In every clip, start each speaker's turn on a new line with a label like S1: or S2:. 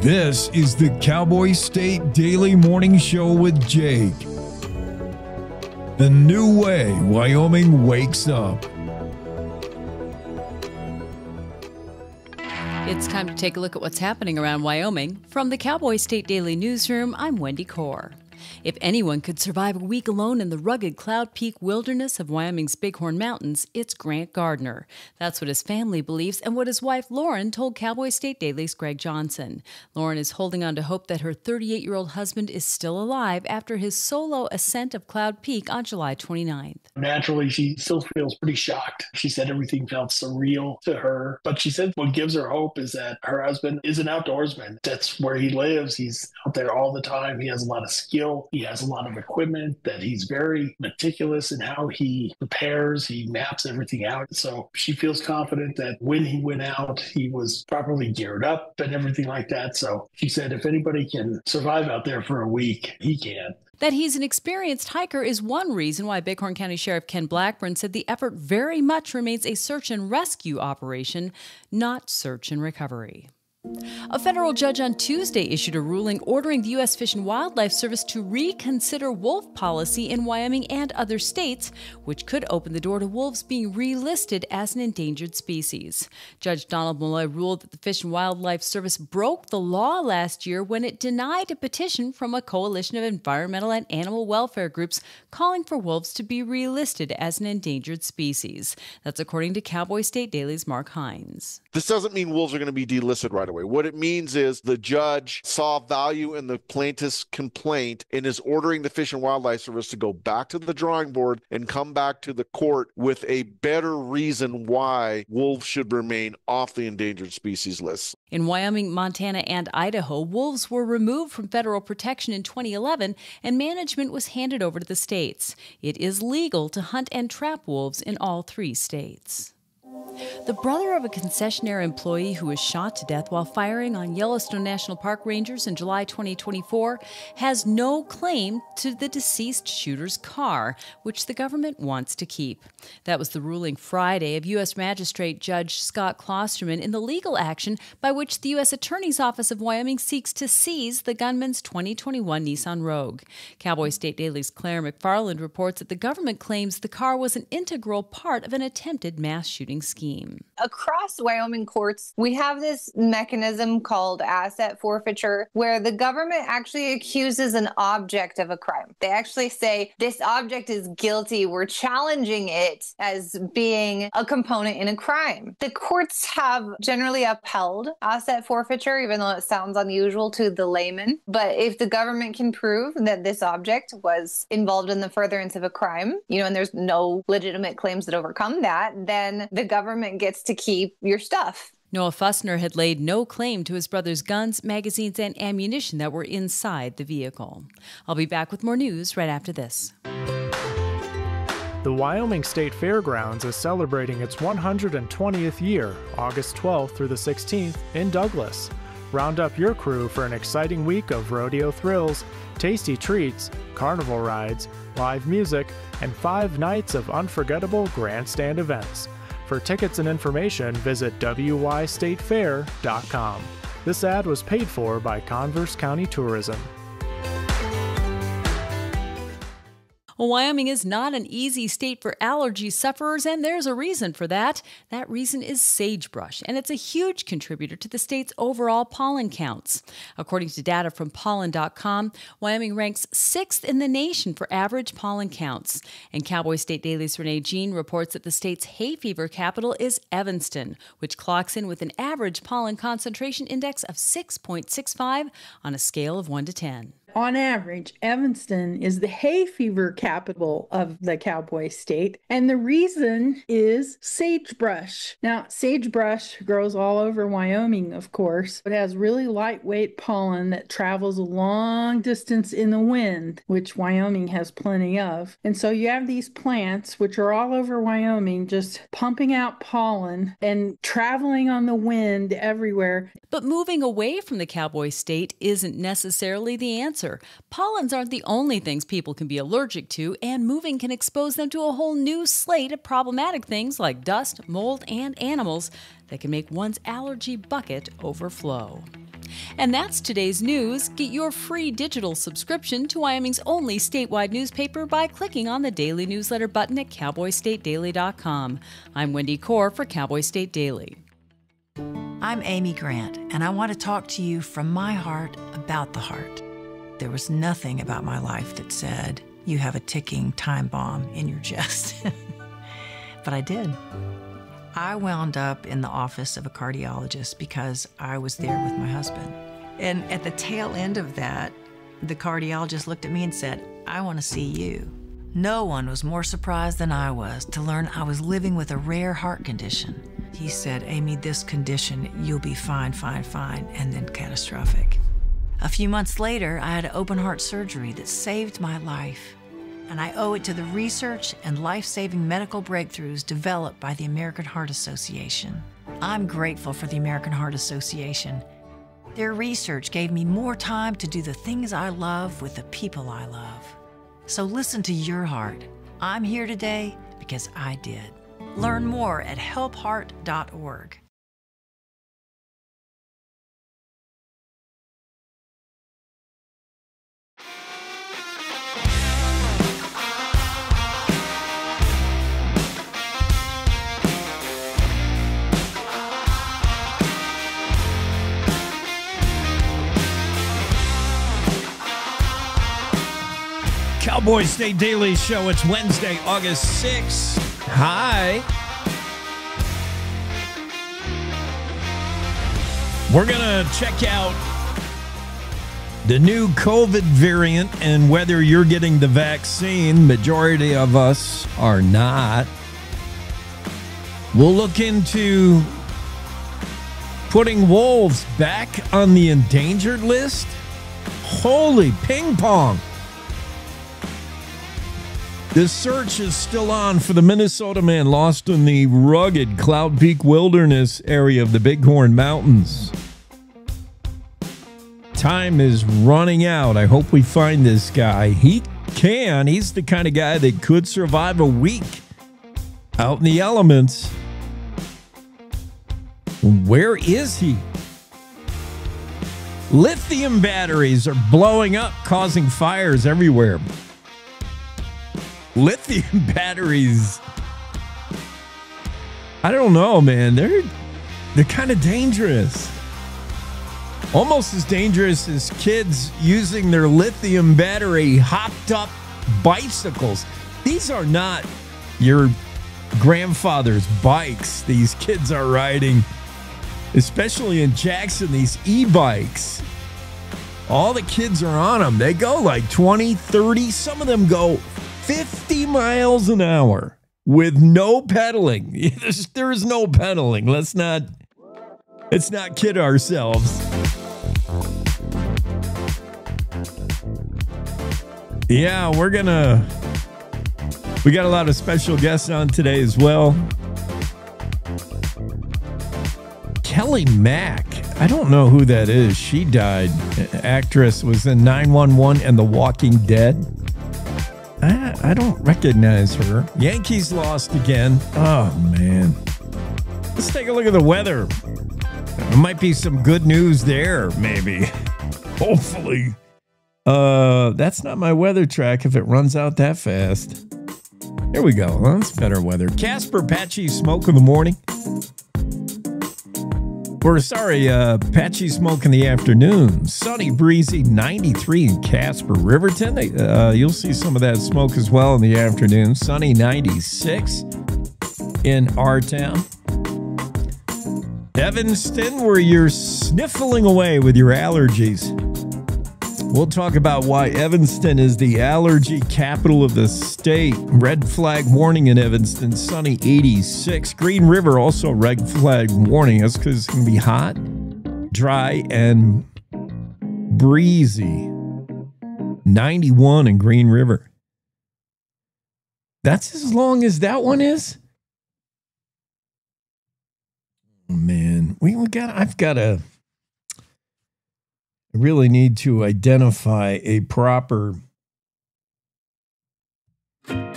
S1: This is the Cowboy State Daily Morning Show with Jake. The new way Wyoming wakes up.
S2: It's time to take a look at what's happening around Wyoming. From the Cowboy State Daily Newsroom, I'm Wendy Core. If anyone could survive a week alone in the rugged Cloud Peak wilderness of Wyoming's Bighorn Mountains, it's Grant Gardner. That's what his family believes and what his wife Lauren told Cowboy State Daily's Greg Johnson. Lauren is holding on to hope that her 38-year-old husband is still alive after his solo ascent of Cloud Peak on July 29th.
S3: Naturally, she still feels pretty shocked. She said everything felt surreal to her, but she said what gives her hope is that her husband is an outdoorsman. That's where he lives. He's out there all the time. He has a lot of skill. He has a lot of equipment, that he's very meticulous in how he prepares. He maps everything out. So she feels confident that when he went out, he was properly geared up and everything like that. So she said if anybody can survive out there for a week, he can.
S2: That he's an experienced hiker is one reason why Bighorn County Sheriff Ken Blackburn said the effort very much remains a search and rescue operation, not search and recovery. A federal judge on Tuesday issued a ruling ordering the U.S. Fish and Wildlife Service to reconsider wolf policy in Wyoming and other states, which could open the door to wolves being relisted as an endangered species. Judge Donald Malloy ruled that the Fish and Wildlife Service broke the law last year when it denied a petition from a coalition of environmental and animal welfare groups calling for wolves to be relisted as an endangered species. That's according to Cowboy State Daily's Mark Hines.
S4: This doesn't mean wolves are going to be delisted right away. What it means is the judge saw value in the plaintiff's complaint and is ordering the Fish and Wildlife Service to go back to the drawing board and come back to the court with a better reason why wolves should remain off the endangered species list.
S2: In Wyoming, Montana, and Idaho, wolves were removed from federal protection in 2011, and management was handed over to the states. It is legal to hunt and trap wolves in all 3 states. The brother of a concessionaire employee who was shot to death while firing on Yellowstone National Park rangers in July 2024 has no claim to the deceased shooter's car, which the government wants to keep. That was the ruling Friday of U.S. Magistrate Judge Scott Klosterman in the legal action by which the U.S. Attorney's Office of Wyoming seeks to seize the gunman's 2021 Nissan Rogue. Cowboy State Daily's Claire McFarland reports that the government claims the car was an integral part of an attempted mass shooting scheme.
S5: Across Wyoming courts, we have this mechanism called asset forfeiture, where the government actually accuses an object of a crime. They actually say, this object is guilty. We're challenging it as being a component in a crime. The courts have generally upheld asset forfeiture, even though it sounds unusual to the layman. But if the government can prove that this object was involved in the furtherance of a crime, and there's no legitimate claims that overcome that, then the government gets to keep your stuff.
S2: Noah Fussner had laid no claim to his brother's guns, magazines, and ammunition that were inside the vehicle. I'll be back with more news right after this.
S6: The Wyoming State Fairgrounds is celebrating its 120th year, August 12th through the 16th, in Douglas. Round up your crew for an exciting week of rodeo thrills, tasty treats, carnival rides, live music, and 5 nights of unforgettable grandstand events. For tickets and information, visit wystatefair.com. This ad was paid for by Converse County Tourism.
S2: Well, Wyoming is not an easy state for allergy sufferers, and there's a reason for that. That reason is sagebrush, and it's a huge contributor to the state's overall pollen counts. According to data from pollen.com, Wyoming ranks 6th in the nation for average pollen counts. And Cowboy State Daily's Renee Jean reports that the state's hay fever capital is Evanston, which clocks in with an average pollen concentration index of 6.65 on a scale of 1 to 10.
S7: On average, Evanston is the hay fever capital of the Cowboy State, and the reason is sagebrush. Now, sagebrush grows all over Wyoming, of course. It has really lightweight pollen that travels a long distance in the wind, which Wyoming has plenty of. And so you have these plants, which are all over Wyoming, just pumping out pollen and traveling on the wind everywhere.
S2: But moving away from the Cowboy State isn't necessarily the answer. Pollens aren't the only things people can be allergic to, and moving can expose them to a whole new slate of problematic things like dust, mold, and animals that can make one's allergy bucket overflow. And that's today's news. Get your free digital subscription to Wyoming's only statewide newspaper by clicking on the daily newsletter button at cowboystatedaily.com. I'm Wendy Core for Cowboy State Daily.
S8: I'm Amy Grant, and I want to talk to you from my heart about the heart. There was nothing about my life that said, you have a ticking time bomb in your chest. But I did. I wound up in the office of a cardiologist because I was there with my husband. And at the tail end of that, the cardiologist looked at me and said, I want to see you. No one was more surprised than I was to learn I was living with a rare heart condition. He said, Amy, this condition, you'll be fine, and then catastrophic. A few months later, I had open heart surgery that saved my life. And I owe it to the research and life-saving medical breakthroughs developed by the American Heart Association. I'm grateful for the American Heart Association. Their research gave me more time to do the things I love with the people I love. So listen to your heart. I'm here today because I did. Learn more at helpheart.org.
S1: Cowboy State Daily Show. It's Wednesday, August 6th. Hi. We're going to check out the new COVID variant and whether you're getting the vaccine. Majority of us are not. We'll look into putting wolves back on the endangered list. Holy ping pong. The search is still on for the Minnesota man lost in the rugged Cloud Peak Wilderness area of the Bighorn Mountains. Time is running out. I hope we find this guy. He can. He's the kind of guy that could survive a week out in the elements. Where is he? Lithium batteries are blowing up, causing fires everywhere. Lithium batteries, I don't know, man. They're kind of dangerous. Almost as dangerous as kids using their lithium battery hopped up bicycles. These are not your grandfather's bikes. These kids are riding, especially in Jackson, these e-bikes. All the kids are on them. They go like 20, 30. Some of them go 50 miles an hour with no pedaling. There's no pedaling. Let's not kid ourselves. Yeah, we got a lot of special guests on today as well. Kelly Mack. I don't know who that is. She died. Actress, was in 911 and The Walking Dead. I don't recognize her. Yankees lost again. Oh, man. Let's take a look at the weather. There might be some good news there, maybe. Hopefully. That's not my weather track if it runs out that fast. Here we go. Well, that's better weather. Casper, patchy smoke in the morning. Patchy smoke in the afternoon. Sunny, breezy, 93 in Casper. Riverton, you'll see some of that smoke as well in the afternoon. Sunny, 96 in our town. Evanston, where you're sniffling away with your allergies. We'll talk about why Evanston is the allergy capital of the state. Red flag warning in Evanston, sunny 86. Green River, also red flag warning. That's because it's going to be hot, dry, and breezy. 91 in Green River. That's as long as that one is? Oh, man, I really need to identify a proper. How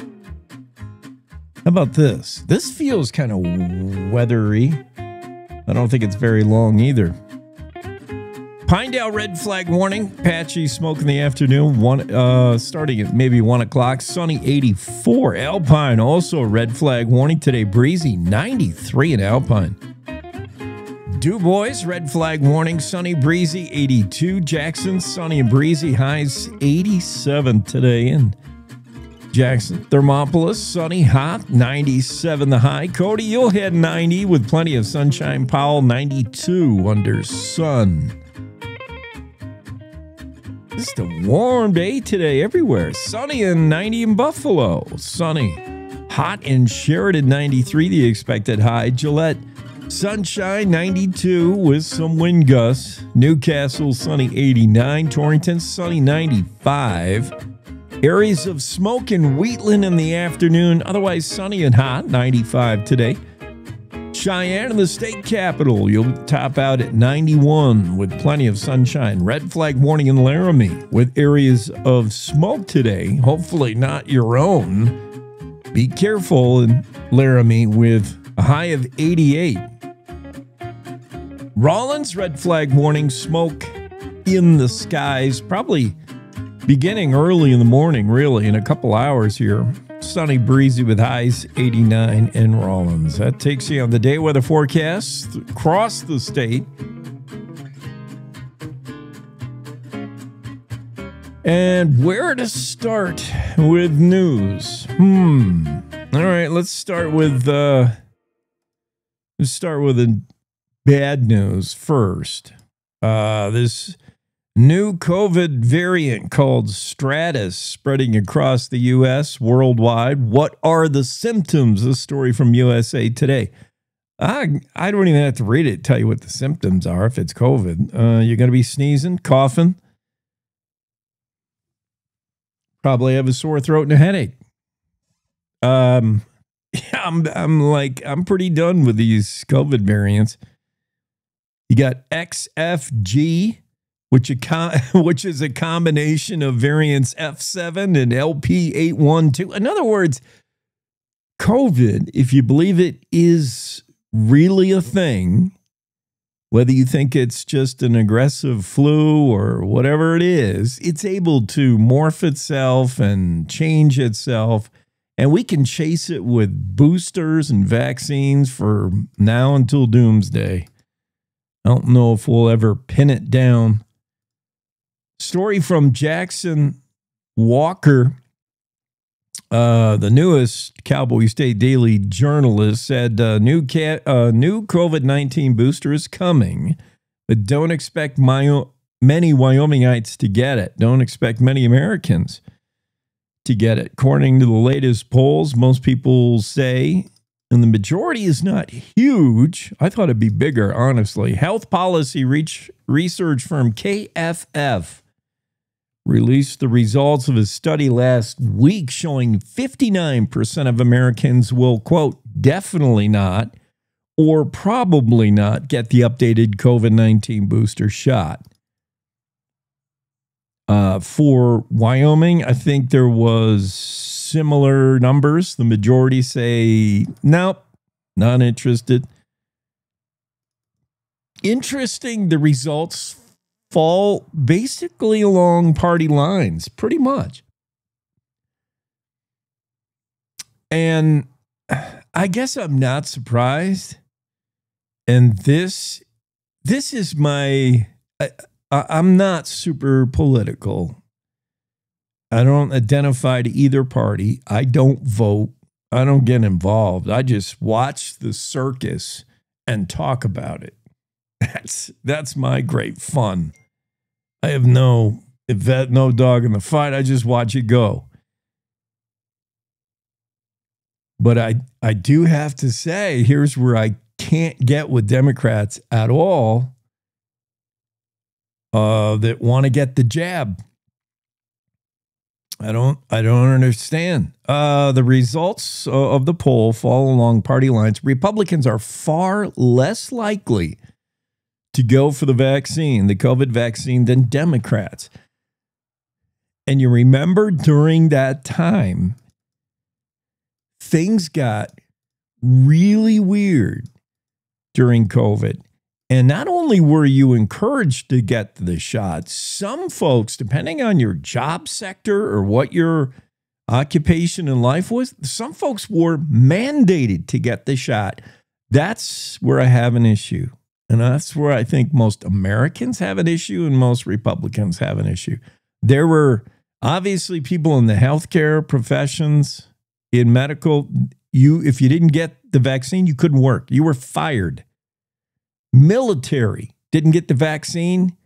S1: about this? This feels kind of weathery. I don't think it's very long either. Pinedale red flag warning. Patchy smoke in the afternoon. Starting at maybe 1 o'clock. Sunny 84. Alpine also red flag warning today. Breezy 93 in Alpine. DuBois red flag warning. Sunny breezy 82. Jackson sunny and breezy. Highs 87 today in Jackson. Thermopolis sunny hot 97 the high. Cody you'll hit 90 with plenty of sunshine. Powell 92 under sun. Just a warm day today everywhere. Sunny and 90 in Buffalo. Sunny. Hot in Sheridan, 93, the expected high. Gillette, sunshine, 92 with some wind gusts. Newcastle, sunny, 89. Torrington, sunny, 95. Areas of smoke in Wheatland in the afternoon. Otherwise sunny and hot, 95 today. Cheyenne in the state capital, you'll top out at 91 with plenty of sunshine. Red flag warning in Laramie with areas of smoke today, hopefully not your own. Be careful in Laramie with a high of 88. Rawlins, red flag warning, smoke in the skies, probably beginning early in the morning, really, in a couple hours here. Sunny, breezy with highs 89 in Rawlins. That takes you on the day weather forecast across the state. And where to start with news? All right, let's start with the bad news first. This new COVID variant called Stratus spreading across the U.S. worldwide. What are the symptoms? A story from USA Today. I don't even have to read it to tell you what the symptoms are if it's COVID. You're going to be sneezing, coughing. Probably have a sore throat and a headache. I'm pretty done with these COVID variants. You got XFG, which is a combination of variants F7 and LP812. In other words, COVID, if you believe it is really a thing, whether you think it's just an aggressive flu or whatever it is, it's able to morph itself and change itself. And we can chase it with boosters and vaccines for now until doomsday. I don't know if we'll ever pin it down. Story from Jackson Walker, the newest Cowboy State Daily journalist, said new COVID-19 booster is coming, but don't expect many Wyomingites to get it. Don't expect many Americans to get it. According to the latest polls, most people say, and the majority is not huge. I thought it'd be bigger, honestly. Health policy research firm KFF released the results of a study last week showing 59% of Americans will, quote, definitely not or probably not get the updated COVID-19 booster shot. For Wyoming, I think there was similar numbers. The majority say, nope, not interested. Interesting, the results fall basically along party lines, pretty much. And I guess I'm not surprised. And this is I'm not super political. I don't identify to either party. I don't vote. I don't get involved. I just watch the circus and talk about it. That's my great fun. I have no dog in the fight. I just watch it go. But I do have to say, here's where I can't get with Democrats at all that want to get the jab. I don't understand. The results of the poll fall along party lines. Republicans are far less likely to go for the vaccine, the COVID vaccine, than Democrats. And you remember during that time, things got really weird during COVID. And not only were you encouraged to get the shot, some folks, depending on your job sector or what your occupation in life was, some folks were mandated to get the shot. That's where I have an issue. And that's where I think most Americans have an issue and most Republicans have an issue. There were obviously people in the healthcare professions, in medical, if you didn't get the vaccine, you couldn't work. You were fired. Military, didn't get the vaccine,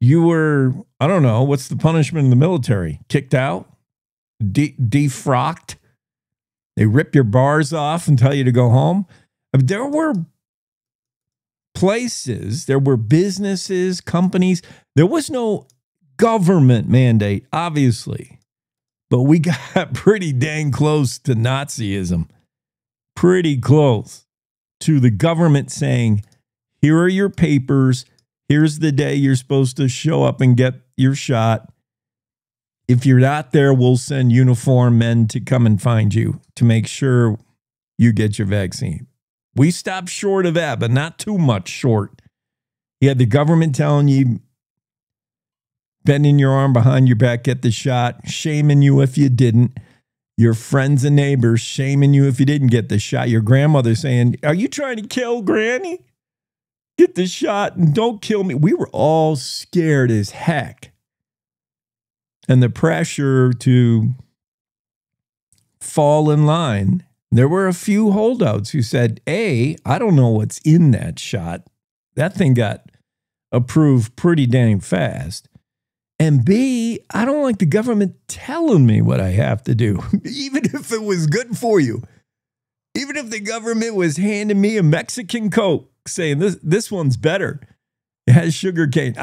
S1: you were, I don't know, what's the punishment in the military? Kicked out? Defrocked? They rip your bars off and tell you to go home? There were places, there were businesses, companies. There was no government mandate, obviously. But we got pretty dang close to Nazism. Pretty close to the government saying, here are your papers. Here's the day you're supposed to show up and get your shot. If you're not there, we'll send uniformed men to come and find you to make sure you get your vaccine. We stopped short of that, but not too much short. You had the government telling you, bending your arm behind your back, get the shot, shaming you if you didn't. Your friends and neighbors shaming you if you didn't get the shot. Your grandmother saying, are you trying to kill Granny? Get the shot and don't kill me. We were all scared as heck. And the pressure to fall in line, there were a few holdouts who said, A, I don't know what's in that shot. That thing got approved pretty dang fast. And B, I don't like the government telling me what I have to do, even if it was good for you. Even if the government was handing me a Mexican Coke saying this one's better. It has sugar cane,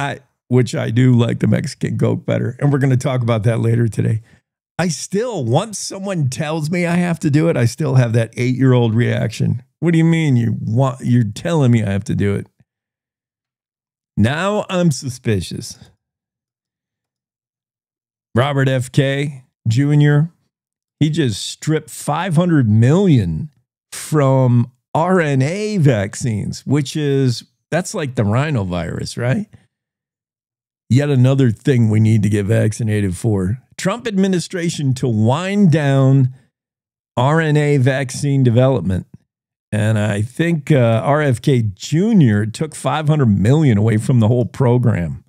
S1: which I do like the Mexican Coke better. And we're going to talk about that later today. I still, once someone tells me I have to do it, I still have that 8-year-old reaction. What do you mean you're telling me I have to do it? Now I'm suspicious. Robert F. K. Jr., he just stripped $500 million from RNA vaccines, that's like the rhinovirus, right? Yet another thing we need to get vaccinated for. Trump administration to wind down RNA vaccine development. And I think RFK Jr. took $500 million away from the whole program.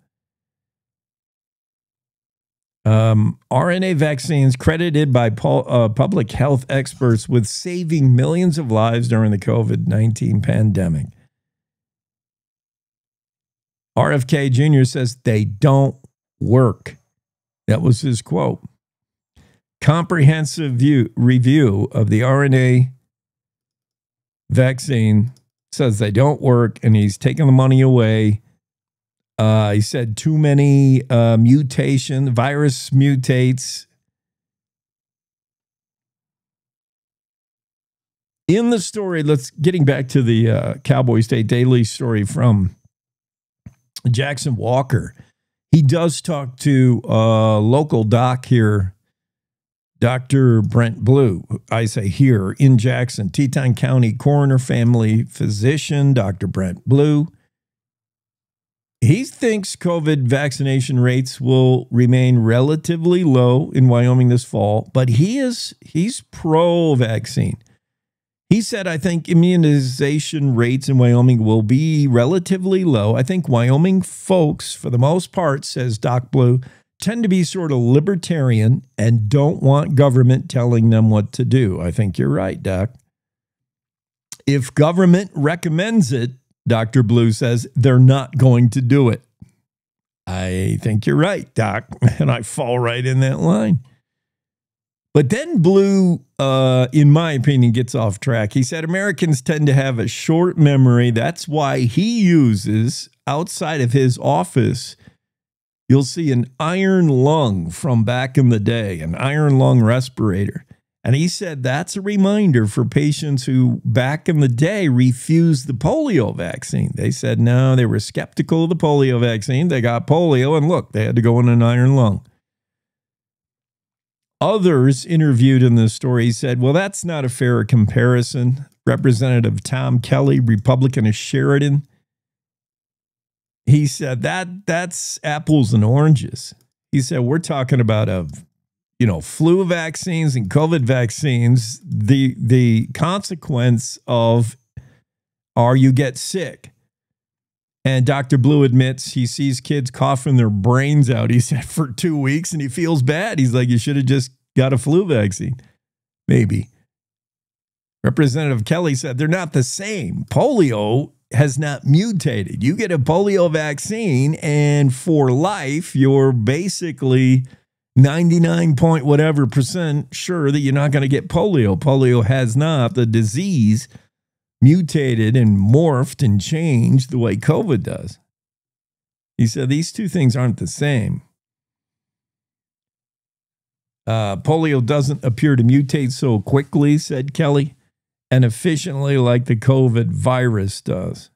S1: RNA vaccines credited by public health experts with saving millions of lives during the COVID-19 pandemic. RFK Jr. says they don't work. That was his quote. Comprehensive review of the RNA vaccine says they don't work, and he's taking the money away. He said too many mutation, virus mutates. In the story, getting back to the Cowboy State Daily story from Jackson Walker. He does talk to a local doc here, Dr. Brent Blue. I say here in Jackson, Teton County coroner family physician, Dr. Brent Blue. He thinks COVID vaccination rates will remain relatively low in Wyoming this fall, but he's pro-vaccine. He said, I think immunization rates in Wyoming will be relatively low. I think Wyoming folks, for the most part, says Doc Blue, tend to be sort of libertarian and don't want government telling them what to do. I think you're right, Doc. If government recommends it, Dr. Blue says, they're not going to do it. I think you're right, Doc, and I fall right in that line. But then Blue, in my opinion, gets off track. He said Americans tend to have a short memory. That's why he uses, outside of his office, you'll see an iron lung from back in the day, an iron lung respirator. And he said that's a reminder for patients who back in the day refused the polio vaccine. They said, no, they were skeptical of the polio vaccine. They got polio, and look, they had to go in an iron lung. Others interviewed in this story said, well, that's not a fair comparison. Representative Tom Kelly, Republican of Sheridan, he said that's apples and oranges. He said, we're talking about flu vaccines and COVID vaccines. The consequence of are you get sick. And Dr. Blue admits he sees kids coughing their brains out, he said, for 2 weeks, and he feels bad. He's like, you should have just got a flu vaccine. Maybe. Representative Kelly said they're not the same. Polio has not mutated. You get a polio vaccine, and for life, you're basically 99 point whatever % sure that you're not going to get polio. Polio has not. The disease mutated and morphed and changed the way COVID does. He said these two things aren't the same. Polio doesn't appear to mutate so quickly, said Kelly, and efficiently like the COVID virus does.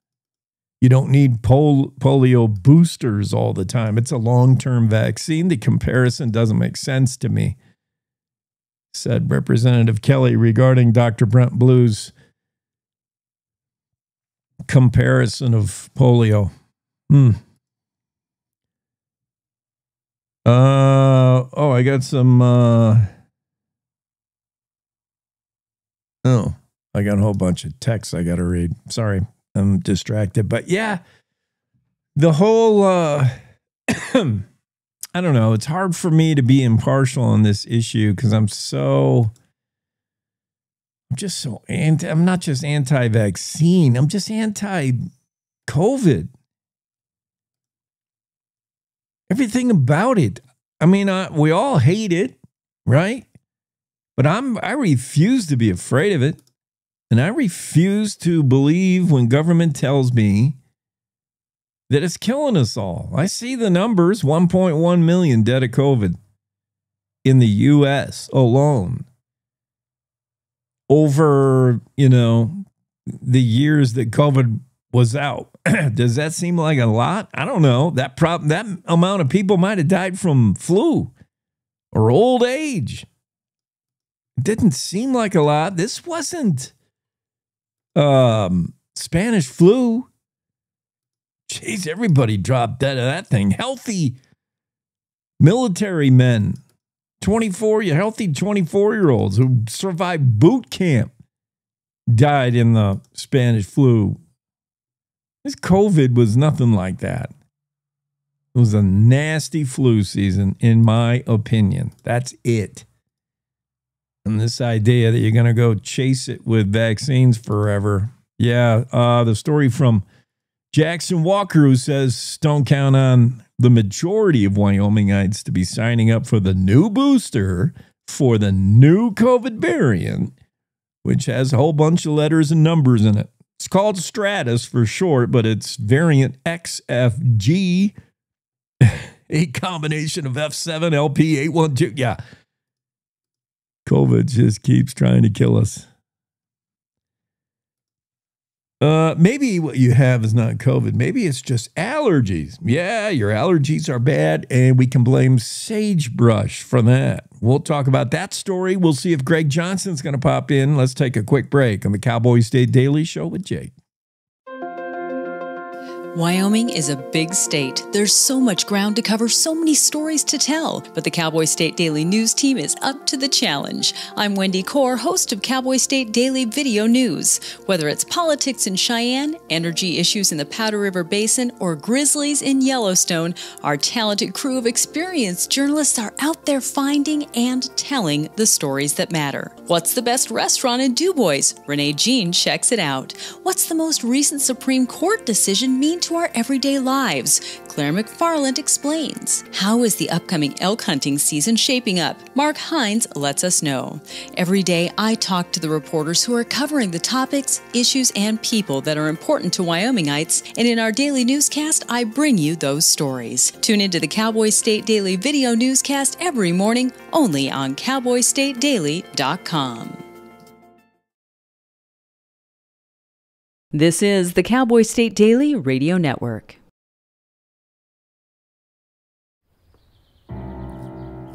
S1: You don't need polio boosters all the time. It's a long-term vaccine. The comparison doesn't make sense to me, said Representative Kelly regarding Dr. Brent Blue's comparison of polio. I got some. I got a whole bunch of texts I got to read. Sorry, I'm distracted. But yeah, the whole. I don't know. It's hard for me to be impartial on this issue because I'm just so anti. I'm not just anti-vaccine. I'm just anti-COVID. Everything about it. I mean, we all hate it, right? But I refuse to be afraid of it. And I refuse to believe when government tells me that it's killing us all. I see the numbers, 1.1 million dead of COVID in the U.S. alone. Over, the years that COVID was out. Does that seem like a lot? I don't know. That amount of people might have died from flu or old age. It didn't seem like a lot. This wasn't Spanish flu. Jeez, everybody dropped dead of that thing. Healthy military men, healthy 24-year-olds who survived boot camp died in the Spanish flu. This COVID was nothing like that. It was a nasty flu season, in my opinion. That's it. And this idea that you're going to go chase it with vaccines forever. Yeah, the story from Jackson Walker, who says don't count on the majority of Wyomingites to be signing up for the new booster for the new COVID variant, which has a whole bunch of letters and numbers in it. It's called Stratus for short, but it's variant XFG, a combination of F7, LP, 812. Yeah. COVID just keeps trying to kill us. Maybe what you have is not COVID. Maybe it's just allergies. Yeah, your allergies are bad, and we can blame sagebrush for that. We'll talk about that story. We'll see if Greg Johnson's going to pop in. Let's take a quick break on the Cowboy State Daily Show with Jake.
S2: Wyoming is a big state. There's so much ground to cover, so many stories to tell. But the Cowboy State Daily News team is up to the challenge. I'm Wendy Core, host of Cowboy State Daily Video News. Whether it's politics in Cheyenne, energy issues in the Powder River Basin, or grizzlies in Yellowstone, our talented crew of experienced journalists are out there finding and telling the stories that matter. What's the best restaurant in DuBois? Renee Jean checks it out. What's the most recent Supreme Court decision mean to our everyday lives? Claire McFarland explains. How is the upcoming elk hunting season shaping up? Mark Hines lets us know. Every day, I talk to the reporters who are covering the topics, issues, and people that are important to Wyomingites, and in our daily newscast, I bring you those stories. Tune into the Cowboy State Daily Video Newscast every morning, only on CowboyStateDaily.com. This is the Cowboy State Daily Radio Network.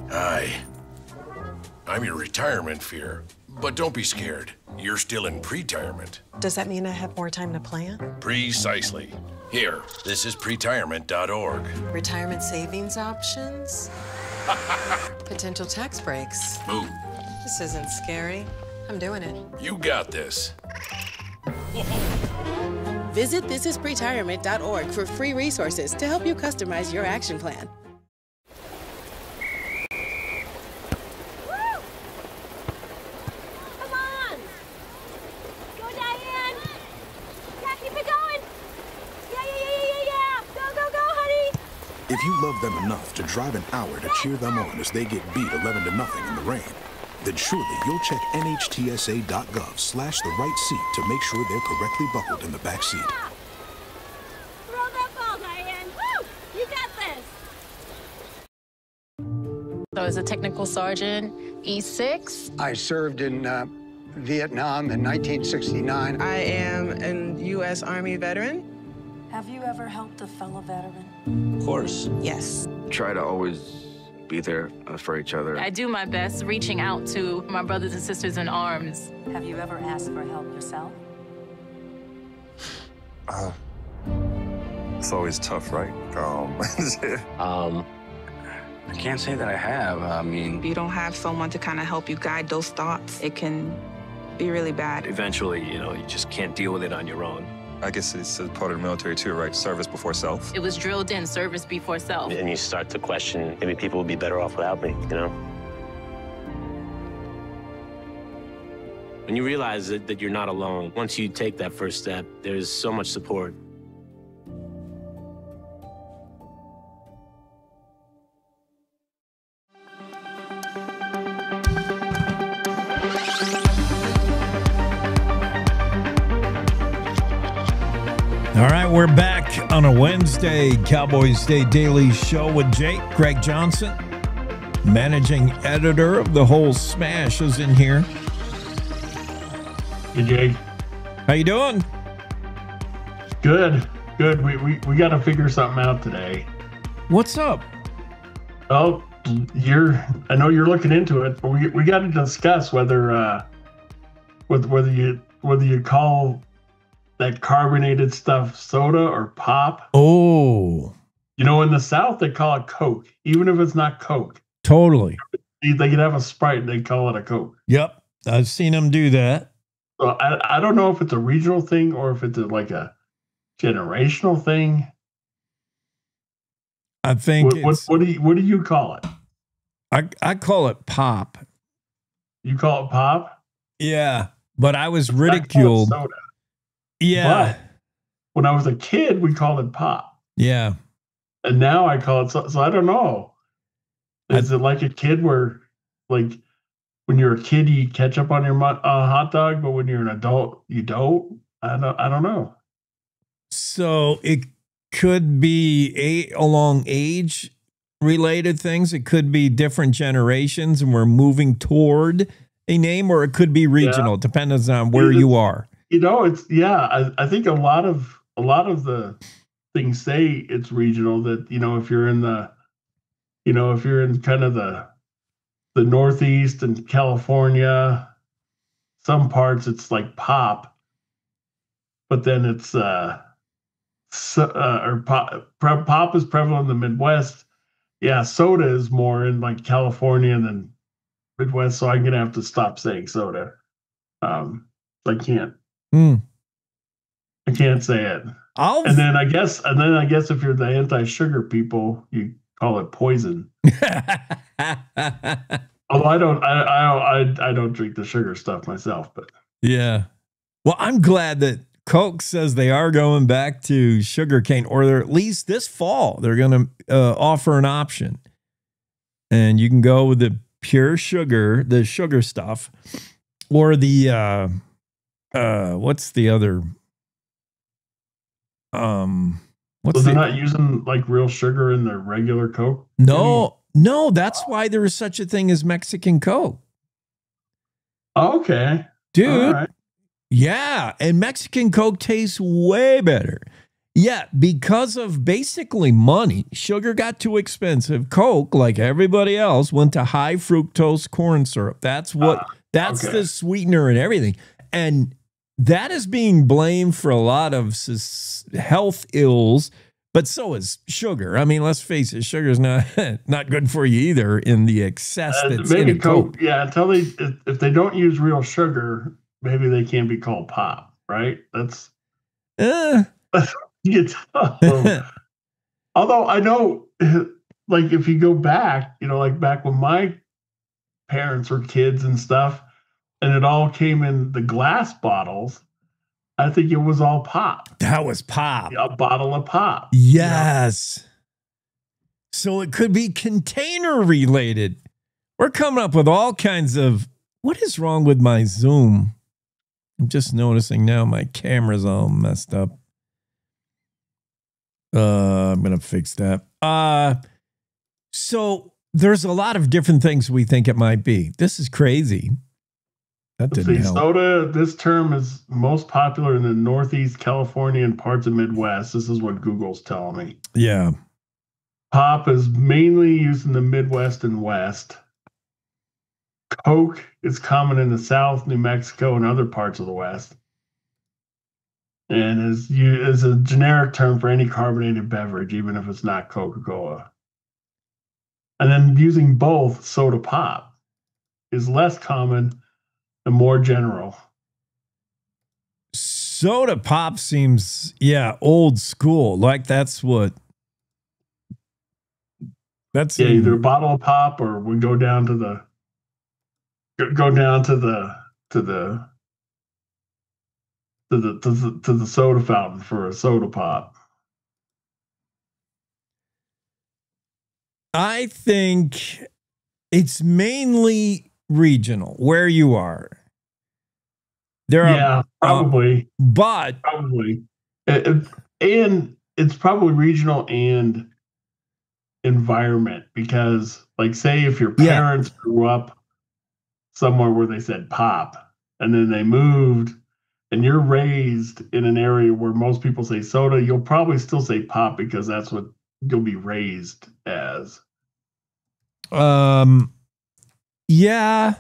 S9: Hi. I'm your retirement fear. But don't be scared. You're still in pre-retirement.
S10: Does that mean I have more time to plan?
S9: Precisely. Here, this is pretirement.org.
S10: Retirement savings options? Potential tax breaks.
S9: Move.
S10: This isn't scary. I'm doing it.
S9: You got this.
S11: Visit thisispretirement.org for free resources to help you customize your action plan.
S12: If you love them enough to drive an hour to cheer them on as they get beat 11-0 in the rain, then surely you'll check nhtsa.gov/the right seat to make sure they're correctly buckled in the back seat.
S13: Throw that ball, Diane. Woo! You got this.
S14: So as a technical sergeant, E6.
S15: I served in Vietnam in 1969.
S16: I am a U.S. Army veteran.
S17: Have you ever helped a fellow veteran?
S18: Of course.
S16: Yes.
S18: Try to always be there for each other.
S14: I do my best reaching out to my brothers and sisters in arms.
S17: Have you ever asked for help yourself?
S19: It's always tough, right?
S18: I can't say that I have. I mean,
S16: If you don't have someone to kind of help you guide those thoughts, it can be really bad.
S20: Eventually, you just can't deal with it on your own.
S19: I guess it's a part of the military too, right? Service before self.
S14: It was drilled in, service before self.
S20: And you start to question, maybe people would be better off without me, When you realize that you're not alone, once you take that first step, there's so much support.
S1: All right, we're back on a Wednesday Cowboys Day Daily Show with Jake. Greg Johnson, managing editor of The Whole Smash, is in here.
S3: Hey, Jake.
S1: How you doing?
S3: Good. We got to figure something out today.
S1: What's up?
S3: Oh, I know you're looking into it, but we got to discuss whether you call that carbonated stuff soda or pop.
S1: Oh.
S3: In the South, they call it Coke, even if it's not Coke.
S1: Totally.
S3: They could have a Sprite and they call it a Coke.
S1: Yep. I've seen them do that.
S3: So I don't know if it's a regional thing or if it's like a generational thing.
S1: I think
S3: what do you call it?
S1: I call it pop.
S3: You call it pop?
S1: Yeah. But I was ridiculed.
S3: I call it soda.
S1: Yeah.
S3: But when I was a kid, we called it pop.
S1: Yeah.
S3: And now I call it so I don't know. Is it like a kid where, like, when you're a kid, you eat ketchup on your hot dog, but when you're an adult, you don't? I don't know.
S1: So it could be along age related things. It could be different generations and we're moving toward a name, or it could be regional. It depends on where you are.
S3: I think a lot of the things say it's regional, that, if you're in kind of the Northeast and California, some parts it's like pop, but then it's pop is prevalent in the Midwest. Yeah, soda is more in like California than Midwest, so I'm gonna have to stop saying soda. I can't. I can't say it. And then I guess if you're the anti-sugar people, you call it poison. Although I don't drink the sugar stuff myself, but
S1: yeah. Well, I'm glad that Coke says they are going back to sugarcane, or they're at least this fall they're going to offer an option, and you can go with the pure sugar, the sugar stuff, or the what's the other?
S3: They're not using like real sugar in their regular Coke?
S1: No, that's why there is such a thing as Mexican Coke.
S3: Okay.
S1: Dude.
S3: Right.
S1: Yeah, and Mexican Coke tastes way better. Yeah, because of basically money, sugar got too expensive. Coke, like everybody else, went to high fructose corn syrup. That's the sweetener and everything. And that is being blamed for a lot of health ills, but so is sugar. I mean, let's face it, sugar is not good for you either in the excess that's
S21: maybe
S1: in Coke.
S21: Yeah, until if they don't use real sugar, maybe they can't be called pop, right? That's you tell them. Although I know, like if you go back, like back when my parents were kids and stuff, and it all came in the glass bottles, I think it was all pop.
S1: That was pop.
S21: A bottle of pop.
S1: Yes. So it could be container related. We're coming up with all kinds of, what is wrong with my Zoom? I'm just noticing now my camera's all messed up. I'm going to fix that. So there's a lot of different things we think it might be. This is crazy. That didn't help.
S21: Soda, this term is most popular in the Northeast California and parts of Midwest. This is what Google's telling me.
S1: Yeah.
S21: Pop is mainly used in the Midwest and West. Coke is common in the South, New Mexico, and other parts of the West. And is a generic term for any carbonated beverage, even if it's not Coca-Cola. And then using both, soda pop, is less common and more general.
S1: Soda pop seems, old school. Like that's
S21: either a bottle of pop, or we go down to the soda fountain for a soda pop.
S1: I think it's mainly regional where you are.
S21: Probably.
S1: But
S21: probably. And it's probably regional and environment, because like say if your parents grew up somewhere where they said pop and then they moved and you're raised in an area where most people say soda, you'll probably still say pop because that's what you'll be raised as.
S1: Yeah.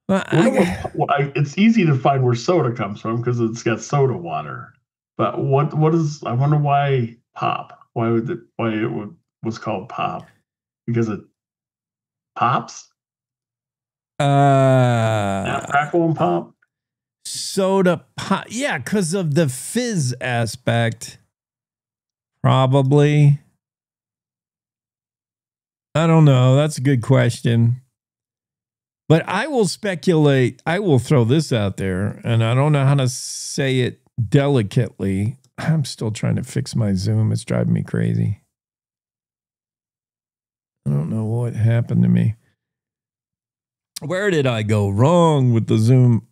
S21: It's easy to find where soda comes from because it's got soda water. But what is? I wonder why pop. Why it was called pop? Because it pops. Crackle and pop.
S1: Soda pop. Yeah, because of the fizz aspect. Probably. I don't know. That's a good question. But I will speculate. I will throw this out there, and I don't know how to say it delicately. I'm still trying to fix my Zoom. It's driving me crazy. I don't know what happened to me. Where did I go wrong with the Zoom?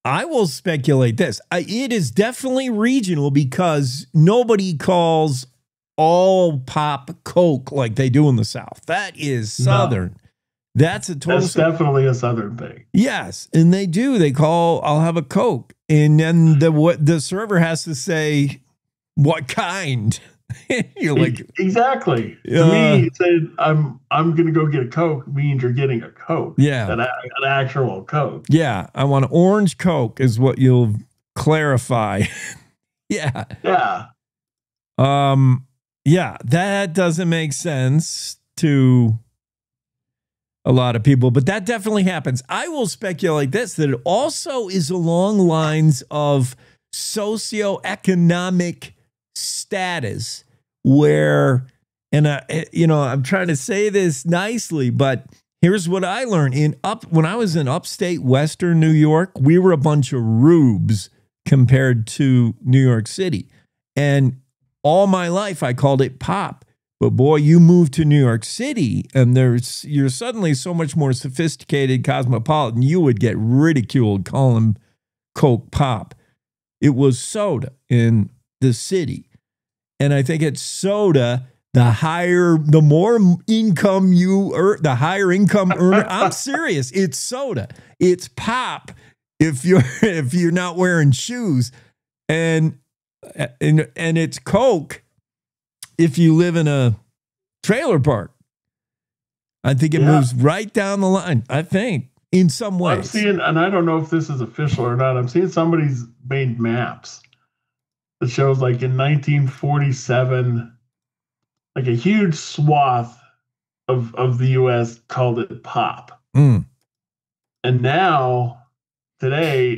S1: I will speculate this. It is definitely regional because nobody calls all pop Coke like they do in the South. That is Southern. No. That's
S21: definitely a Southern thing.
S1: Yes, and they do. They call, I'll have a Coke, and then the server has to say what kind. You're like,
S21: exactly. To me, it said I'm gonna go get a Coke means you're getting a Coke.
S1: Yeah,
S21: an actual Coke.
S1: Yeah, I want an orange Coke is what you'll clarify. Yeah. Yeah, that doesn't make sense to a lot of people, but that definitely happens. I will speculate this, that it also is along lines of socioeconomic status where, and I'm trying to say this nicely, but here's what I learned when I was in upstate Western New York, we were a bunch of rubes compared to New York City. And all my life I called it pop. But boy, you move to New York City and you're suddenly so much more sophisticated, cosmopolitan, you would get ridiculed calling Coke pop. It was soda in the city. And I think it's soda, the more income you earn, the higher income earner. I'm serious. It's soda. It's pop if you're not wearing shoes. and it's Coke if you live in a trailer park. I think it moves right down the line. I think in some ways.
S21: I'm seeing, and I don't know if this is official or not. I'm seeing somebody's made maps that shows like in 1947, like a huge swath of the U.S. called it pop.
S1: Mm.
S21: And now, today,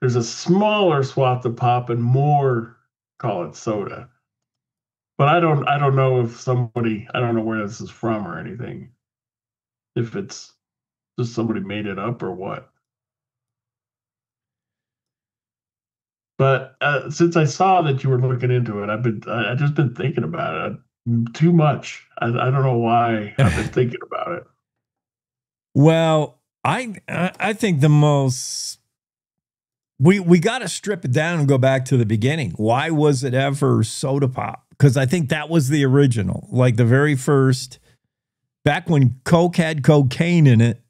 S21: there's a smaller swath of pop and more call it soda. But I don't know if I don't know where this is from or anything. If it's just somebody made it up or what. But since I saw that you were looking into it, I just been thinking about it too much. I don't know why I've been thinking about it.
S1: Well, I think the most we got to strip it down and go back to the beginning. Why was it ever soda pop? Because I think that was the original, like the very first. Back when Coke had cocaine in it,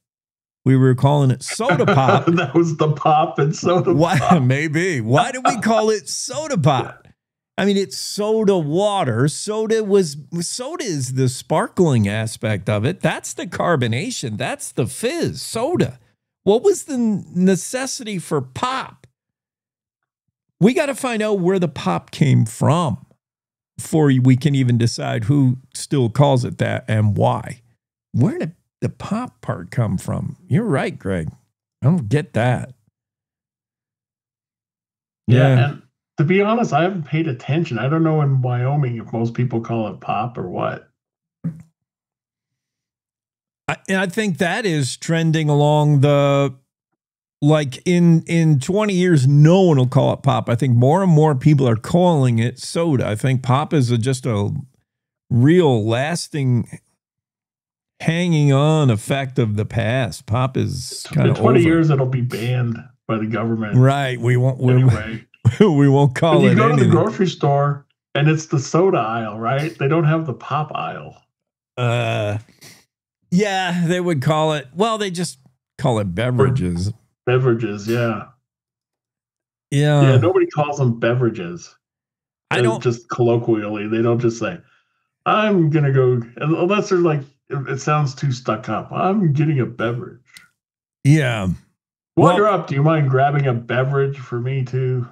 S1: we were calling it soda pop.
S21: That was the pop and soda pop.
S1: Maybe. Why did we call it soda pop? I mean, it's soda water. Soda is the sparkling aspect of it. That's the carbonation. That's the fizz. Soda. What was the necessity for pop? We got to find out where the pop came from before we can even decide who still calls it that and why. Where did the pop part come from? You're right, Greg. I don't get that.
S21: Yeah. And to be honest, I haven't paid attention. I don't know in Wyoming if most people call it pop or what.
S1: I think that is trending along the, like in 20 years, no one will call it pop. I think more and more people are calling it soda. I think pop is just a real lasting hanging on effect of the past. Pop is kind of
S21: in 20
S1: over.
S21: years it'll be banned by the government.
S1: Right. We won't
S21: anyway.
S1: We won't call it.
S21: You go
S1: anything.
S21: to the grocery store and it's the soda aisle, right? They don't have the pop aisle.
S1: Yeah, they would call it. Well, they just call it beverages.
S21: Beverages, yeah.
S1: Yeah.
S21: Nobody calls them beverages.
S1: I don't
S21: just colloquially. They don't just say, "I'm gonna go," unless they're like, it sounds too stuck up. I'm getting a beverage.
S1: Yeah.
S21: While you're up, do you mind grabbing a beverage for me too?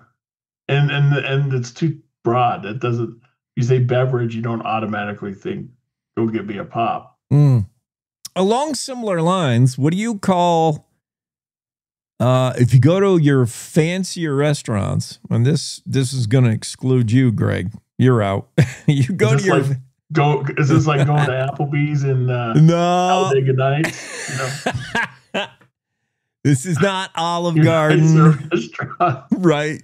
S21: And it's too broad. It doesn't. You say beverage, you don't automatically think, "Go get me a pop."
S1: Along similar lines, what do you call if you go to your fancier restaurants? And this is going to exclude you, Greg. You're out. You go to your
S21: Is this like going to Applebee's in Talladega Nights? No.
S1: This is not Olive Garden, right?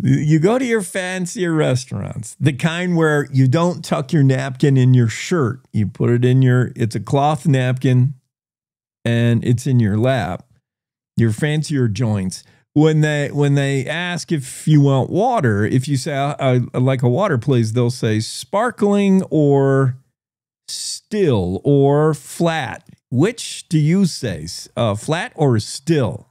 S1: You go to your fancier restaurants, the kind where you don't tuck your napkin in your shirt. You put it in it's a cloth napkin and it's in your lap. Your fancier joints. When they ask if you want water, if you say, I like a water, please, they'll say sparkling or still or flat. Which do you say, flat or still?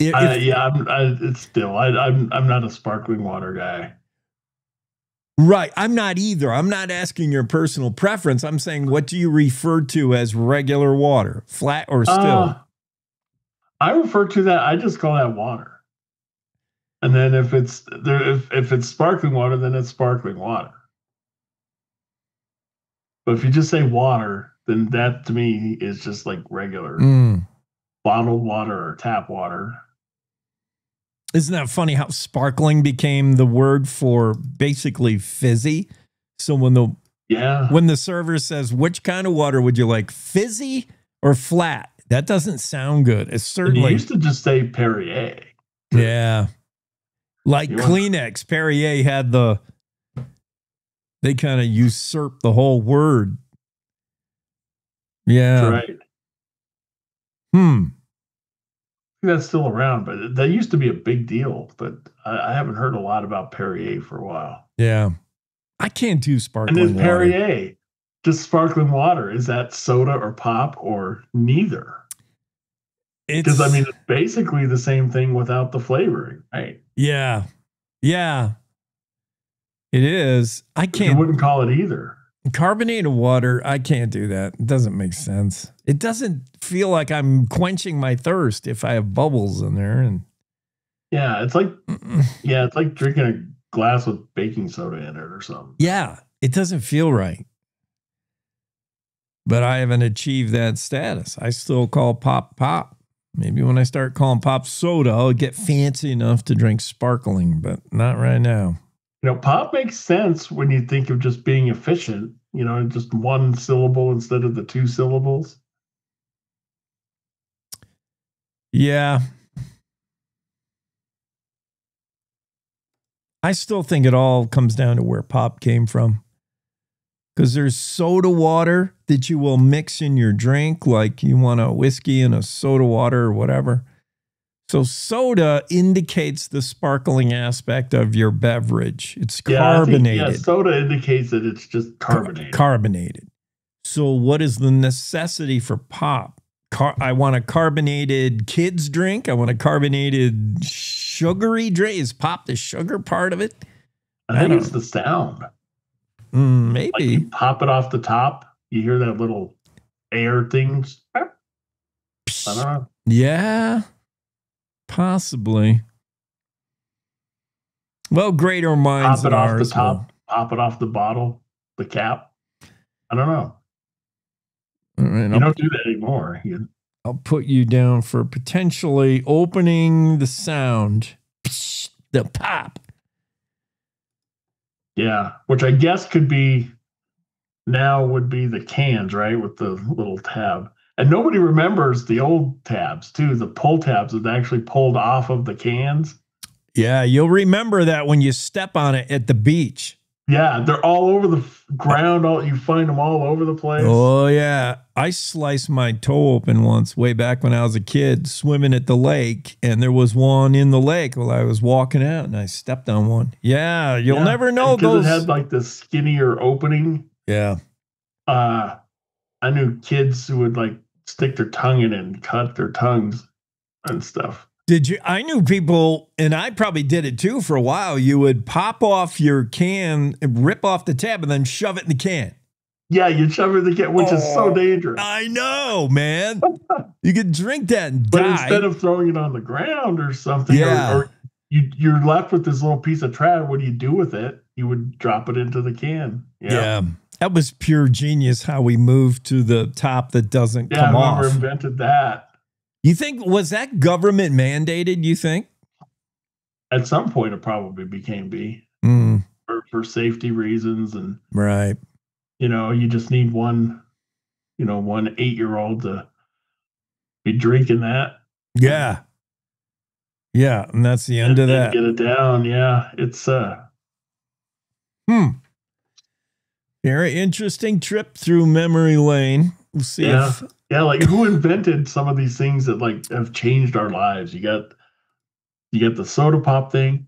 S21: It's still. I'm not a sparkling water guy.
S1: Right, I'm not either. I'm not asking your personal preference. I'm saying, what do you refer to as regular water, flat or still?
S21: I refer to that. I just call that water. And then if it's sparkling water, then it's sparkling water. But if you just say water, then that to me is just like regular bottled water or tap water.
S1: Isn't that funny how sparkling became the word for basically fizzy? So when the server says, which kind of water would you like, fizzy or flat? That doesn't sound good. It's certainly.
S21: And you used to just say Perrier.
S1: Yeah. Like Kleenex, Perrier had they kind of usurped the whole word. Yeah.
S21: That's right. That's still around, but that used to be a big deal. But I haven't heard a lot about Perrier for a while.
S1: Yeah. I can't do sparkling water.
S21: And then Perrier, just sparkling water. Is that soda or pop or neither? Because, I mean, it's basically the same thing without the flavoring, right?
S1: Yeah. Yeah. It is. I can't.
S21: You wouldn't call it either.
S1: Carbonated water, I can't do that. It doesn't make sense. It doesn't feel like I'm quenching my thirst if I have bubbles in there. And
S21: yeah, it's like drinking a glass with baking soda in it or something.
S1: Yeah, it doesn't feel right. But I haven't achieved that status. I still call pop pop. Maybe when I start calling pop soda, I'll get fancy enough to drink sparkling, but not right now.
S21: You know, pop makes sense when you think of just being efficient, you know, just one syllable instead of the two syllables.
S1: Yeah. I still think it all comes down to where pop came from. Because there's soda water that you will mix in your drink, like you want a whiskey and a soda water or whatever. So soda indicates the sparkling aspect of your beverage. It's carbonated.
S21: Soda indicates that it's just carbonated.
S1: Carbonated. So what is the necessity for pop? I want a carbonated kids drink. I want a carbonated sugary drink. Is pop the sugar part of it?
S21: I think it's the sound.
S1: Maybe.
S21: Like you pop it off the top. You hear that little air thing. I don't know.
S1: Yeah. Possibly. Well, greater minds than ours.
S21: Pop it off the top, pop it off the bottle, the cap. I don't know.
S1: All right,
S21: you don't do that anymore.
S1: I'll put you down for potentially opening the sound. The pop.
S21: Yeah, which I guess could be now would be the cans, right? With the little tab. And nobody remembers the old tabs, too. The pull tabs that actually pulled off of the cans.
S1: Yeah, you'll remember that when you step on it at the beach.
S21: Yeah, they're all over the ground. You find them all over the place.
S1: Oh, yeah. I sliced my toe open once way back when I was a kid swimming at the lake, and there was one in the lake while I was walking out, and I stepped on one. Yeah, you'll never know those.
S21: Because it had like the skinnier opening.
S1: Yeah.
S21: I knew kids who would like stick their tongue in it and cut their tongues and stuff.
S1: Did you? I knew people, and I probably did it too for a while. You would pop off your can, rip off the tab, and then shove it in the can.
S21: Yeah, you'd shove it in the can, which is so dangerous.
S1: I know, man. You could drink that and
S21: but
S1: die.
S21: But instead of throwing it on the ground or something, or you're left with this little piece of trash, what do you do with it? You would drop it into the can.
S1: Yeah. That was pure genius how we moved to the top that doesn't come off.
S21: Yeah, whoever invented that.
S1: You think, was that government mandated, you think?
S21: At some point, it probably became for safety reasons. And,
S1: right.
S21: You know, you just need one 8-year-old to be drinking that.
S1: Yeah. Yeah, and that's the end of that.
S21: Get it down. Yeah, it's
S1: very interesting trip through memory lane. We'll see if
S21: like who invented some of these things that like have changed our lives. You got the soda pop thing.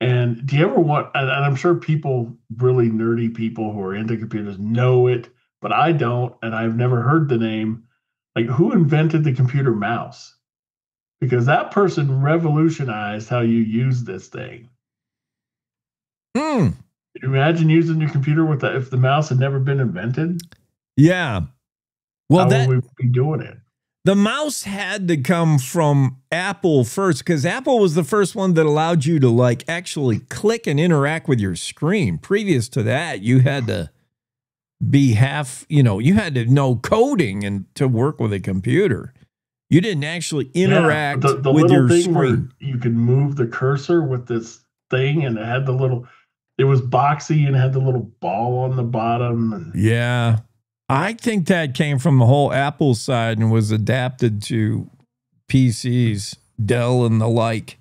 S21: And do you ever want, and I'm sure people, really nerdy people who are into computers know it, but I don't, and I've never heard the name. Like, who invented the computer mouse? Because that person revolutionized how you use this thing. Can you imagine using your computer with that if the mouse had never been invented?
S1: Yeah. Well,
S21: how would we be doing it?
S1: The mouse had to come from Apple first, because Apple was the first one that allowed you to like actually click and interact with your screen. Previous to that, you had to be you had to know coding and to work with a computer. You didn't actually interact
S21: the
S1: with
S21: little
S1: your
S21: thing
S1: screen.
S21: Where you could move the cursor with this thing, and it had it was boxy and had the little ball on the bottom. And
S1: yeah. I think that came from the whole Apple side and was adapted to PCs, Dell and the like.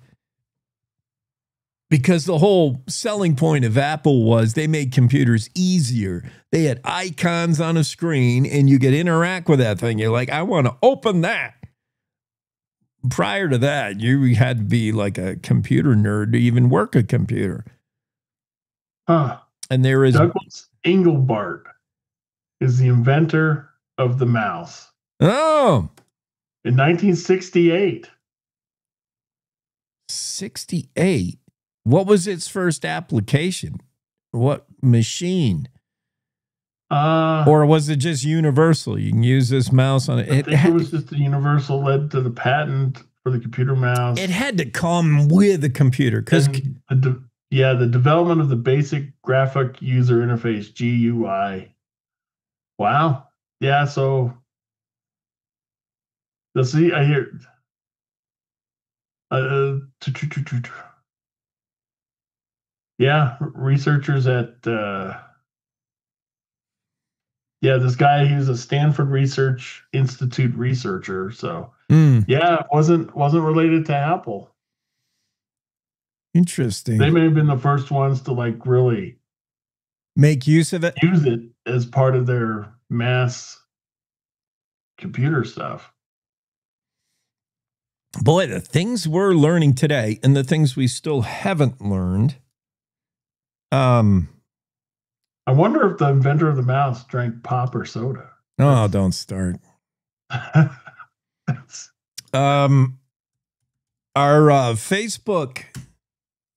S1: Because the whole selling point of Apple was they made computers easier. They had icons on a screen and you could interact with that thing. You're like, I want to open that. Prior to that, you had to be like a computer nerd to even work a computer. And there is
S21: Douglas Engelbart is the inventor of the mouse.
S1: Oh,
S21: In 1968.
S1: 68. What was its first application? What machine? Or was it just universal? You can use this mouse on it.
S21: I think it was just the universal led to the patent for the computer mouse.
S1: It had to come with a computer because
S21: the development of the basic graphic user interface GUI. Wow. Yeah. So let's see. I hear. Yeah, researchers at this guy, he was a Stanford Research Institute researcher. So yeah, it wasn't related to Apple.
S1: Interesting.
S21: They may have been the first ones to like really
S1: make use of it,
S21: use it as part of their mass computer stuff.
S1: Boy, the things we're learning today and the things we still haven't learned.
S21: I wonder if the inventor of the mouse drank pop or soda.
S1: Oh, don't start. Our Facebook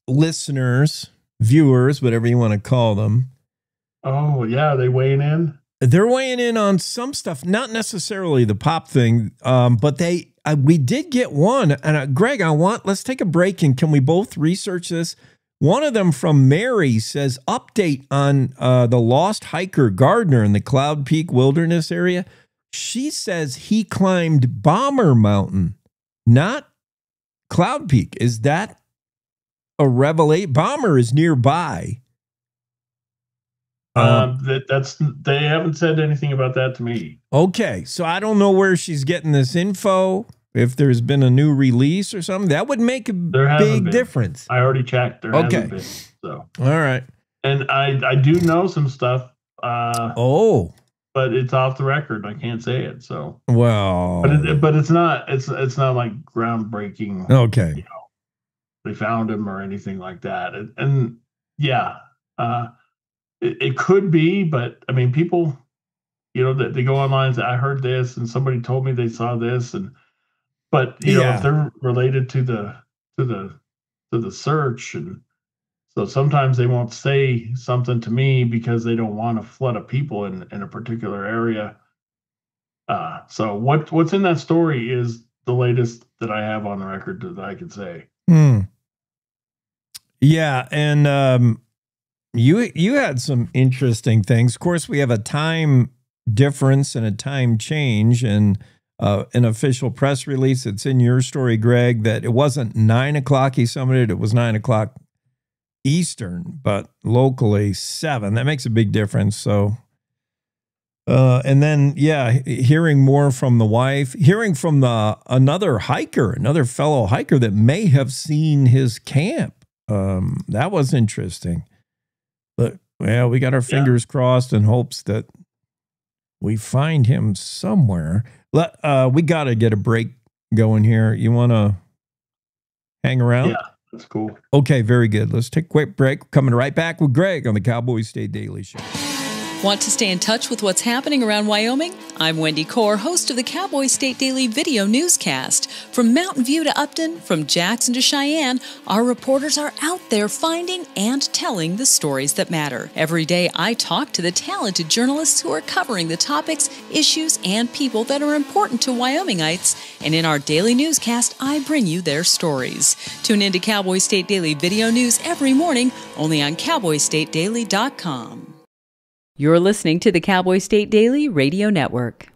S1: listeners, viewers, whatever you want to call them.
S21: Oh, yeah, they weighing in?
S1: They're weighing in on some stuff, not necessarily the pop thing, but we did get one. And Greg, let's take a break and can we both research this? One of them from Mary says, update on the lost hiker Gardner in the Cloud Peak Wilderness area. She says he climbed Bomber Mountain, not Cloud Peak. Is that a revelation? Bomber is nearby.
S21: They haven't said anything about that to me.
S1: Okay, so I don't know where she's getting this info. If there's been a new release or something, that would make a big difference.
S21: I already checked. There hasn't been. So
S1: all right,
S21: and I do know some stuff. But it's off the record. I can't say it. So
S1: well,
S21: but it's not like groundbreaking.
S1: Okay,
S21: you know, they found him or anything like that. And yeah, it could be, but I mean, people, you know, that they go online and say, I heard this, and somebody told me they saw this, but you know, if they're related to the search, and so sometimes they won't say something to me because they don't want a flood of people in a particular area. So what's in that story is the latest that I have on the record that I can say.
S1: Yeah, and you had some interesting things. Of course, we have a time difference and a time change, and an official press release. It's in your story, Greg, that it wasn't 9 o'clock he summited. It was 9 o'clock Eastern, but locally 7. That makes a big difference. So, and then, hearing more from the wife, hearing from another fellow hiker that may have seen his camp. That was interesting. But, well, we got our fingers crossed in hopes that we find him somewhere. We got to get a break going here. You want to hang around?
S21: Yeah, that's cool.
S1: Okay, very good. Let's take a quick break. Coming right back with Greg on the Cowboy State Daily Show.
S2: Want to stay in touch with what's happening around Wyoming? I'm Wendy Core, host of the Cowboy State Daily video newscast. From Mountain View to Upton, from Jackson to Cheyenne, our reporters are out there finding and telling the stories that matter. Every day, I talk to the talented journalists who are covering the topics, issues, and people that are important to Wyomingites. And in our daily newscast, I bring you their stories. Tune in to Cowboy State Daily video news every morning, only on CowboyStateDaily.com. You're listening to the Cowboy State Daily Radio Network.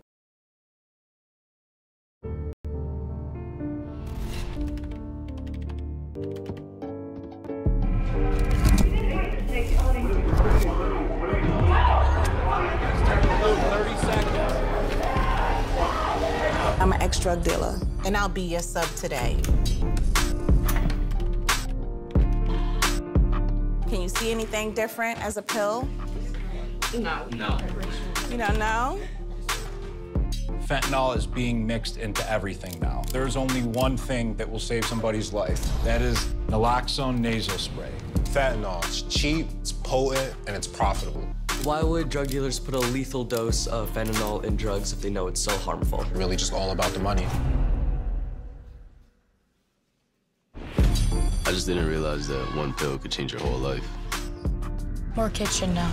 S4: I'm an ex-drug dealer, and I'll be your sub today. Can you see anything different as a pill? No. You don't know?
S22: Fentanyl is being mixed into everything now. There's only one thing that will save somebody's life. That is naloxone nasal spray.
S23: Fentanyl, it's cheap, it's potent, and it's profitable.
S5: Why would drug dealers put a lethal dose of fentanyl in drugs if they know it's so harmful?
S6: Really just all about the money.
S23: I just didn't realize that one pill could change your whole life.
S24: More kitchen now.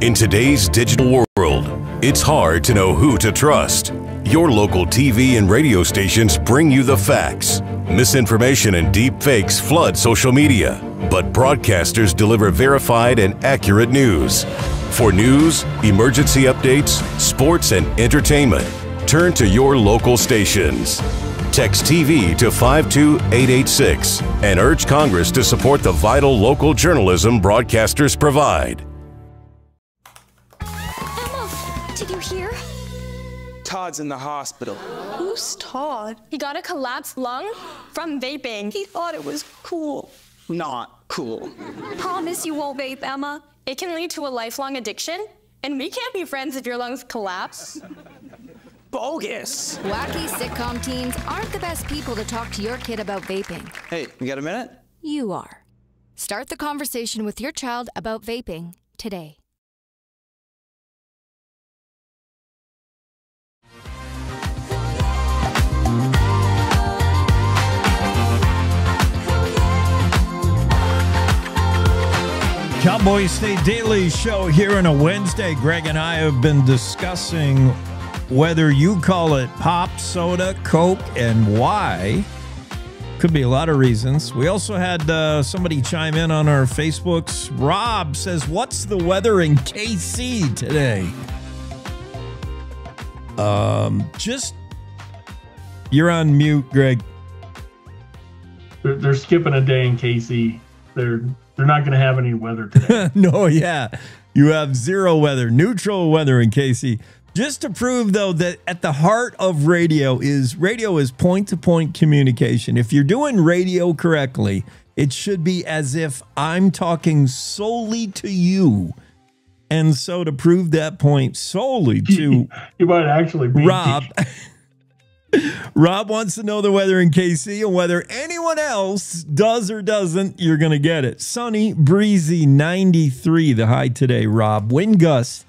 S9: In today's digital world, it's hard to know who to trust. Your local TV and radio stations bring you the facts. Misinformation and deep fakes flood social media, but broadcasters deliver verified and accurate news. For news, emergency updates, sports, and entertainment, turn to your local stations. Text TV to 52886 and urge Congress to support the vital local journalism broadcasters provide.
S25: Did you hear?
S26: Todd's in the hospital.
S25: Who's Todd? He got a collapsed lung from vaping. He thought it was cool.
S26: Not cool.
S25: Promise you won't vape, Emma. It can lead to a lifelong addiction, and we can't be friends if your lungs collapse.
S26: Bogus.
S27: Wacky sitcom teens aren't the best people to talk to your kid about vaping.
S26: Hey, you got a minute?
S27: You are. Start the conversation with your child about vaping today.
S1: Cowboy State Daily Show here on a Wednesday. Greg and I have been discussing whether you call it pop, soda, Coke, and why. Could be a lot of reasons. We also had somebody chime in on our Facebooks. Rob says, what's the weather in KC today? You're on mute, Greg.
S21: They're skipping a day in KC. They're not going to have any weather today.
S1: No, yeah. You have zero weather, neutral weather in KC. Just to prove, though, that at the heart of radio is point-to-point communication. If you're doing radio correctly, it should be as if I'm talking solely to you. And so to prove that point solely to
S21: you might actually be
S1: Rob. Rob wants to know the weather in KC and whether anyone else does or doesn't, you're going to get it. Sunny, breezy, 93 the high today, Rob. Wind gusts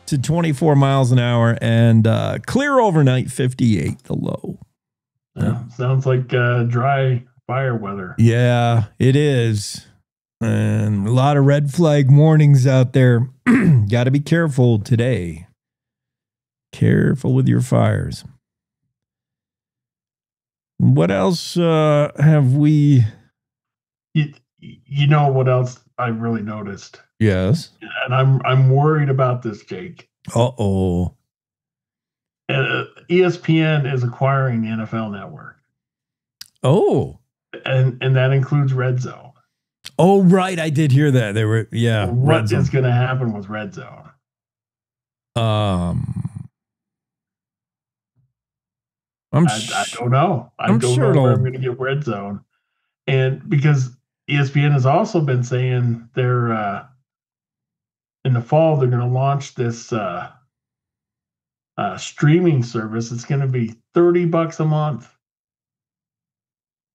S1: to 24 miles an hour and clear overnight, 58 the low.
S21: Yeah, sounds like dry fire weather.
S1: Yeah, it is. And a lot of red flag warnings out there. Got to be careful today. Careful with your fires. What else have we?
S21: You know what else I really noticed?
S1: Yes,
S21: and I'm worried about this, Jake.
S1: Uh-oh.
S21: ESPN is acquiring the NFL Network.
S1: Oh,
S21: and that includes Red Zone.
S1: Oh, right, I did hear that. They were
S21: What is going to happen with Red Zone? I don't know. I don't know where I'm going to get Red Zone. And because ESPN has also been saying they're in the fall, they're going to launch this streaming service. It's going to be $30 a month.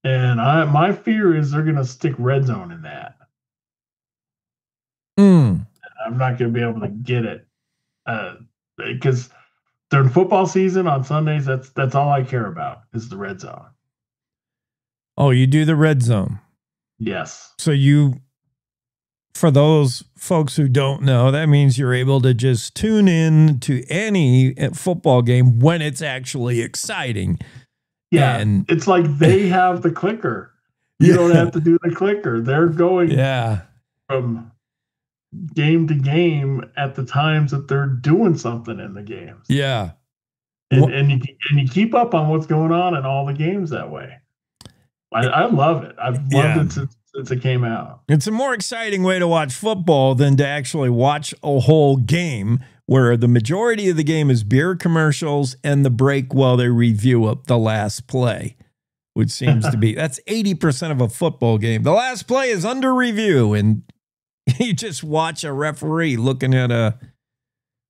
S21: And my fear is they're going to stick Red Zone in that. I'm not going to be able to get it because during football season on Sundays, that's all I care about is the Red Zone.
S1: Oh, you do the Red Zone?
S21: Yes.
S1: So for those folks who don't know, that means you're able to just tune in to any football game when it's actually exciting.
S21: Yeah, and it's like they have the clicker. You don't have to do the clicker. They're going from game to game at the times that they're doing something in the games.
S1: Yeah.
S21: And you keep up on what's going on in all the games that way. I love it. I've loved it since it came out.
S1: It's a more exciting way to watch football than to actually watch a whole game, where the majority of the game is beer commercials and the break while they review up the last play, which seems to be, that's 80% of a football game. The last play is under review, and you just watch a referee looking at a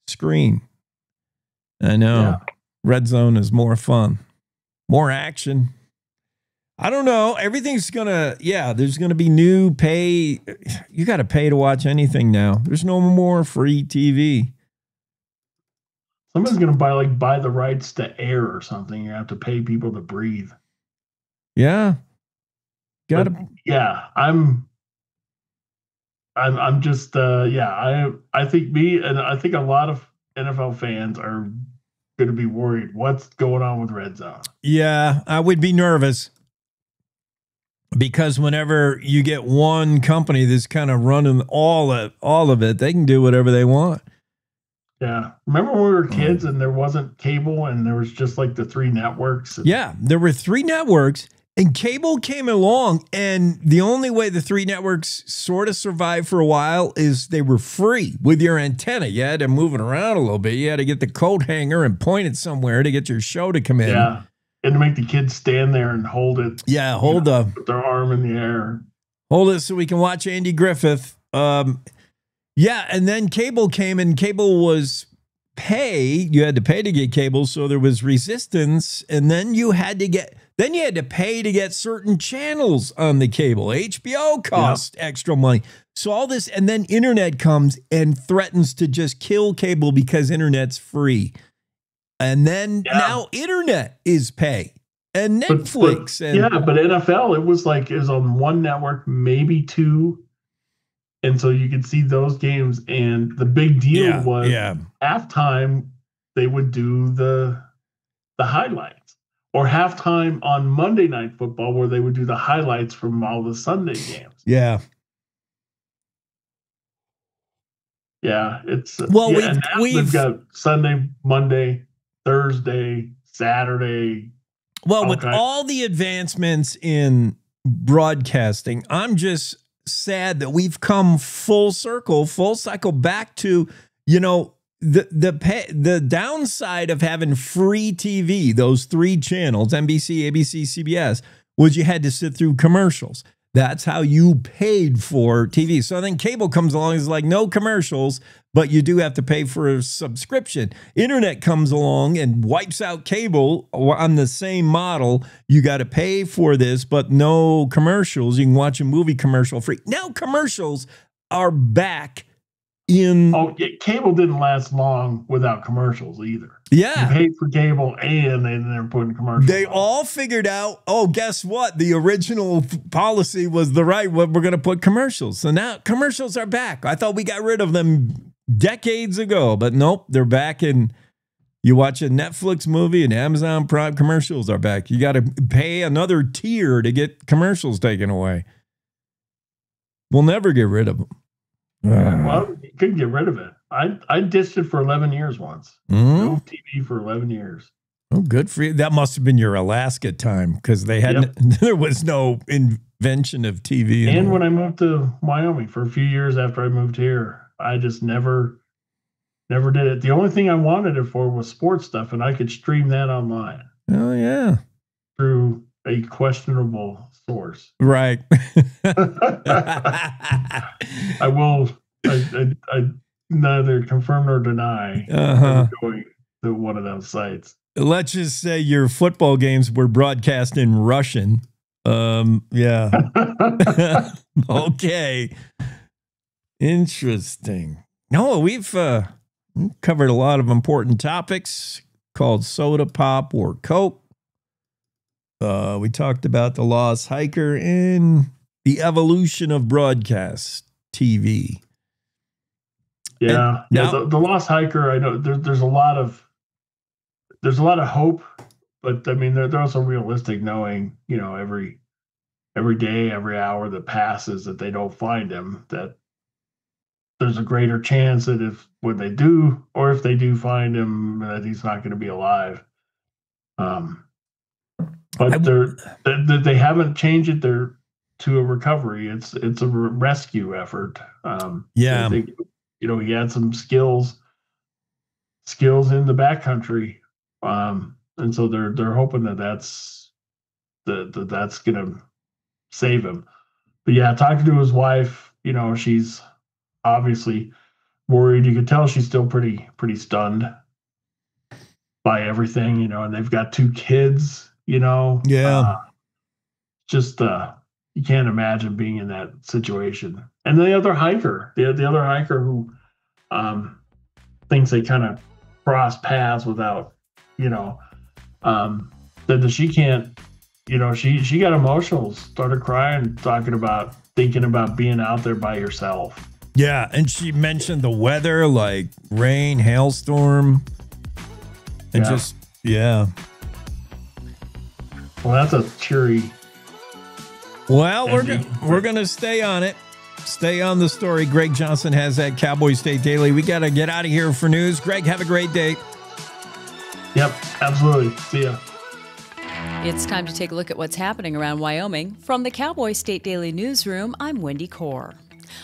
S1: screen. I know. Yeah. Red Zone is more fun, more action. I don't know. Everything's there's gonna be new pay. You got to pay to watch anything now. There's no more free TV.
S21: Someone's gonna buy the rights to air or something. You have to pay people to breathe.
S1: Yeah.
S21: I'm just I think a lot of NFL fans are going to be worried what's going on with Red Zone.
S1: Yeah, I would be nervous because whenever you get one company that's kind of running all of it, they can do whatever they want.
S21: Yeah. Remember when we were kids and there wasn't cable and there was just like the 3 networks?
S1: Yeah, there were 3 networks. And cable came along, and the only way the 3 networks sort of survived for a while is they were free with your antenna. You had to move it around a little bit. You had to get the coat hanger and point it somewhere to get your show to come in.
S21: Yeah, and to make the kids stand there and hold it.
S1: Yeah,
S21: put their arm in the air.
S1: Hold it so we can watch Andy Griffith. And then cable came, and cable was pay. You had to pay to get cable, so there was resistance, and then you had to pay to get certain channels on the cable. HBO cost extra money. So all this, and then internet comes and threatens to just kill cable because internet's free. And then now internet is pay. And Netflix.
S21: But NFL, it was on one network, maybe 2. And so you could see those games. And the big deal was halftime, they would do the highlights. Or halftime on Monday Night Football, where they would do the highlights from all the Sunday games.
S1: Yeah.
S21: Yeah, it's
S1: we've
S21: got Sunday, Monday, Thursday, Saturday.
S1: Well, with all the advancements in broadcasting, I'm just sad that we've come full cycle back to, the downside of having free TV, those 3 channels, NBC, ABC, CBS, was you had to sit through commercials. That's how you paid for TV. So then cable comes along, is like no commercials, but you do have to pay for a subscription. Internet comes along and wipes out cable on the same model. You got to pay for this, but no commercials. You can watch a movie commercial free. Now commercials are back in.
S21: Oh, cable didn't last long without commercials either.
S1: Yeah.
S21: You paid for cable and they're putting commercials.
S1: They all figured out, guess what? The original policy was we're going to put commercials. So now commercials are back. I thought we got rid of them decades ago, but nope, they're back. And you watch a Netflix movie and Amazon Prime, commercials are back. You got to pay another tier to get commercials taken away. We'll never get rid of them.
S21: Well, you couldn't get rid of it. I dished it for 11 years once. No TV for 11 years.
S1: Oh, good for you. That must have been your Alaska time because they hadn't. There was no invention of TV.
S21: And when I moved to Wyoming for a few years after I moved here, I just never did it. The only thing I wanted it for was sports stuff, and I could stream that online.
S1: Oh yeah,
S21: through a questionable source.
S1: Right.
S21: I will. I neither confirm nor deny going to one of those sites.
S1: Let's just say your football games were broadcast in Russian. Yeah. Okay. Interesting. No, we've covered a lot of important topics called soda pop or Coke. We talked about the lost hiker and the evolution of broadcast TV.
S21: Yeah, the lost hiker. I know there's a lot of hope, but I mean they're also realistic, knowing every day, every hour that passes that they don't find him, that there's a greater chance that if they do find him, that he's not going to be alive. But they haven't changed it there to a recovery. It's a rescue effort.
S1: Yeah.
S21: I think, he had some skills in the backcountry, and so they're hoping that's gonna save him. But yeah, talking to his wife, she's obviously worried. You can tell she's still pretty stunned by everything, and they've got 2 kids.
S1: Yeah.
S21: just you can't imagine being in that situation. And the other hiker, the other hiker who thinks they kind of cross paths without, that she can't, she got emotional, started crying, thinking about being out there by herself.
S1: Yeah, and she mentioned the weather, like rain, hailstorm, and
S21: Well, that's a cheery.
S1: Well, we're gonna stay on it. Stay on the story. Greg Johnson has that Cowboy State Daily. We got to get out of here for news. Greg, have a great day.
S21: Yep, absolutely. See ya.
S2: It's time to take a look at what's happening around Wyoming. From the Cowboy State Daily Newsroom, I'm Wendy Core.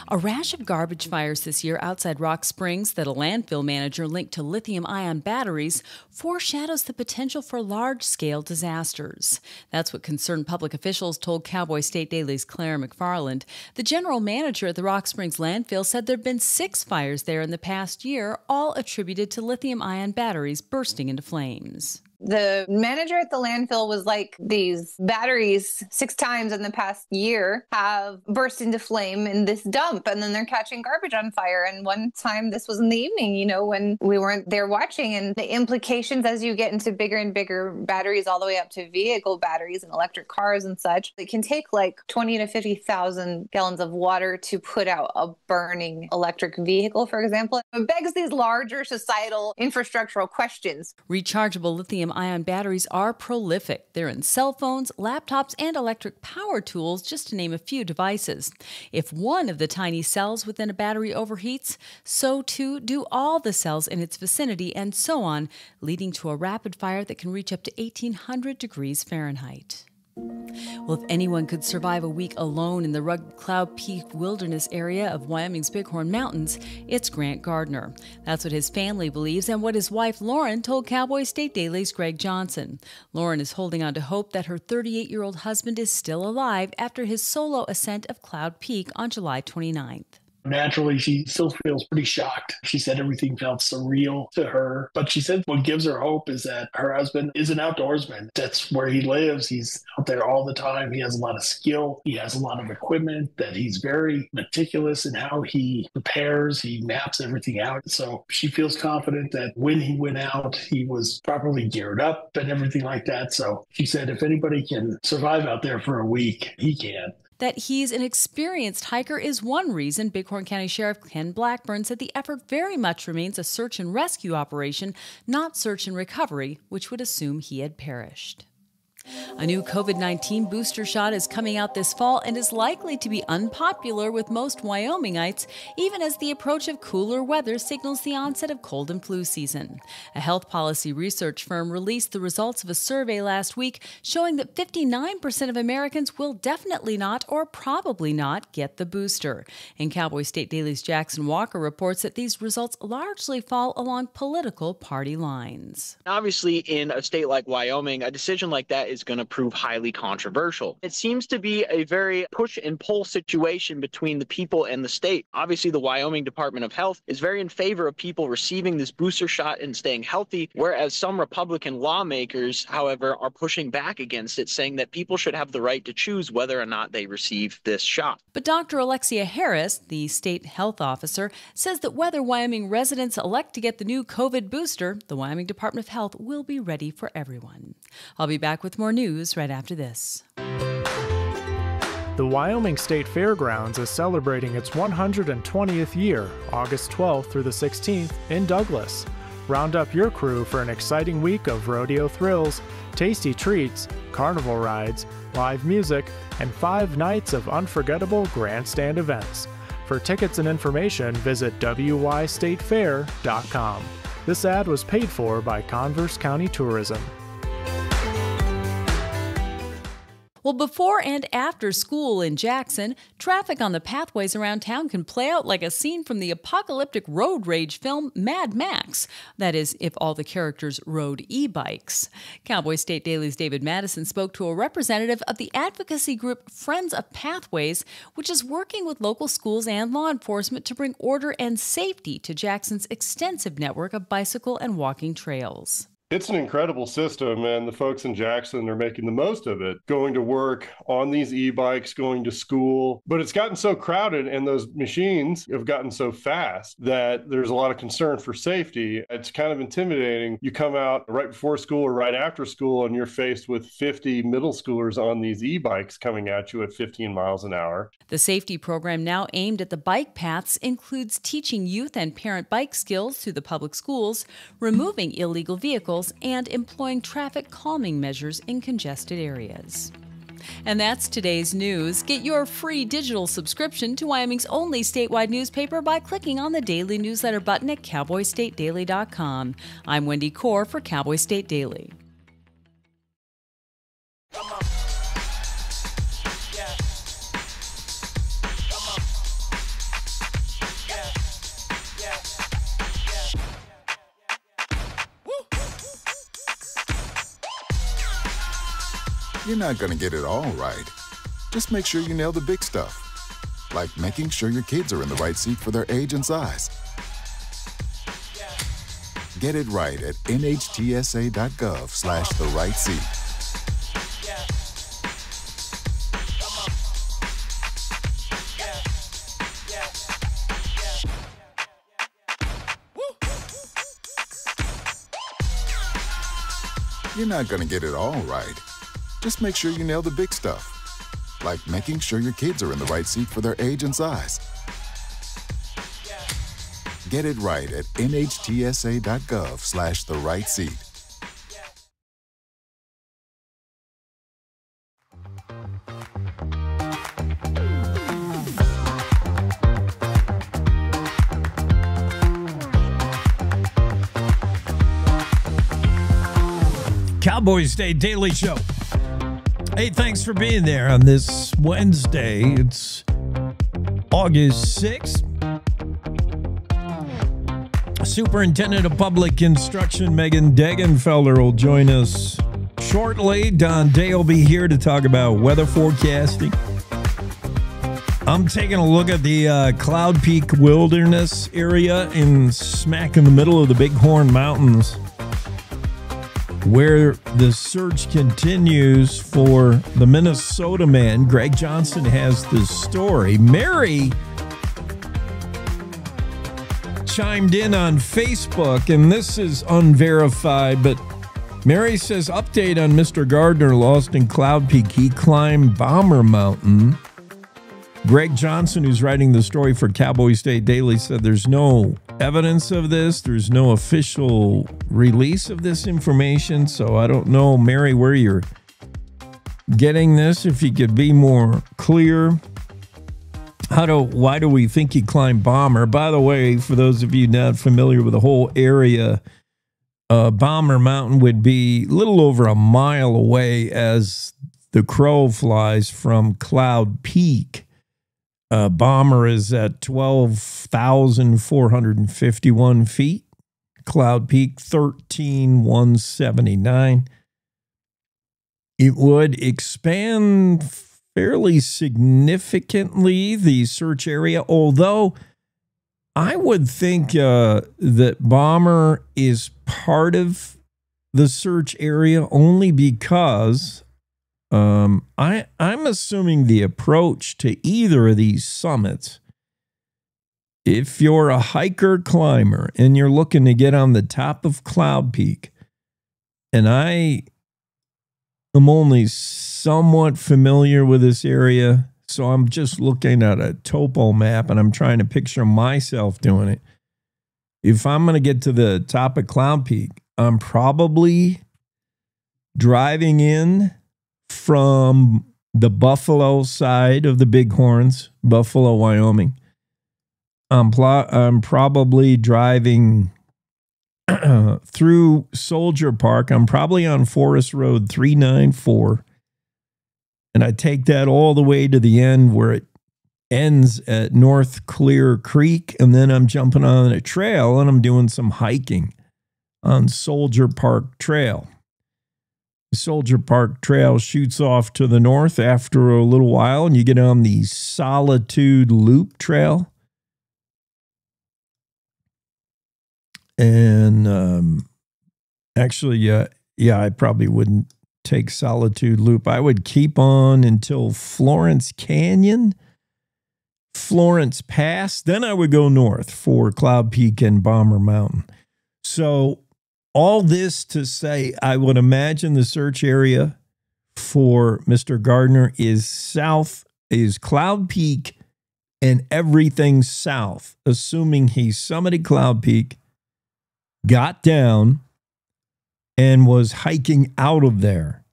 S2: A rash of garbage fires this year outside Rock Springs that a landfill manager linked to lithium-ion batteries foreshadows the potential for large-scale disasters. That's what concerned public officials told Cowboy State Daily's Claire McFarland. The general manager at the Rock Springs landfill said there have been 6 fires there in the past year, all attributed to lithium-ion batteries bursting into flames.
S6: The manager at the landfill was like, these batteries 6 times in the past year have burst into flame in this dump, and then they're catching garbage on fire. And one time, this was in the evening, when we weren't there watching, and the implications as you get into bigger and bigger batteries, all the way up to vehicle batteries and electric cars and such, it can take like 20 to 50,000 gallons of water to put out a burning electric vehicle, for example. It begs these larger societal infrastructural questions.
S2: Rechargeable lithium-ion batteries are prolific. They're in cell phones, laptops, and electric power tools, just to name a few devices. If one of the tiny cells within a battery overheats, so too do all the cells in its vicinity, and so on, leading to a rapid fire that can reach up to 1,800 degrees Fahrenheit. Well, if anyone could survive a week alone in the rugged Cloud Peak wilderness area of Wyoming's Bighorn Mountains, it's Grant Gardner. That's what his family believes and what his wife Lauren told Cowboy State Daily's Greg Johnson. Lauren is holding on to hope that her 38-year-old husband is still alive after his solo ascent of Cloud Peak on July 29th.
S3: Naturally, she still feels pretty shocked. She said everything felt surreal to her. But she said what gives her hope is that her husband is an outdoorsman. That's where he lives. He's out there all the time. He has a lot of skill. He has a lot of equipment, that he's very meticulous in how he prepares. He maps everything out. So she feels confident that when he went out, he was properly geared up and everything like that. So she said if anybody can survive out there for a week, he can.
S2: That he's an experienced hiker is one reason Bighorn County Sheriff Ken Blackburn said the effort very much remains a search and rescue operation, not search and recovery, which would assume he had perished. A new COVID-19 booster shot is coming out this fall and is likely to be unpopular with most Wyomingites, even as the approach of cooler weather signals the onset of cold and flu season. A health policy research firm released the results of a survey last week showing that 59% of Americans will definitely not or probably not get the booster. And Cowboy State Daily's Jackson Walker reports that these results largely fall along political party lines.
S7: Obviously, in a state like Wyoming, a decision like that is going to prove highly controversial. It seems to be a very push and pull situation between the people and the state. Obviously, the Wyoming Department of Health is very in favor of people receiving this booster shot and staying healthy, whereas some Republican lawmakers, however, are pushing back against it, saying that people should have the right to choose whether or not they receive this shot.
S2: But Dr. Alexia Harris, the state health officer, says that whether Wyoming residents elect to get the new COVID booster, the Wyoming Department of Health will be ready for everyone. I'll be back with more news right after this.
S8: The Wyoming State Fairgrounds is celebrating its 120th year, August 12th through the 16th, in Douglas. Round up your crew for an exciting week of rodeo thrills, tasty treats, carnival rides, live music, and 5 nights of unforgettable grandstand events. For tickets and information, visit wystatefair.com. This ad was paid for by Converse County Tourism.
S2: Well, before and after school in Jackson, traffic on the pathways around town can play out like a scene from the apocalyptic road rage film Mad Max. That is, if all the characters rode e-bikes. Cowboy State Daily's David Madison spoke to a representative of the advocacy group Friends of Pathways, which is working with local schools and law enforcement to bring order and safety to Jackson's extensive network of bicycle and walking trails.
S10: It's an incredible system, and the folks in Jackson are making the most of it, going to work on these e-bikes, going to school. But it's gotten so crowded, and those machines have gotten so fast that there's a lot of concern for safety. It's kind of intimidating. You come out right before school or right after school, and you're faced with 50 middle schoolers on these e-bikes coming at you at 15 miles an hour.
S2: The safety program now aimed at the bike paths includes teaching youth and parent bike skills through the public schools, removing illegal vehicles, and employing traffic calming measures in congested areas. And that's today's news. Get your free digital subscription to Wyoming's only statewide newspaper by clicking on the daily newsletter button at cowboystatedaily.com. I'm Wendy Core for Cowboy State Daily.
S11: You're not going to get it all right. Just make sure you nail the big stuff, like making sure your kids are in the right seat for their age and size. Get it right at nhtsa.gov/the-right seat. You're not going to get it all right. Just make sure you nail the big stuff, like making sure your kids are in the right seat for their age and size. Get it right at nhtsa.gov/the-right seat.
S1: Cowboy State Daily Show. Hey, thanks for being there on this Wednesday. It's August 6th. Superintendent of Public Instruction Megan Degenfelder will join us shortly. Don Day will be here to talk about weather forecasting. I'm taking a look at the Cloud Peak Wilderness area in smack in the middle of the Bighorn Mountains, where the search continues for the Minnesota man. Greg Johnson has the story. Mary chimed in on Facebook, and this is unverified, but Mary says, update on Mr. Gardner lost in Cloud Peak. He climbed Bomber Mountain. Greg Johnson, who's writing the story for Cowboy State Daily, said there's no evidence of this. There's no official release of this information. So I don't know, Mary, where you're getting this. If you could be more clear. Why do we think he climbed Bomber? By the way, for those of you not familiar with the whole area, Bomber Mountain would be a little over a mile away as the crow flies from Cloud Peak. Bomber is at 12,451 feet. Cloud Peak, 13,179. It would expand fairly significantly, the search area, although I would think that Bomber is part of the search area only because I'm assuming the approach to either of these summits, if you're a hiker climber and you're looking to get on the top of Cloud Peak, and I am only somewhat familiar with this area, so I'm just looking at a topo map and I'm trying to picture myself doing it. If I'm going to get to the top of Cloud Peak, I'm probably driving in from the Buffalo side of the Bighorns, Buffalo, Wyoming. I'm probably driving through Soldier Park. I'm probably on Forest Road 394. And I take that all the way to the end where it ends at North Clear Creek. And then I'm jumping on a trail and I'm doing some hiking on Soldier Park Trail. Soldier Park Trail shoots off to the north after a little while, and you get on the Solitude Loop Trail. And Actually, yeah, I probably wouldn't take Solitude Loop. I would keep on until Florence Canyon, Florence Pass. Then I would go north for Cloud Peak and Bomber Mountain. So all this to say, I would imagine the search area for Mr. Gardner is south, is Cloud Peak and everything south, assuming he summited Cloud Peak, got down, and was hiking out of there.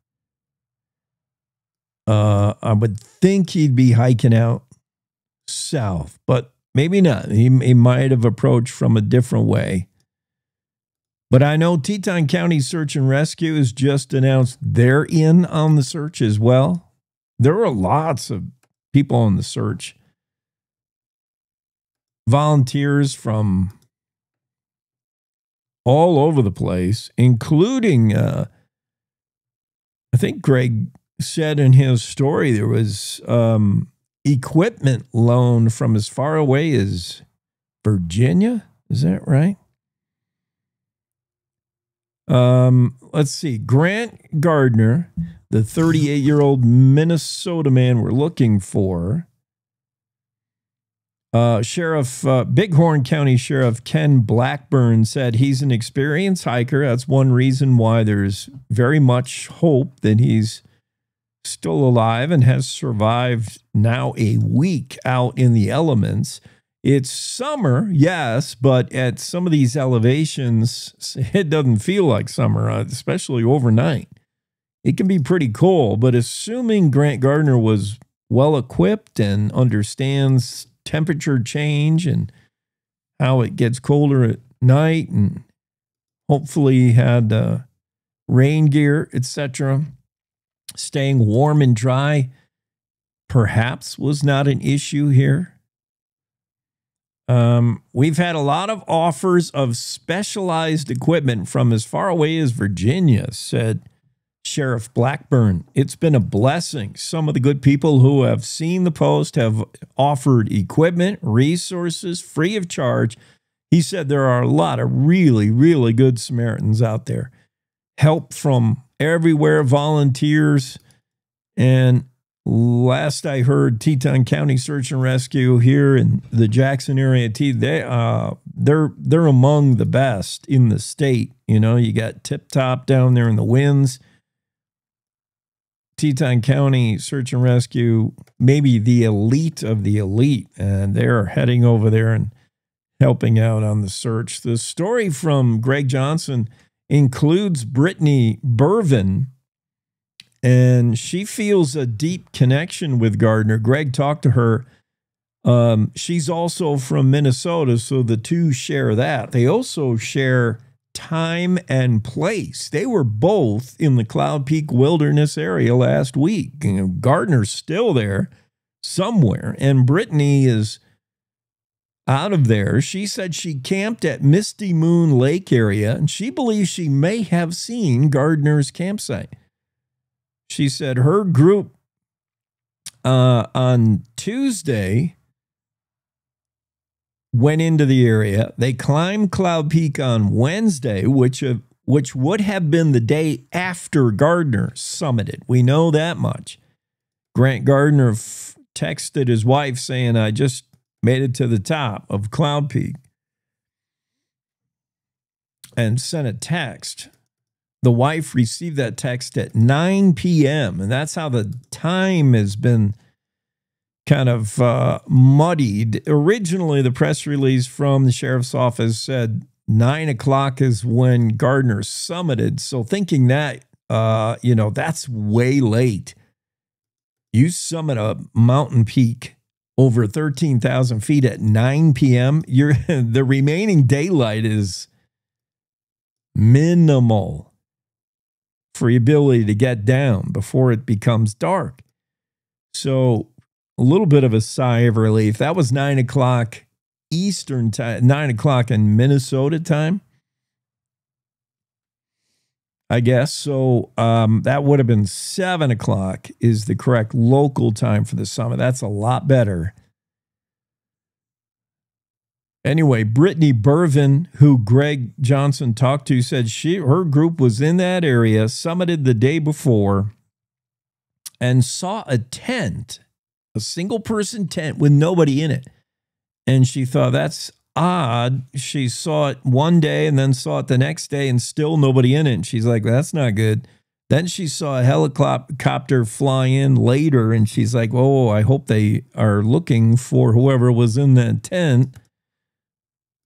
S1: I would think he'd be hiking out south, but maybe not. He might have approached from a different way. But I know Teton County Search and Rescue has just announced they're in on the search as well. There are lots of people on the search. Volunteers from all over the place, including, I think Greg said in his story, there was equipment loaned from as far away as Virginia. Is that right? Let's see. Grant Gardner, the 38-year-old Minnesota man we're looking for. Bighorn County Sheriff Ken Blackburn said he's an experienced hiker. That's one reason why there's very much hope that he's still alive and has survived now a week out in the elements. It's summer, yes, but at some of these elevations, it doesn't feel like summer, especially overnight. It can be pretty cold, but assuming Grant Gardner was well equipped and understands temperature change and how it gets colder at night, and hopefully had rain gear, etc., staying warm and dry perhaps was not an issue here. We've had a lot of offers of specialized equipment from as far away as Virginia, said Sheriff Blackburn. It's been a blessing. Some of the good people who have seen the post have offered equipment, resources, free of charge. He said there are a lot of really, really good Samaritans out there. Help from everywhere, volunteers, and last I heard, Teton County Search and Rescue here in the Jackson area, they're among the best in the state. You know, you got Tip Top down there in the Winds. Teton County Search and Rescue, maybe the elite of the elite, and they're heading over there and helping out on the search. The story from Greg Johnson includes Brittany Bervin, and she feels a deep connection with Gardner. Greg talked to her. She's also from Minnesota, so the two share that. They also share time and place. They were both in the Cloud Peak Wilderness area last week. You know, Gardner's still there somewhere, and Brittany is out of there. She said she camped at Misty Moon Lake area, and she believes she may have seen Gardner's campsite. She said her group on Tuesday went into the area. They climbed Cloud Peak on Wednesday, which would have been the day after Gardner summited. We know that much. Grant Gardner texted his wife saying, I just made it to the top of Cloud Peak, and sent a text. The wife received that text at 9 p.m., and that's how the time has been kind of muddied. Originally, the press release from the sheriff's office said 9 o'clock is when Gardner summited. So thinking that, that's way late. You summit a mountain peak over 13,000 feet at 9 p.m., the remaining daylight is minimal for your ability to get down before it becomes dark. So a little bit of a sigh of relief. That was 9 o'clock Eastern time, 9 o'clock in Minnesota time, I guess. So that would have been 7 o'clock is the correct local time for the summit. That's a lot better. Anyway, Brittany Bervin, who Greg Johnson talked to, said her group was in that area, summited the day before, and saw a tent, a single-person tent with nobody in it. And she thought, that's odd. She saw it one day and then saw it the next day and still nobody in it. And she's like, that's not good. Then she saw a helicopter fly in later, and she's like, oh, I hope they are looking for whoever was in that tent.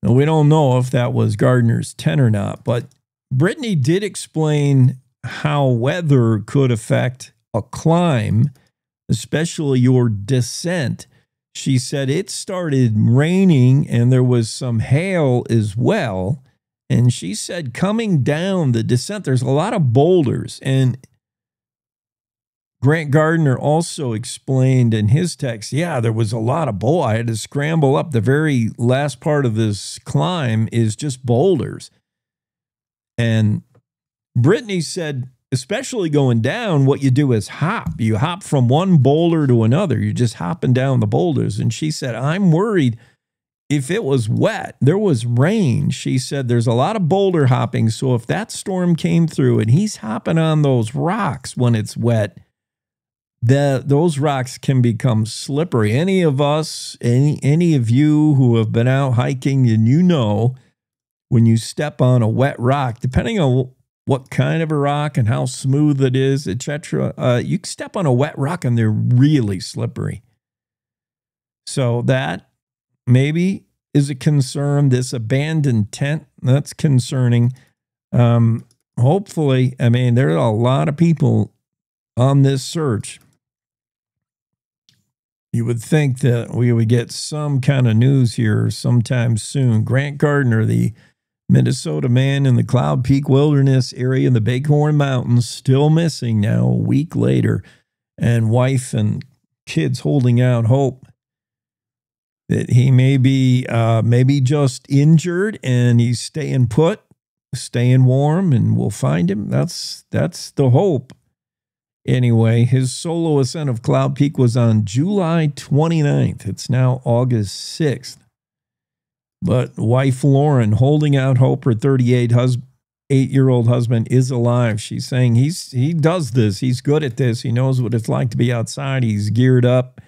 S1: And we don't know if that was Gardner's tent or not, but Brittany did explain how weather could affect a climb, especially your descent. She said it started raining and there was some hail as well. And she said coming down the descent, there's a lot of boulders. And Grant Gardner also explained in his text, yeah, there was a lot of boulders. I had to scramble up. The very last part of this climb is just boulders. And Brittany said, especially going down, what you do is hop. You hop from one boulder to another. You're just hopping down the boulders. And she said, I'm worried if it was wet, there was rain. She said, there's a lot of boulder hopping. So if that storm came through and he's hopping on those rocks when it's wet, those rocks can become slippery. Any of us, any of you who have been out hiking, and you know, when you step on a wet rock, depending on what kind of a rock and how smooth it is, etc., you can step on a wet rock and they're really slippery. So that maybe is a concern. This abandoned tent, that's concerning. Hopefully, I mean, there are a lot of people on this search. You would think that we would get some kind of news here sometime soon. Grant Gardner, the Minnesota man in the Cloud Peak Wilderness area in the Bighorn Mountains, still missing now a week later, and wife and kids holding out hope that he may be maybe just injured and he's staying put, staying warm, and we'll find him. That's the hope. Anyway, his solo ascent of Cloud Peak was on July 29th. It's now August 6th. But wife Lauren, holding out hope, her 38-year-old husband is alive. She's saying he does this. He's good at this. He knows what it's like to be outside. He's geared up.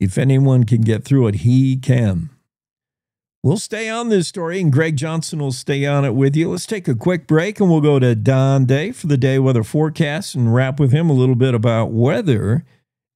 S1: If anyone can get through it, he can. We'll stay on this story, and Greg Johnson will stay on it with you. Let's take a quick break, and we'll go to Don Day for the day weather forecast and wrap with him a little bit about weather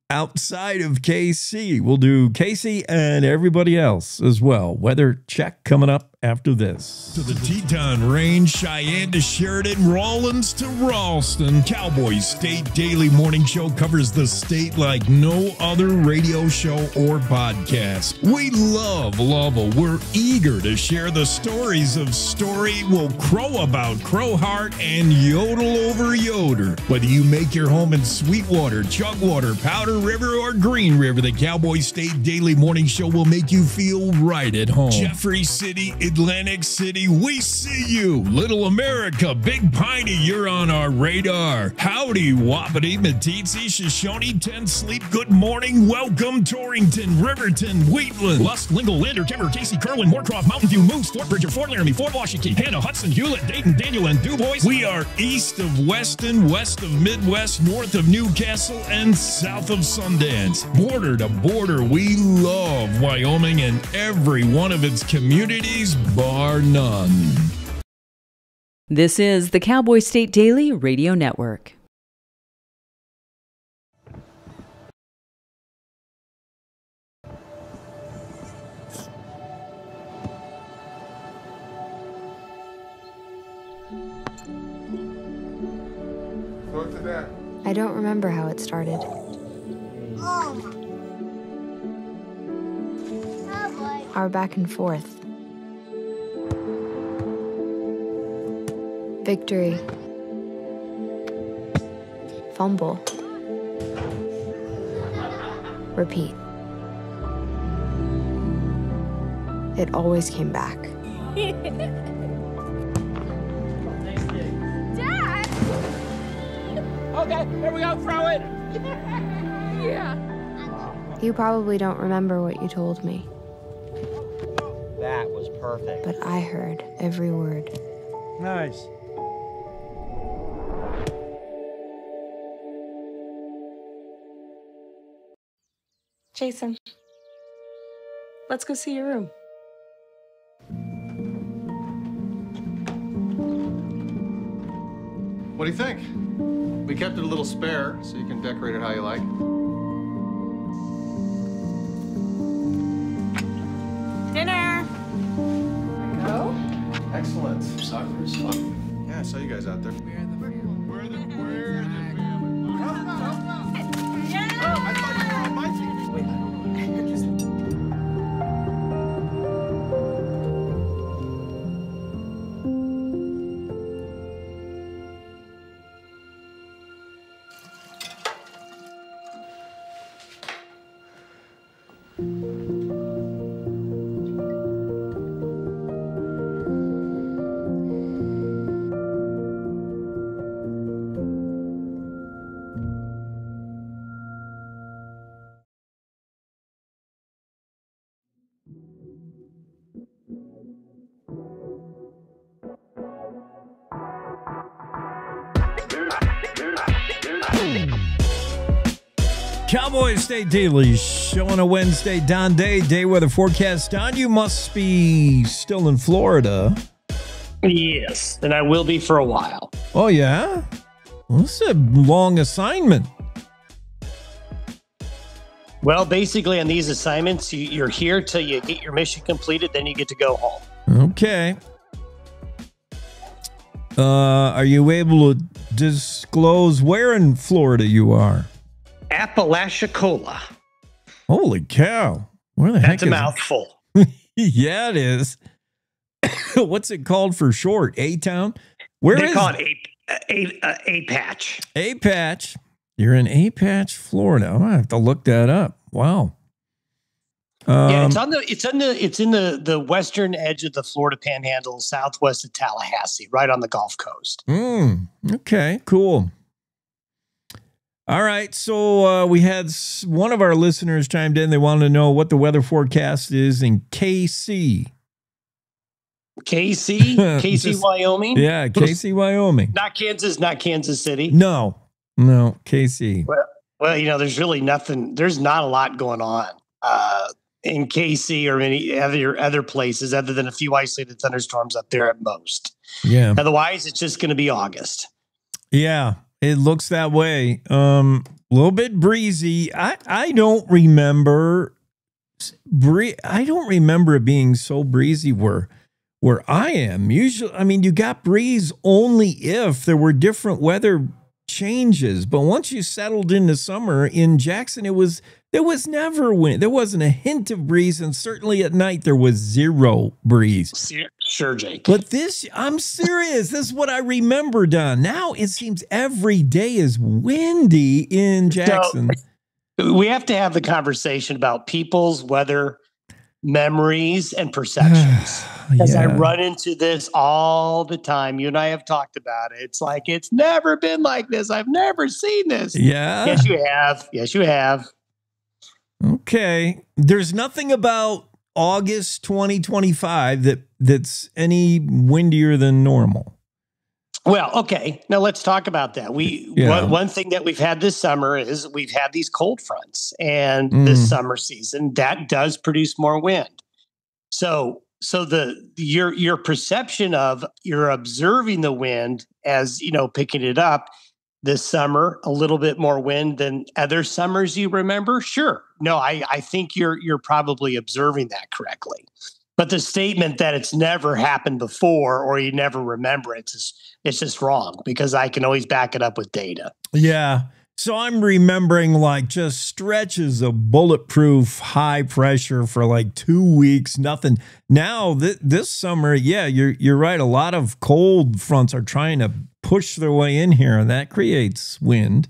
S1: outside of KC. We'll do KC and everybody else as well. Weather check coming up after this.
S12: To the Teton Range, Cheyenne to Sheridan, Rawlins to Ralston, Cowboy State Daily Morning Show covers the state like no other radio show or podcast. We love Lovell. We're eager to share the stories of Story Will Crow About Crowheart and Yodel Over Yoder. Whether you make your home in Sweetwater, Chugwater, Powder River, or Green River, the Cowboy State Daily Morning Show will make you feel right at home. Jeffrey City, Atlantic City, we see you. Little America, Big Piney, you're on our radar. Howdy, Wapiti, Meeteetse, Shoshone, Ten Sleep, good morning, welcome, Torrington, Riverton, Wheatland, Lusk, Lingle, Lander, Timber, Casey, Kerwin, Moorcroft, Mountain View, Moose, Fort Bridger, Fort Laramie, Fort Washington, Hannah, Hudson, Hewlett, Dayton, Daniel, and DuBois. We are east of Weston, west of Midwest, north of Newcastle, and south of Sundance. Border to border, we love Wyoming and every one of its communities, bar none.
S2: This is the Cowboy State Daily Radio Network.
S13: I don't remember how it started. Our back and forth. Victory. Fumble. Repeat. It always came back.
S15: Dad! Okay, here we go, throw it! Yeah.
S13: You probably don't remember what you told me.
S4: That was perfect.
S13: But I heard every word.
S4: Nice.
S25: Jason, let's go see your room.
S14: What do you think? We kept it a little spare, so you can decorate it how you like.
S25: Dinner. Go.
S14: Excellent. Soccer is fun. Yeah, I saw you guys out there.
S1: Cowboy State Daily show on a Wednesday. Don Day weather forecast. Don, you must be still in Florida.
S16: Yes, and I will be for a while.
S1: Oh, yeah? Well, this is a long assignment.
S16: Well, basically on these assignments, you're here till you get your mission completed, then you get to go home.
S1: Okay. Are you able to disclose where in Florida you are?
S16: Apalachicola.
S1: Holy cow. Where the heck
S16: That's a mouthful.
S1: Yeah, it is. What's it called for short? A-Town? Where
S16: they
S1: is
S16: call it A-Patch.
S1: A-Patch. You're in A-Patch, Florida. I'm gonna have to look that up. Wow.
S16: Yeah, it's in the western edge of the Florida Panhandle, southwest of Tallahassee, right on the Gulf Coast.
S1: Okay, cool. All right, so we had one of our listeners chimed in. They wanted to know what the weather forecast is in KC.
S16: KC, Wyoming?
S1: Yeah, KC, Wyoming.
S16: Not Kansas City.
S1: No, KC.
S16: Well, there's really nothing. There's not a lot going on in KC or any other places other than a few isolated thunderstorms up there at most.
S1: Yeah.
S16: Otherwise, it's just going to be August.
S1: Yeah, it looks that way. A little bit breezy. I don't remember. I don't remember it being so breezy where I am. Usually, I mean, you got breeze only if there were different weather changes. But once you settled into summer in Jackson, there was never wind. There wasn't a hint of breeze, and certainly at night there was zero breeze.
S16: Sure, Jake.
S1: But I'm serious. This is what I remember, Don. Now it seems every day is windy in Jackson.
S16: So, we have to have the conversation about people's weather memories and perceptions. Because I run into this all the time. You and I have talked about it. It's like, it's never been like this. I've never seen this.
S1: Yeah.
S16: Yes, you have. Yes, you have.
S1: Okay. There's nothing about August 2025 that's any windier than normal.
S16: Well, okay. Now let's talk about that. One thing that we've had this summer is we've had these cold fronts, and this summer season that does produce more wind. So your perception of you're observing the wind as picking it up this summer, a little bit more wind than other summers you remember. Sure. No, I think you're probably observing that correctly. But the statement that it's never happened before or you never remember it's just wrong, because I can always back it up with data.
S1: Yeah. So I'm remembering like just stretches of bulletproof high pressure for like 2 weeks, nothing. Now this summer, yeah, you're right. A lot of cold fronts are trying to push their way in here, and that creates wind.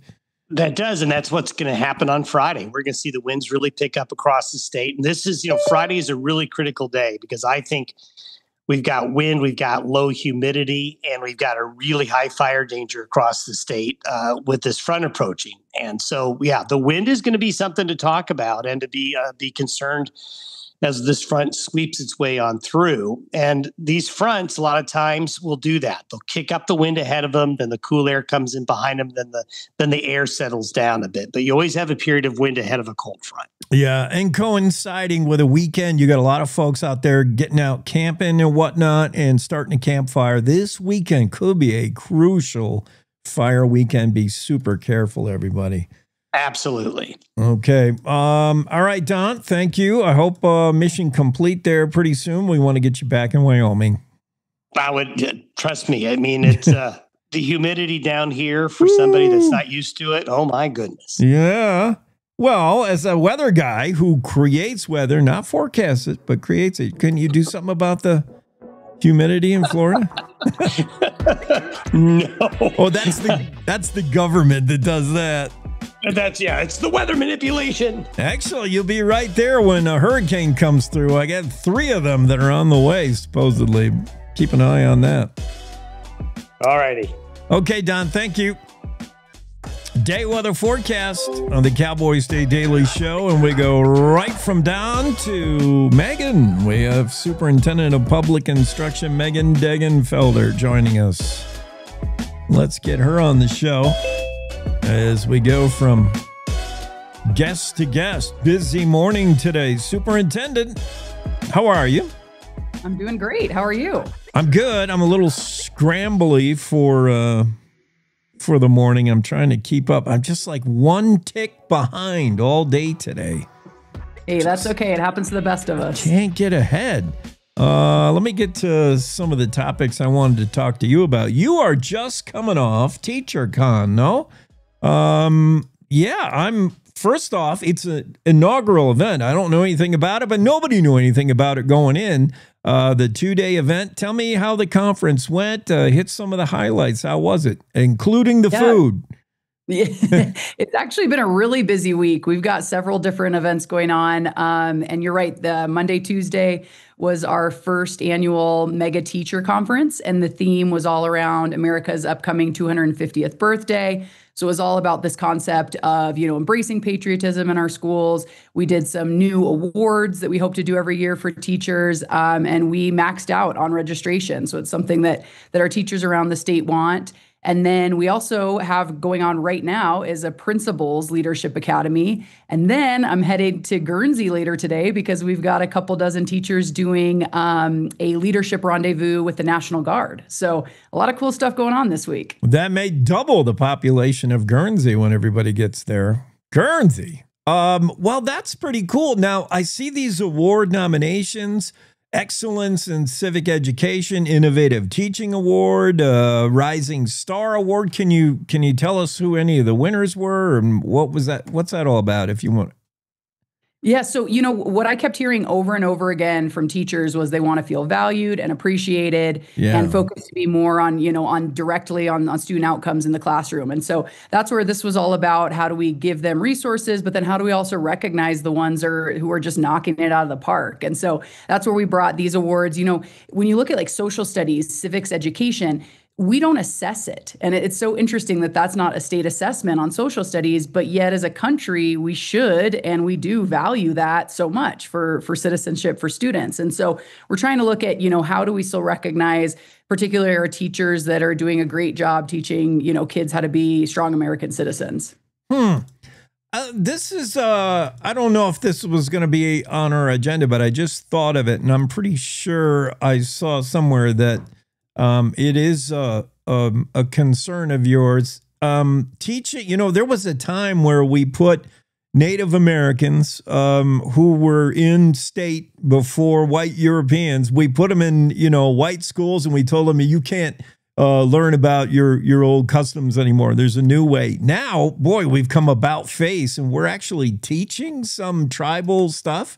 S16: That does, and that's what's going to happen on Friday. We're going to see the winds really pick up across the state. And this is, Friday is a really critical day because I think we've got wind, we've got low humidity, and we've got a really high fire danger across the state with this front approaching. And so, yeah, the wind is going to be something to talk about and to be concerned as this front sweeps its way on through. And these fronts, a lot of times, will do that. They'll kick up the wind ahead of them, then the cool air comes in behind them, then the air settles down a bit. But you always have a period of wind ahead of a cold front.
S1: Yeah, and coinciding with a weekend, you got a lot of folks out there getting out camping and whatnot and starting a campfire. This weekend could be a crucial fire weekend. Be super careful, everybody.
S16: Absolutely.
S1: Okay. All right, Don, thank you. I hope mission complete there pretty soon. We want to get you back in Wyoming.
S16: I would, trust me. I mean, it's the humidity down here for somebody that's not used to it. Oh, my goodness.
S1: Yeah. Well, as a weather guy who creates weather, not forecasts it, but creates it, couldn't you do something about the humidity in Florida?
S16: No.
S1: Oh, that's the government that does that.
S16: It's the weather manipulation.
S1: Actually, you'll be right there when a hurricane comes through. I got 3 of them that are on the way, supposedly. Keep an eye on that.
S16: All righty.
S1: Okay, Don, thank you. Day weather forecast on the Cowboy State Daily Show, and we go right from Don to Megan. We have Superintendent of Public Instruction Megan Degenfelder joining us. Let's get her on the show as we go from guest to guest. Busy morning today. Superintendent, how are you?
S5: I'm doing great. How are you?
S1: I'm good. I'm a little scrambly for the morning. I'm trying to keep up. I'm just like one tick behind all day today.
S5: Hey, that's okay. It happens to the best of us.
S1: Can't get ahead. Let me get to some of the topics I wanted to talk to you about. You are just coming off TeacherCon, no? Yeah, first off, it's an inaugural event. I don't know anything about it, but nobody knew anything about it going in. The 2-day event. Tell me how the conference went. Hit some of the highlights. How was it? Including the food.
S5: Yeah. It's actually been a really busy week. We've got several different events going on. And you're right. The Monday, Tuesday was our first annual mega teacher conference. And the theme was all around America's upcoming 250th birthday. So it was all about this concept of, embracing patriotism in our schools. We did some new awards that we hope to do every year for teachers, and we maxed out on registration. So it's something that our teachers around the state want. And then we also have going on right now is a Principals Leadership Academy. And then I'm headed to Guernsey later today because we've got a couple dozen teachers doing a leadership rendezvous with the National Guard. So a lot of cool stuff going on this week.
S1: That may double the population of Guernsey when everybody gets there. Guernsey. Well, that's pretty cool. Now, I see these award nominations. Excellence in Civic Education, Innovative Teaching Award, Rising Star Award. Can you tell us who any of the winners were and what was that? What's that all about? If you want.
S5: Yeah. So, what I kept hearing over and over again from teachers was they want to feel valued and appreciated and focus to be more on, on directly on student outcomes in the classroom. And so that's where this was all about. How do we give them resources, but then how do we also recognize the ones who are just knocking it out of the park? And so that's where we brought these awards. When you look at like social studies, civics education, we don't assess it. And it's so interesting that that's not a state assessment on social studies, but yet as a country, we should, and we do value that so much for citizenship for students. And so we're trying to look at, how do we still recognize particularly our teachers that are doing a great job teaching, kids how to be strong American citizens.
S1: This is, I don't know if this was going to be on our agenda, but I just thought of it, and I'm pretty sure I saw somewhere that it is a concern of yours. Teaching, there was a time where we put Native Americans who were in state before white Europeans, we put them in, white schools, and we told them you can't learn about your old customs anymore. There's a new way. Now, boy, we've come about face, and we're actually teaching some tribal stuff.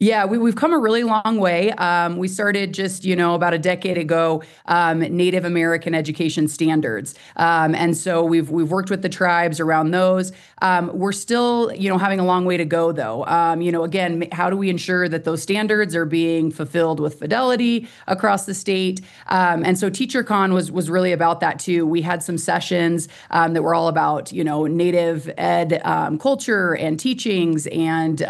S5: Yeah, we've come a really long way. We started just, about a decade ago, Native American education standards. And so we've worked with the tribes around those. We're still, having a long way to go, though. Again, how do we ensure that those standards are being fulfilled with fidelity across the state? And so TeacherCon was really about that, too. We had some sessions that were all about, Native ed culture and teachings and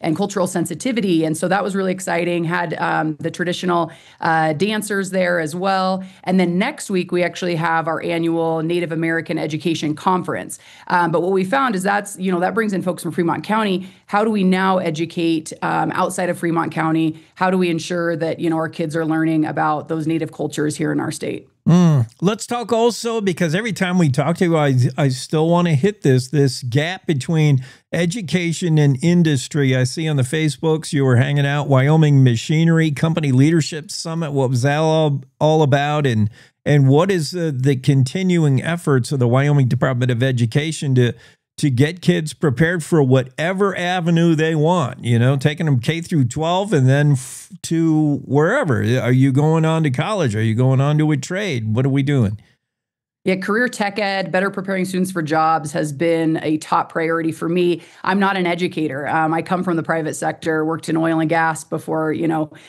S5: and cultural sensitivity. And so that was really exciting. Had the traditional dancers there as well. And then next week, we actually have our annual Native American Education Conference. But what we found is that brings in folks from Fremont County. How do we now educate outside of Fremont County? How do we ensure that, our kids are learning about those Native cultures here in our state?
S1: Let's talk also, because every time we talk to you, I still want to hit this gap between education and industry. I see on the Facebooks you were hanging out, Wyoming Machinery Company Leadership Summit. What was that all about? And what is the continuing efforts of the Wyoming Department of Education to get kids prepared for whatever avenue they want, taking them K through 12 and then to wherever? Are you going on to college? Are you going on to a trade? What are we doing?
S5: Yeah, career tech ed, better preparing students for jobs has been a top priority for me. I'm not an educator. I come from the private sector, worked in oil and gas before,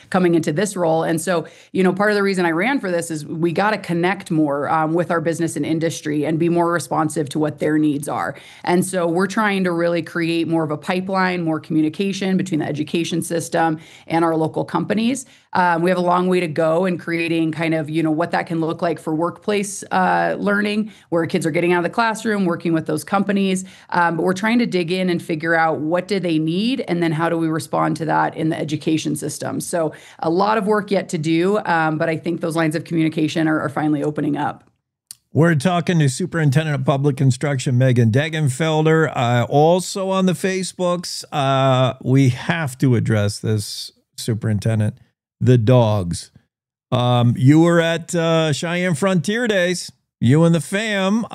S5: coming into this role. And so, part of the reason I ran for this is we got to connect more with our business and industry and be more responsive to what their needs are. And so we're trying to really create more of a pipeline, more communication between the education system and our local companies. We have a long way to go in creating kind of, what that can look like for workplace learning, where kids are getting out of the classroom, working with those companies. But we're trying to dig in and figure out what do they need, and then how do we respond to that in the education system. So a lot of work yet to do, but I think those lines of communication are finally opening up.
S1: We're talking to Superintendent of Public Instruction, Megan Degenfelder. Also on the Facebooks, we have to address this, Superintendent. The dogs. You were at Cheyenne Frontier Days. You and the fam.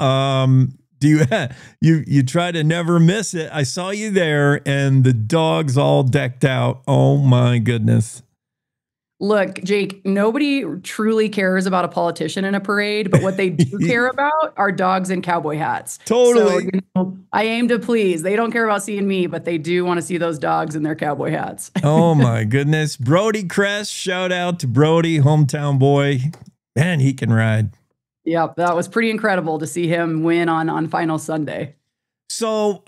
S1: You try to never miss it. I saw you there, and the dogs all decked out. Oh my goodness.
S5: Look, Jake, nobody truly cares about a politician in a parade, but what they do care about are dogs in cowboy hats.
S1: Totally.
S5: So, I aim to please. They don't care about seeing me, but they do want to see those dogs in their cowboy hats.
S1: Oh my goodness. Brody Crest, shout out to Brody, hometown boy. Man, he can ride.
S5: Yep, that was pretty incredible to see him win on final Sunday.
S1: So,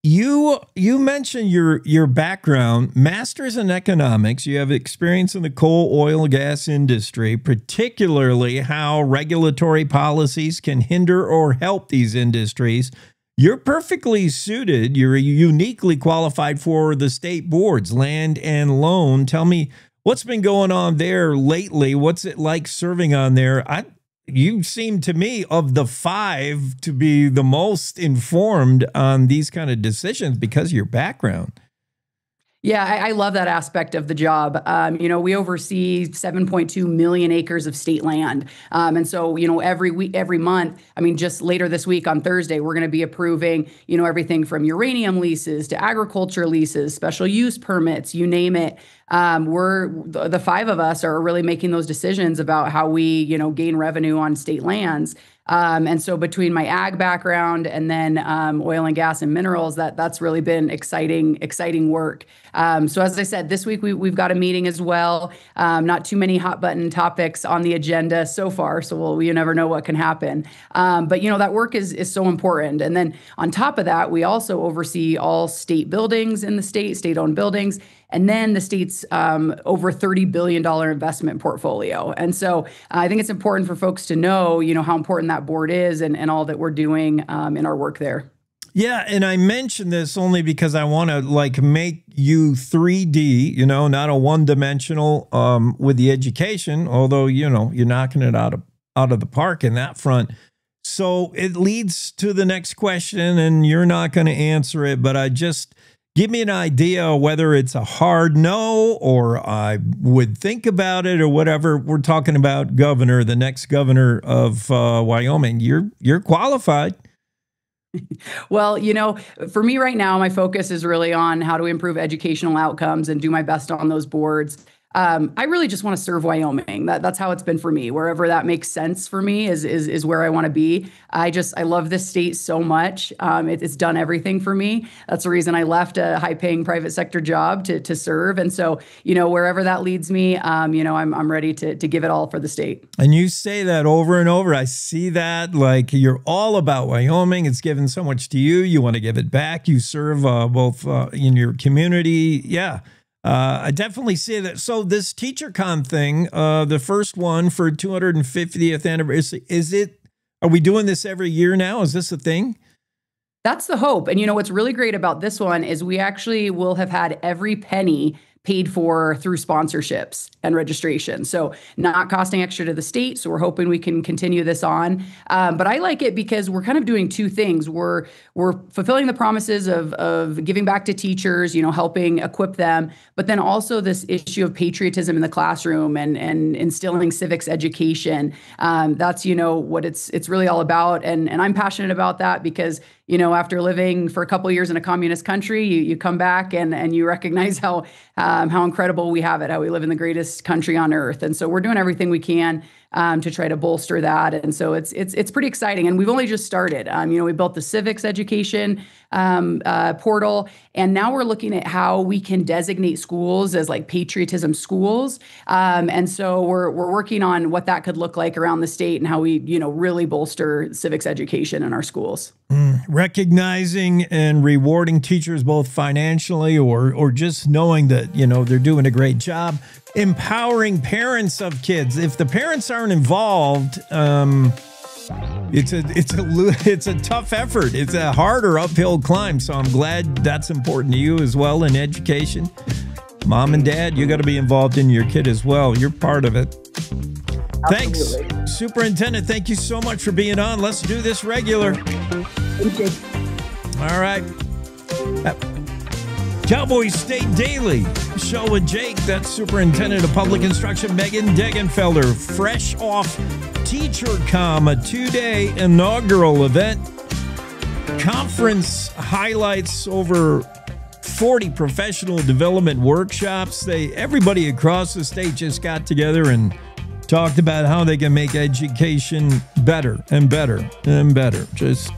S1: You mentioned your background, master's in economics. You have experience in the coal, oil, and gas industry, particularly how regulatory policies can hinder or help these industries. You're perfectly suited. You're uniquely qualified for the state boards, land and loan. Tell me what's been going on there lately. What's it like serving on there? You seem to me, of the five, to be the most informed on these kind of decisions because of your background.
S5: Yeah, I love that aspect of the job. We oversee 7.2 million acres of state land. And so, every month, just later this week on Thursday, we're going to be approving, everything from uranium leases to agriculture leases, special use permits, you name it. The five of us are really making those decisions about how we, gain revenue on state lands. And so between my ag background and then oil and gas and minerals, that's really been exciting work. So as I said, this week we've got a meeting as well. Not too many hot button topics on the agenda so far, so you never know what can happen. But that work is so important. And then on top of that, we also oversee all state buildings in the state-owned buildings, and then the state's over $30 billion investment portfolio. And so I think it's important for folks to know, how important that board is and all that we're doing in our work there.
S1: Yeah, and I mentioned this only because I want to make you 3D, not a one-dimensional with the education, although, you're knocking it out of the park in that front. So it leads to the next question, and you're not going to answer it, but give me an idea whether it's a hard no or I would think about it or whatever. We're talking about the next governor of Wyoming. You're qualified.
S5: Well, for me right now, my focus is really on how to improve educational outcomes and do my best on those boards. I really just want to serve Wyoming. That's how it's been for me. Wherever that makes sense for me is where I want to be. I love this state so much. It's done everything for me. That's the reason I left a high-paying private sector job to serve. And so, wherever that leads me, I'm ready to give it all for the state.
S1: And you say that over and over. I see that, like, you're all about Wyoming. It's given so much to you. You want to give it back. You serve both in your community. Yeah. I definitely see that. So this TeacherCon thing, the first one for 250th anniversary, are we doing this every year now? Is this a thing?
S5: That's the hope. And what's really great about this one is we actually will have had every penny paid for through sponsorships and registration. So not costing extra to the state. So we're hoping we can continue this on. But I like it because we're kind of doing two things. We're fulfilling the promises of giving back to teachers, helping equip them, but then also this issue of patriotism in the classroom and instilling civics education. That's, what it's really all about. And I'm passionate about that because, after living for a couple of years in a communist country, you come back and you recognize how incredible we have it, how we live in the greatest country on earth. And so we're doing everything we can to try to bolster that. And so it's pretty exciting. And we've only just started. We built the civics education portal, and now we're looking at how we can designate schools as like patriotism schools. And so we're working on what that could look like around the state and how we, really bolster civics education in our schools.
S1: Recognizing and rewarding teachers both financially or just knowing that, they're doing a great job. Empowering parents of kids. If the parents aren't involved, it's a tough effort. It's a harder uphill climb. So I'm glad that's important to you as well in education. Mom and dad, you got to be involved in your kid as well. You're part of it.
S5: Absolutely.
S1: Thanks, Superintendent. Thank you so much for being on. Let's do this regular.
S5: Thank you.
S1: All right. Cowboy State Daily show with Jake. That's Superintendent of Public Instruction Megan Degenfelder, fresh off TeacherCon, a 2-day inaugural event. Conference highlights over 40 professional development workshops. Everybody across the state just got together and talked about how they can make education better and better and better. Just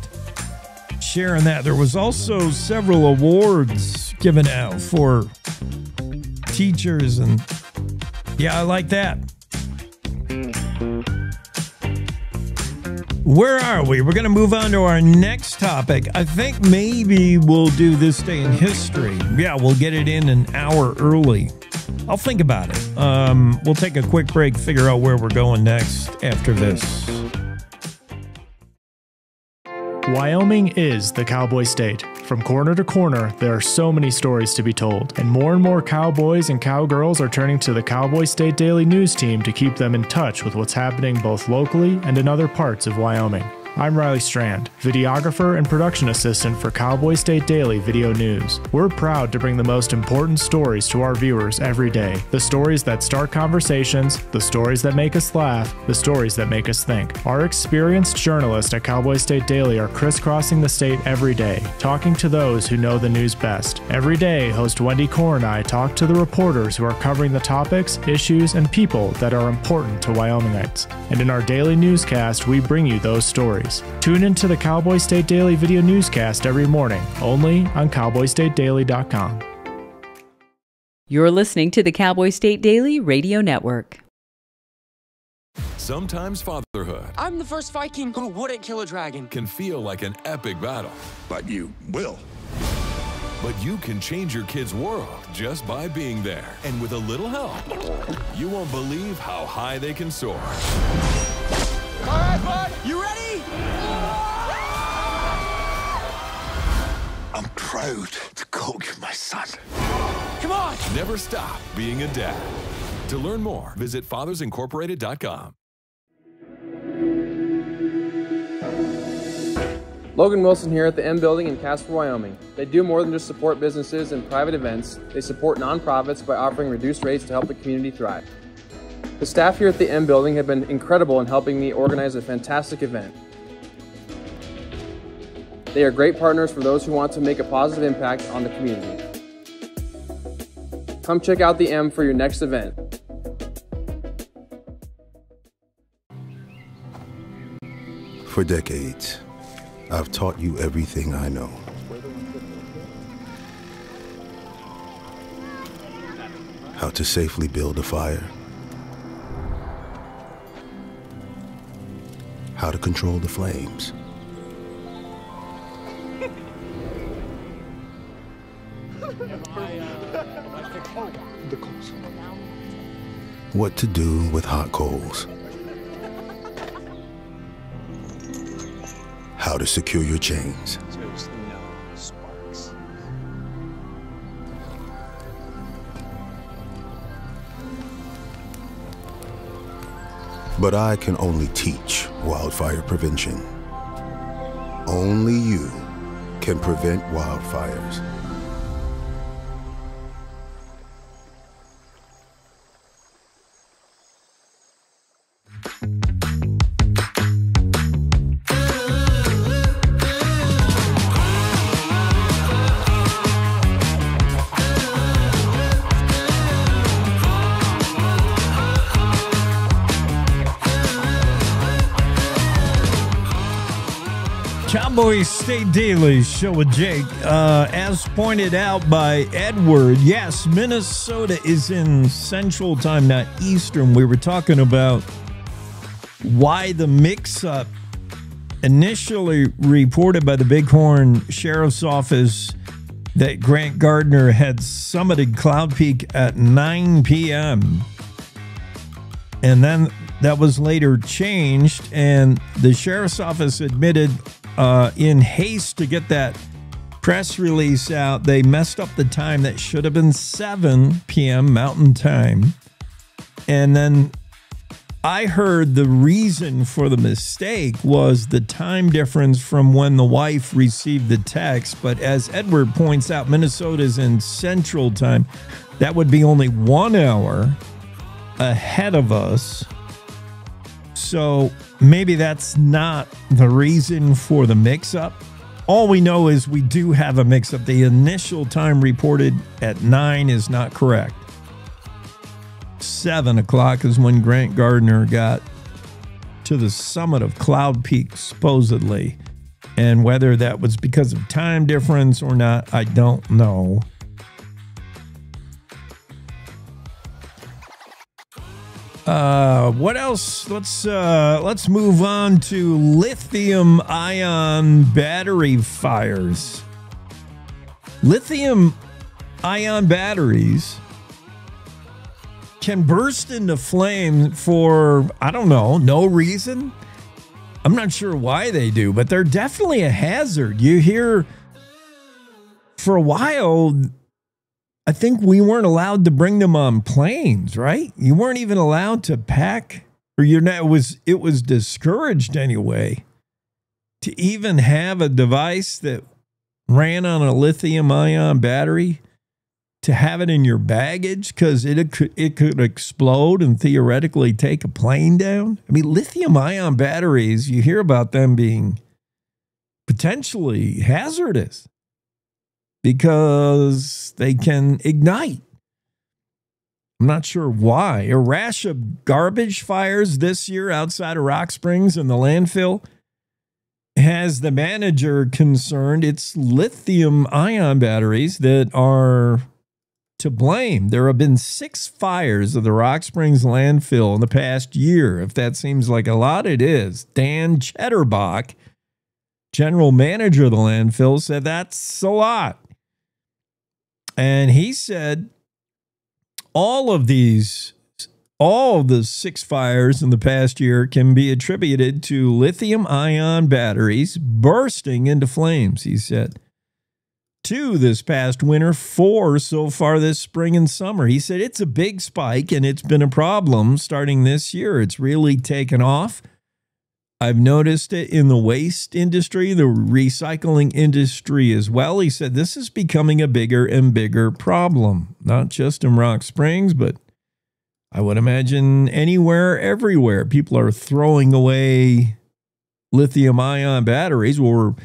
S1: sharing that. There was also several awards given out for teachers, and yeah, I like that. Where are we? We're going to move on to our next topic. I think maybe we'll do this day in history. Yeah, we'll get it in an hour early. I'll think about it. We'll take a quick break, figure out where we're going next after this.
S8: Wyoming is the cowboy state. From corner to corner, there are so many stories to be told, and more cowboys and cowgirls are turning to the Cowboy State Daily News team to keep them in touch with what's happening both locally and in other parts of Wyoming. I'm Riley Strand, videographer and production assistant for Cowboy State Daily Video News. We're proud to bring the most important stories to our viewers every day. The stories that start conversations, the stories that make us laugh, the stories that make us think. Our experienced journalists at Cowboy State Daily are crisscrossing the state every day, talking to those who know the news best. Every day, host Wendy Core and I talk to the reporters who are covering the topics, issues, and people that are important to Wyomingites. And in our daily newscast, we bring you those stories. Tune into the Cowboy State Daily video newscast every morning, only on cowboystatedaily.com.
S2: You're listening to the Cowboy State Daily Radio Network.
S17: Sometimes fatherhood
S18: I'm the first Viking who wouldn't kill a dragon.
S17: Can feel like an epic battle.
S19: But you will.
S17: But you can change your kid's world just by being there. And with a little help, you won't believe how high they can soar.
S18: All right, bud, you ready?
S19: I'm proud to call you my son.
S18: Come on!
S17: Never stop being a dad. To learn more, visit fathersincorporated.com.
S20: Logan Wilson here at the M Building in Casper, Wyoming. They do more than just support businesses and private events. They support nonprofits by offering reduced rates to help the community thrive. The staff here at the M Building have been incredible in helping me organize a fantastic event. They are great partners for those who want to make a positive impact on the community. Come check out the M for your next event.
S9: For decades, I've taught you everything I know. How to safely build a fire. How to control the flames. What to do with hot coals. How to secure your chains. But I can only teach wildfire prevention. Only you can prevent wildfires.
S12: Cowboy State Daily Show with Jake. As pointed out by Edward, yes, Minnesota is in Central Time, not Eastern. We were talking about why the mix-up initially reported by the Bighorn Sheriff's Office that Grant Gardner had summited Cloud Peak at 9 p.m. And then that was later changed, and the Sheriff's Office admitted in haste to get that press release out, they messed up the time. That should have been 7 p.m. Mountain Time. And then I heard the reason for the mistake was the time difference from when the wife received the text. But as Edward points out, Minnesota's in Central Time. That would be only 1 hour ahead of us. So maybe that's not the reason for the mix-up. All we know is we do have a mix-up. The initial time reported at 9 is not correct. 7 o'clock is when Grant Gardner got to the summit of Cloud Peak, supposedly. And whether that was because of time difference or not, I don't know. What else? Let's move on to lithium-ion battery fires. Lithium-ion batteries can burst into flame for, I don't know, no reason. I'm not sure why they do, but they're definitely a hazard. You hear for a while, I think we weren't allowed to bring them on planes, right? You weren't even allowed to pack, or it was discouraged anyway, to even have a device that ran on a lithium-ion battery, to have it in your baggage, because it could explode and theoretically take a plane down. I mean, lithium-ion batteries, you hear about them being potentially hazardous, because they can ignite. I'm not sure why. A rash of garbage fires this year outside of Rock Springs and the landfill has the manager concerned. It's lithium-ion batteries that are to blame. There have been 6 fires of the Rock Springs landfill in the past year. If that seems like a lot, it is. Dan Chetterbach, general manager of the landfill, said that's a lot. And he said all of the 6 fires in the past year can be attributed to lithium-ion batteries bursting into flames, he said. 2 this past winter, 4 so far this spring and summer. He said it's a big spike, and it's been a problem starting this year. It's really taken off. I've noticed it in the waste industry, the recycling industry as well. He said this is becoming a bigger and bigger problem, not just in Rock Springs, but I would imagine anywhere, everywhere. People are throwing away lithium-ion batteries or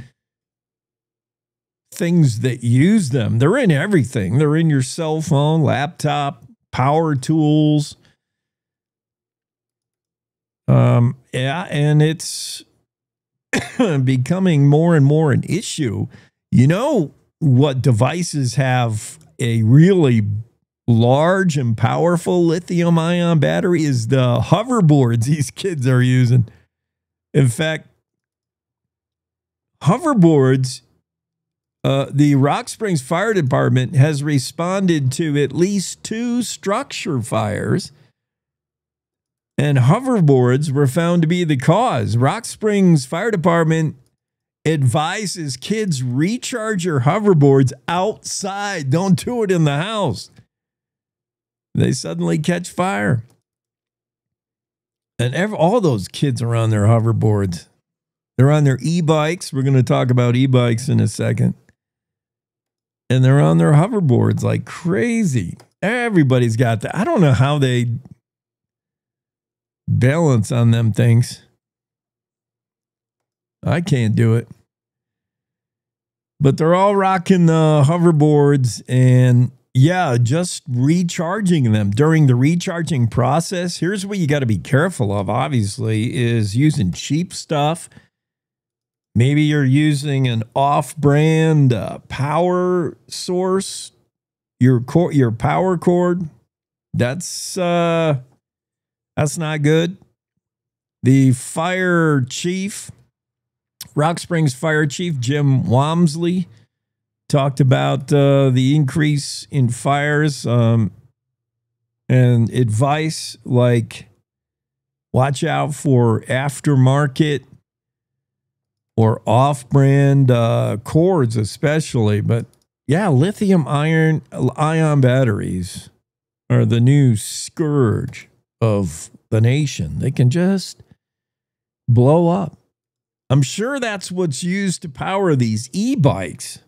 S12: things that use them. They're in everything. They're in your cell phone, laptop, power tools. Yeah, and it's
S1: becoming more and more an issue. You know what devices have a really large and powerful lithium-ion battery is the hoverboards these kids are using. In fact, hoverboards, the Rock Springs Fire Department has responded to at least 2 structure fires, and hoverboards were found to be the cause. Rock Springs Fire Department advises kids recharge your hoverboards outside. Don't do it in the house. They suddenly catch fire. And all those kids are on their hoverboards. They're on their e-bikes. We're going to talk about e-bikes in a second. And they're on their hoverboards like crazy. Everybody's got that. I don't know how they balance on them things. I can't do it. But they're all rocking the hoverboards and yeah, just recharging them during the recharging process. Here's what you got to be careful of, obviously, is using cheap stuff. Maybe you're using an off-brand power source, your power cord. That's not good. The fire chief, Rock Springs Fire Chief Jim Wamsley, talked about the increase in fires and advice like watch out for aftermarket or off-brand cords especially. But yeah, lithium-ion batteries are the new scourge of the nation. They can just blow up. I'm sure that's what's used to power these e-bikes,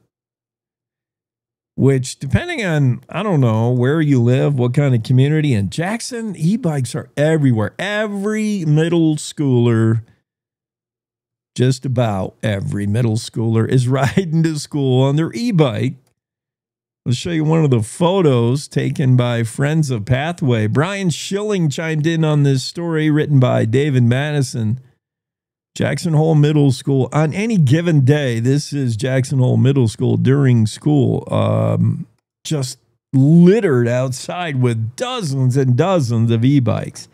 S1: which depending on, I don't know, where you live, what kind of community. In Jackson, e-bikes are everywhere. Every middle schooler, just about every middle schooler is riding to school on their e-bike. I'll show you one of the photos taken by Friends of Pathway. Brian Schilling chimed in on this story written by David Madison. Jackson Hole Middle School. On any given day, this is Jackson Hole Middle School during school, just littered outside with dozens and dozens of e-bikes.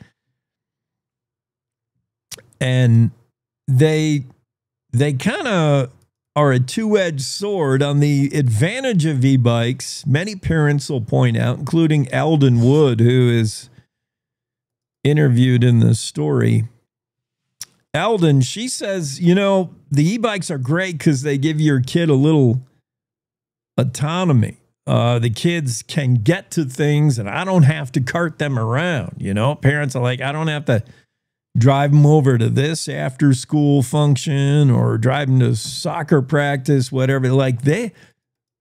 S1: And they kind of are a two-edged sword. On the advantage of e-bikes, many parents will point out, including Eldon Wood, who is interviewed in this story. Eldon, she says, you know, the e-bikes are great because they give your kid a little autonomy. The kids can get to things and I don't have to cart them around. You know, parents are like, I don't have to drive them over to this after school function or drive them to soccer practice, whatever. Like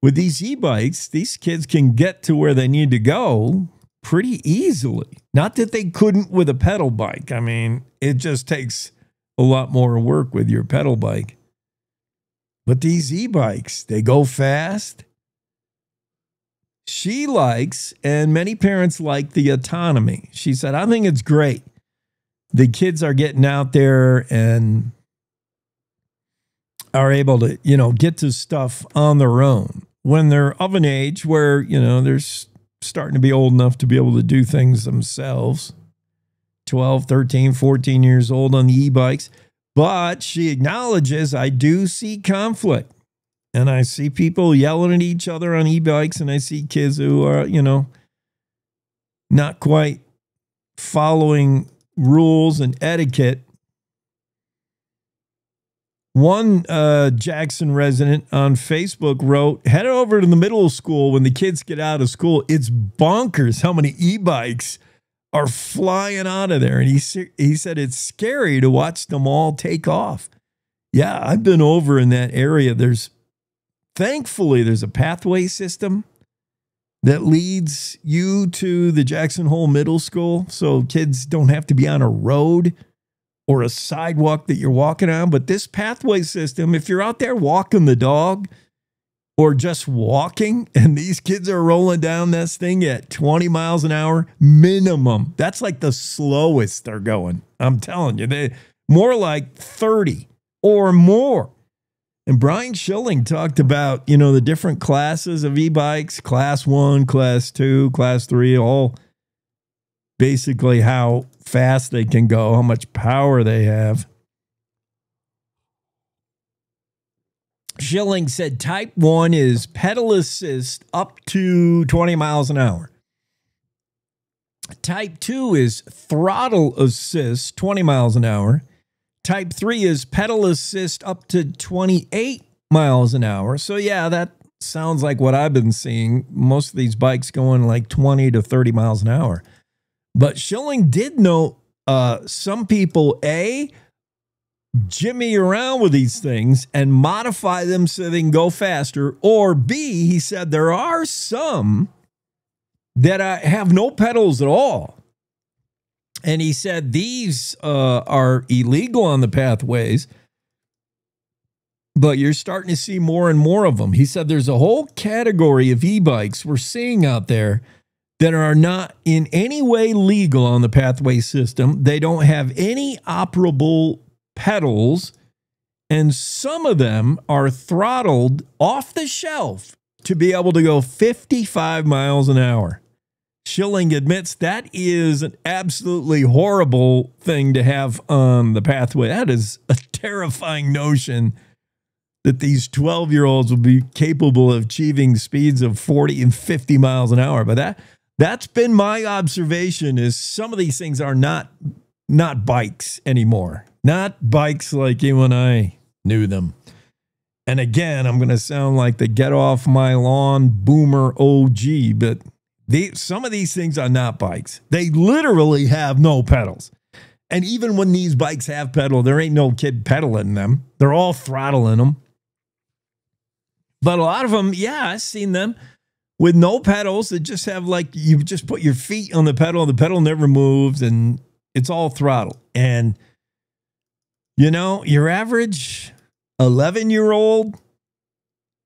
S1: with these e-bikes, these kids can get to where they need to go pretty easily. Not that they couldn't with a pedal bike. I mean, it just takes a lot more work with your pedal bike. But these e-bikes, they go fast. She likes, and many parents like, the autonomy. She said, I think it's great. The kids are getting out there and are able to, you know, get to stuff on their own when they're of an age where, you know, they're starting to be old enough to be able to do things themselves. 12, 13, 14 years old on the e-bikes. But she acknowledges, I do see conflict. And I see people yelling at each other on e-bikes, and I see kids who are, you know, not quite following rules and etiquette. One Jackson resident on Facebook wrote, head over to the middle school when the kids get out of school. It's bonkers how many e-bikes are flying out of there. And he said it's scary to watch them all take off. Yeah, I've been over in that area. Thankfully, there's a pathway system that leads you to the Jackson Hole Middle School. So kids don't have to be on a road or a sidewalk that you're walking on. But this pathway system, if you're out there walking the dog or just walking, and these kids are rolling down this thing at 20 miles an hour minimum. That's like the slowest they're going. I'm telling you, they more like 30 or more. And Brian Schilling talked about, the different classes of e-bikes, class 1, class 2, class 3, all basically how fast they can go, how much power they have. Schilling said type 1 is pedal assist up to 20 miles an hour. Type 2 is throttle assist, 20 miles an hour. Type 3 is pedal assist up to 28 miles an hour. So, yeah, that sounds like what I've been seeing. Most of these bikes going like 20 to 30 miles an hour. But Schilling did note some people, jimmy around with these things and modify them so they can go faster. Or B, he said there are some that have no pedals at all. And he said these are illegal on the pathways, but you're starting to see more and more of them. He said there's a whole category of e-bikes we're seeing out there that are not in any way legal on the pathway system. They don't have any operable pedals, and some of them are throttled off the shelf to be able to go 55 miles an hour. Schilling admits that is an absolutely horrible thing to have on the pathway. That is a terrifying notion that these 12-year-olds will be capable of achieving speeds of 40 and 50 miles an hour. But that's been my observation, is some of these things are not bikes anymore. Not bikes like you and I knew them. And again, I'm going to sound like the get off my lawn boomer OG, but some of these things are not bikes. They literally have no pedals. And even when these bikes have pedal, there ain't no kid pedaling them. They're all throttling them. But a lot of them, yeah, I've seen them with no pedals that just have, like, you just put your feet on the pedal never moves, and it's all throttle. And your average 11-year-old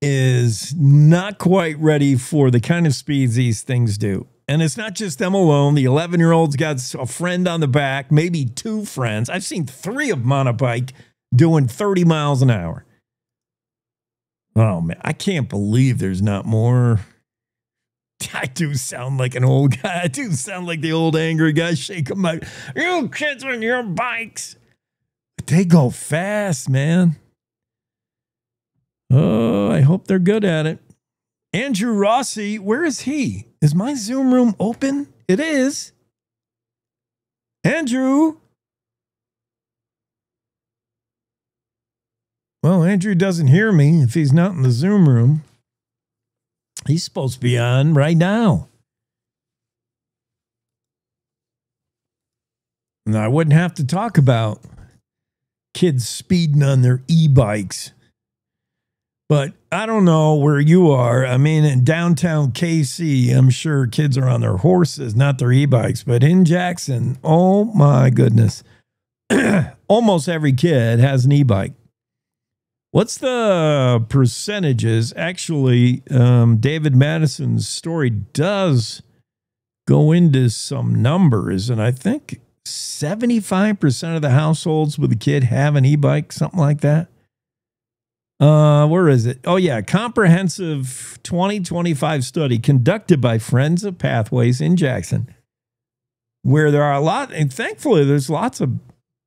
S1: is not quite ready for the kind of speeds these things do. And it's not just them alone. The 11-year-old's got a friend on the back, maybe 2 friends. I've seen 3 of them on a bike doing 30 miles an hour. Oh, man, I can't believe there's not more. I do sound like an old guy. I do sound like the old angry guy shaking my, you kids on your bikes. They go fast, man. Oh, I hope they're good at it. Andrew Rossi, where is he? Is my Zoom room open? It is. Andrew. Well, Andrew doesn't hear me if he's not in the Zoom room. He's supposed to be on right now. And I wouldn't have to talk about kids speeding on their e-bikes. But I don't know where you are. I mean, in downtown KC, I'm sure kids are on their horses, not their e-bikes. But in Jackson, oh my goodness, almost every kid has an e-bike. What's the percentages? Actually, David Madison's story does go into some numbers, and I think 75% of the households with a kid have an e-bike, something like that. Where is it? Oh, yeah. Comprehensive 2025 study conducted by Friends of Pathways in Jackson, where there are a lot, and thankfully there's lots of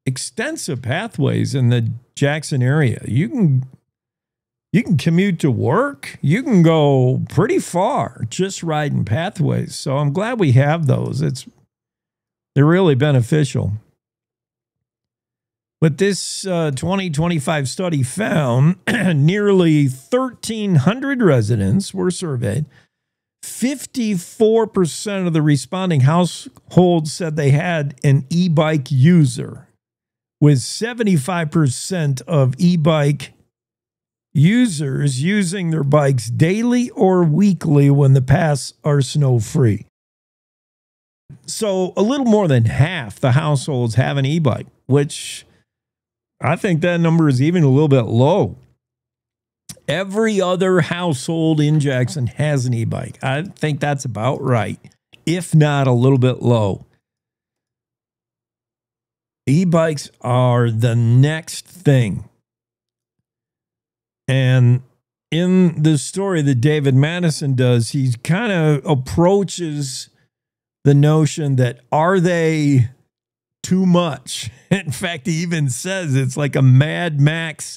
S1: extensive pathways in the Jackson area. You can commute to work. You can go pretty far just riding pathways. So I'm glad we have those. They're really beneficial. But this 2025 study found nearly 1,300 residents were surveyed. 54% of the responding households said they had an e-bike user, with 75% of e-bike users using their bikes daily or weekly when the paths are snow-free. So a little more than half the households have an e-bike, which I think that number is even a little bit low. Every other household in Jackson has an e-bike. I think that's about right, if not a little bit low. E-bikes are the next thing And in the story that David Madison does, he kind of approaches the notion that are they too much? In fact, he even says it's like a Mad Max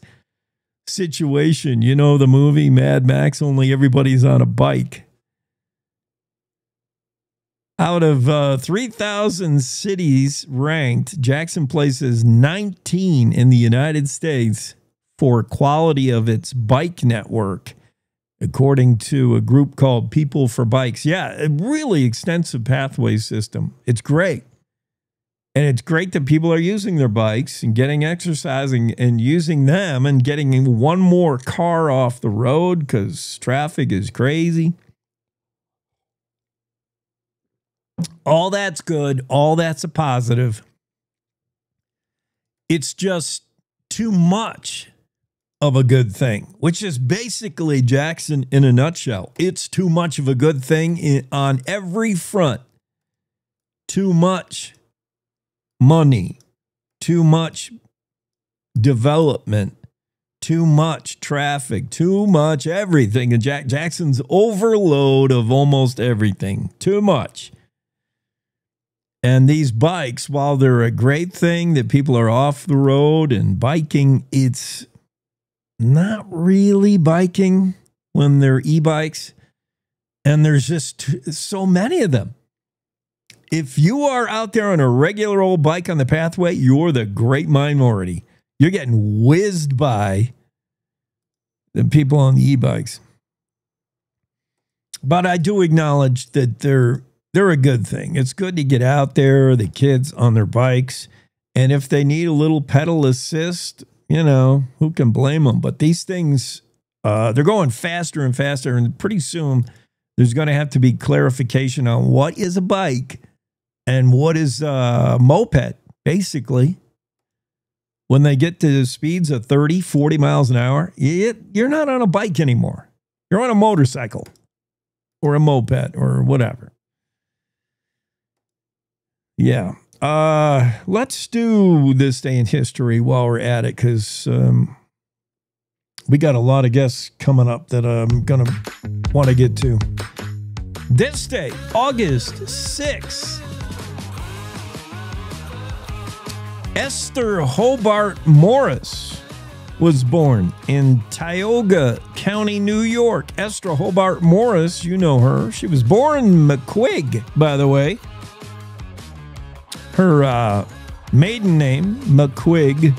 S1: situation. You know the movie Mad Max, only everybody's on a bike. Out of 3,000 cities ranked, Jackson places 19 in the United States for quality of its bike network, according to a group called People for Bikes. Yeah, a really extensive pathway system. It's great. And it's great that people are using their bikes and getting exercising and using them and getting one more car off the road because traffic is crazy. All that's good. All that's a positive. It's just too much of a good thing, which is basically Jackson in a nutshell. It's too much of a good thing on every front. Too much money, too much development, too much traffic, too much everything. And Jackson's overload of almost everything. Too much. And these bikes, while they're a great thing that people are off the road and biking, it's not really biking when they're e-bikes. And there's just so many of them. If you are out there on a regular old bike on the pathway, you're the great minority. You're getting whizzed by the people on the e-bikes. But I do acknowledge that they're a good thing. It's good to get out there, the kids on their bikes. And if they need a little pedal assist, you know, who can blame them? But these things, they're going faster and faster. And pretty soon there's going to have to be clarification on what is a bike and what is a moped, basically. When they get to speeds of 30, 40 miles an hour, you're not on a bike anymore. You're on a motorcycle or a moped or whatever. Yeah. Let's do this day in history while we're at it, because we got a lot of guests coming up that I'm going to want to get to. This day, August 6th, Esther Hobart Morris was born in Tioga County, New York. Esther Hobart Morris, you know her. She was born McQuigg, by the way. Her maiden name, McQuigg,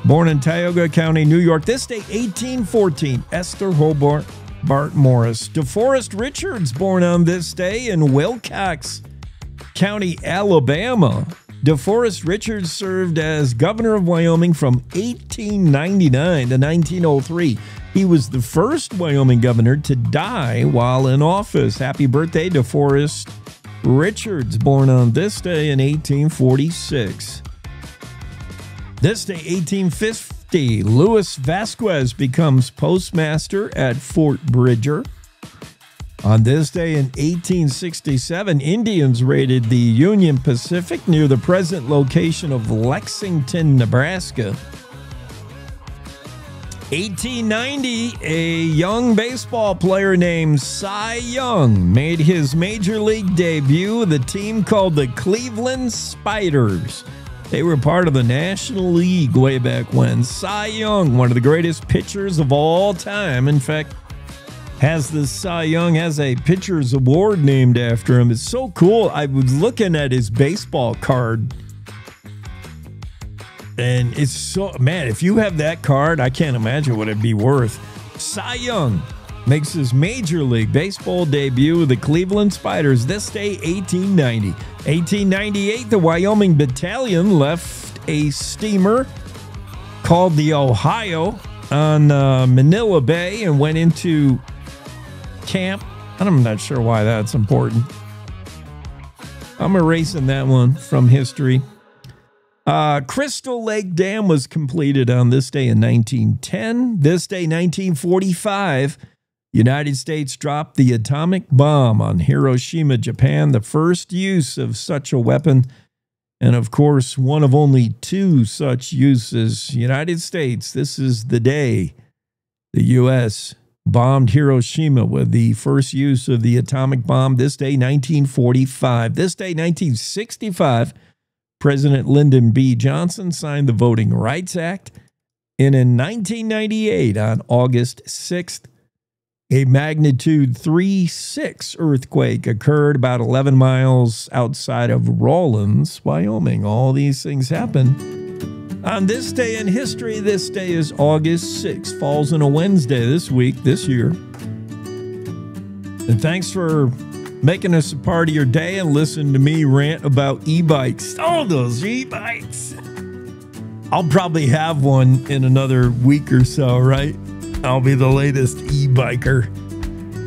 S1: born in Tioga County, New York. This day, 1814, Esther Hobart Morris. DeForest Richards, born on this day in Wilcox County, Alabama. DeForest Richards served as governor of Wyoming from 1899 to 1903. He was the first Wyoming governor to die while in office. Happy birthday, DeForest Richards, born on this day in 1846. This day, 1850, Luis Vasquez becomes postmaster at Fort Bridger. On this day in 1867, Indians raided the Union Pacific near the present location of Lexington, Nebraska. 1890, a young baseball player named Cy Young made his major league debut with a team called the Cleveland Spiders. They were part of the National League way back when. Cy Young, one of the greatest pitchers of all time, in fact, has the Cy Young has a pitcher's award named after him. It's so cool. I was looking at his baseball card, and it's so, man, if you have that card, I can't imagine what it'd be worth. Cy Young makes his Major League Baseball debut with the Cleveland Spiders this day, 1890. 1898, the Wyoming Battalion left a steamer called the Ohio on Manila Bay and went into camp. I'm not sure why that's important. I'm erasing that one from history. Crystal Lake Dam was completed on this day in 1910. This day, 1945, United States dropped the atomic bomb on Hiroshima, Japan, the first use of such a weapon, and of course, one of only two such uses. United States, this is the day The U.S. bombed Hiroshima with the first use of the atomic bomb. This day, 1945. This day, 1965, President Lyndon B. Johnson signed the Voting Rights Act. And in 1998, on August 6th, a magnitude 3.6 earthquake occurred about 11 miles outside of Rawlins, Wyoming. All these things happened on this day in history. This day is August 6th, falls on a Wednesday this year. And thanks for making us a part of your day and listen to me rant about e-bikes. Oh, those e-bikes. I'll probably have one in another week or so, right? I'll be the latest e-biker.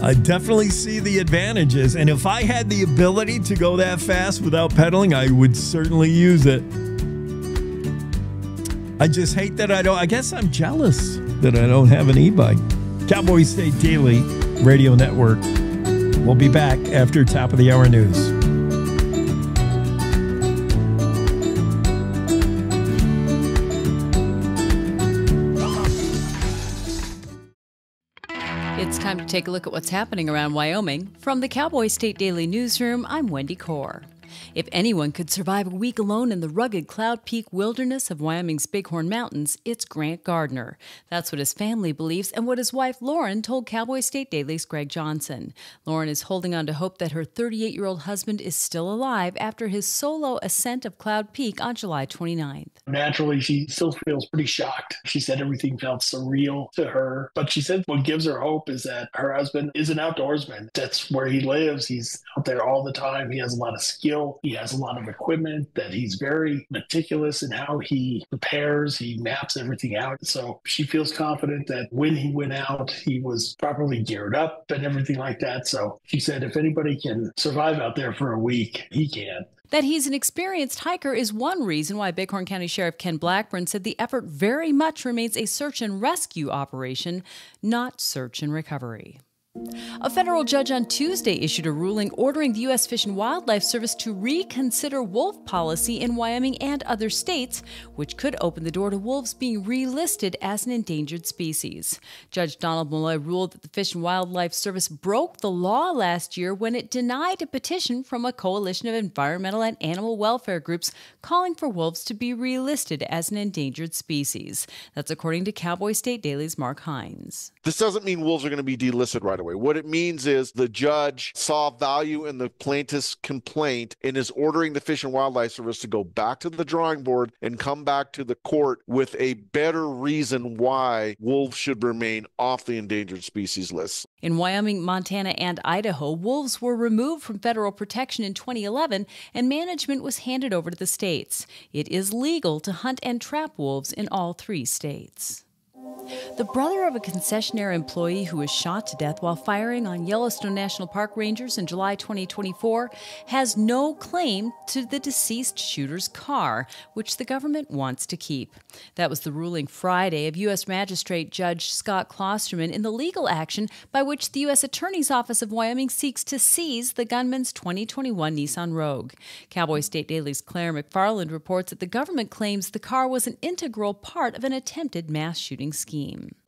S1: I definitely see the advantages. And if I had the ability to go that fast without pedaling, I would certainly use it. I just hate that I guess I'm jealous that I don't have an e-bike. Cowboy State Daily Radio Network. We'll be back after top of the hour news.
S2: It's time to take a look at what's happening around Wyoming. From the Cowboy State Daily Newsroom, I'm Wendy Core. If anyone could survive a week alone in the rugged Cloud Peak wilderness of Wyoming's Bighorn Mountains, it's Grant Gardner. That's what his family believes and what his wife Lauren told Cowboy State Daily's Greg Johnson. Lauren is holding on to hope that her 38-year-old husband is still alive after his solo ascent of Cloud Peak on July 29th.
S3: Naturally, she still feels pretty shocked. She said everything felt surreal to her, but she said what gives her hope is that her husband is an outdoorsman. That's where he lives. He's out there all the time. He has a lot of skill. He has a lot of equipment, that he's very meticulous in how he prepares. He maps everything out. So she feels confident that when he went out, he was properly geared up and everything like that. So she said if anybody can survive out there for a week, he can.
S2: That he's an experienced hiker is one reason why Bighorn County Sheriff Ken Blackburn said the effort very much remains a search and rescue operation, not search and recovery. A federal judge on Tuesday issued a ruling ordering the U.S. Fish and Wildlife Service to reconsider wolf policy in Wyoming and other states, which could open the door to wolves being relisted as an endangered species. Judge Donald Malloy ruled that the Fish and Wildlife Service broke the law last year when it denied a petition from a coalition of environmental and animal welfare groups calling for wolves to be relisted as an endangered species. That's according to Cowboy State Daily's Mark Hines.
S6: This doesn't mean wolves are going to be delisted right away. What it means is the judge saw value in the plaintiff's complaint and is ordering the Fish and Wildlife Service to go back to the drawing board and come back to the court with a better reason why wolves should remain off the endangered species list.
S2: In Wyoming, Montana, and Idaho, wolves were removed from federal protection in 2011, and management was handed over to the states. It is legal to hunt and trap wolves in all 3 states. The brother of a concessionaire employee who was shot to death while firing on Yellowstone National Park rangers in July 2024 has no claim to the deceased shooter's car, which the government wants to keep. That was the ruling Friday of U.S. Magistrate Judge Scott Klosterman in the legal action by which the U.S. Attorney's Office of Wyoming seeks to seize the gunman's 2021 Nissan Rogue. Cowboy State Daily's Claire McFarland reports that the government claims the car was an integral part of an attempted mass shooting scheme.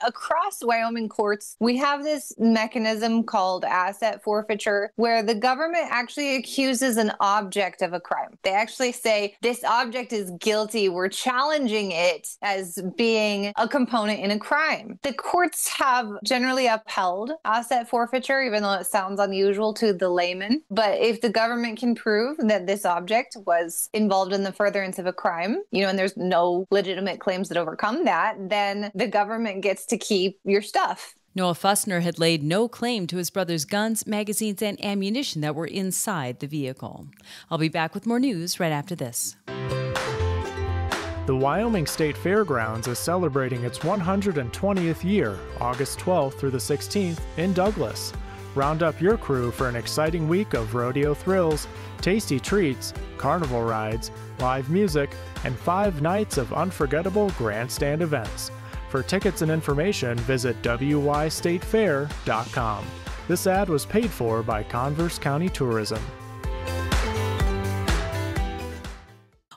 S21: Across Wyoming courts, we have this mechanism called asset forfeiture, where the government actually accuses an object of a crime. They actually say, this object is guilty. We're challenging it as being a component in a crime. The courts have generally upheld asset forfeiture, even though it sounds unusual to the layman. But if the government can prove that this object was involved in the furtherance of a crime, and there's no legitimate claims that overcome that, then the government gets to keep your stuff.
S2: Noah Fussner had laid no claim to his brother's guns, magazines, and ammunition that were inside the vehicle. I'll be back with more news right after this.
S8: The Wyoming State Fairgrounds is celebrating its 120th year, August 12th through the 16th, in Douglas. Round up your crew for an exciting week of rodeo thrills, tasty treats, carnival rides, live music, and 5 nights of unforgettable grandstand events. For tickets and information, visit wystatefair.com. This ad was paid for by Converse County Tourism.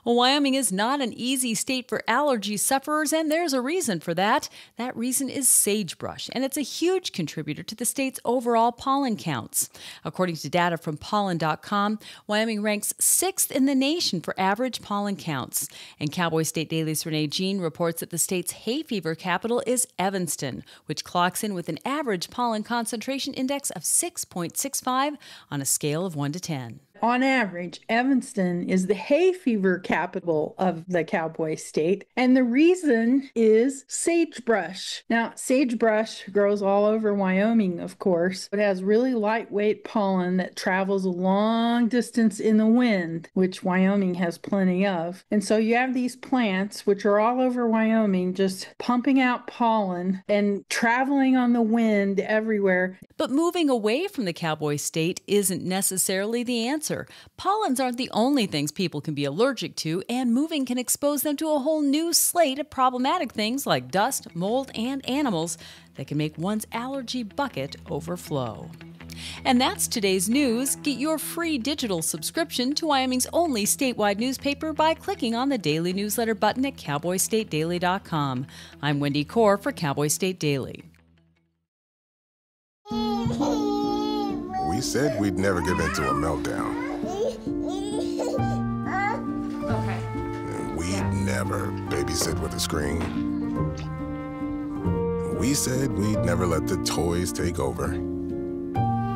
S2: Well, Wyoming is not an easy state for allergy sufferers, and there's a reason for that. That reason is sagebrush, and it's a huge contributor to the state's overall pollen counts. According to data from pollen.com, Wyoming ranks 6th in the nation for average pollen counts. And Cowboy State Daily's Renee Jean reports that the state's hay fever capital is Evanston, which clocks in with an average pollen concentration index of 6.65 on a scale of 1 to 10.
S7: On average, Evanston is the hay fever capital of the Cowboy State, and the reason is sagebrush. Now, sagebrush grows all over Wyoming, of course. It has really lightweight pollen that travels a long distance in the wind, which Wyoming has plenty of. And so you have these plants, which are all over Wyoming, just pumping out pollen and traveling on the wind everywhere.
S2: But moving away from the Cowboy State isn't necessarily the answer. Pollens aren't the only things people can be allergic to, and moving can expose them to a whole new slate of problematic things like dust, mold, and animals that can make one's allergy bucket overflow. And that's today's news. Get your free digital subscription to Wyoming's only statewide newspaper by clicking on the daily newsletter button at cowboystatedaily.com. I'm Wendy Core for Cowboy State Daily.
S11: We said we'd never give in to a meltdown.
S13: Okay.
S11: And we'd never babysit with a screen. We said we'd never let the toys take over.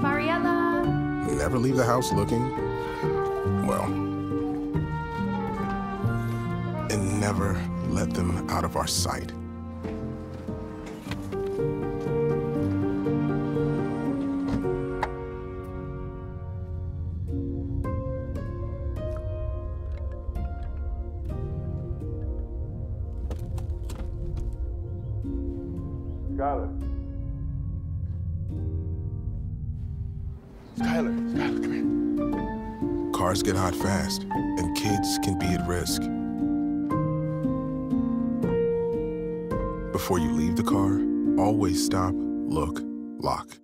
S13: Mariella.
S11: Never leave the house looking, well, and never let them out of our sight. Skylar, come here. Cars get hot fast, and kids can be at risk. Before you leave the car, always stop, look, lock.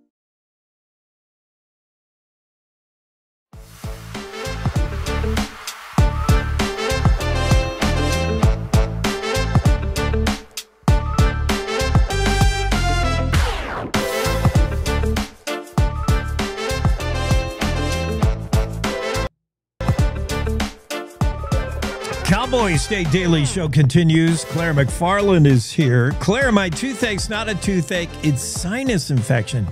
S1: Cowboy State Daily Show continues. Claire McFarland is here. Claire, my toothache's not a toothache. It's sinus infection.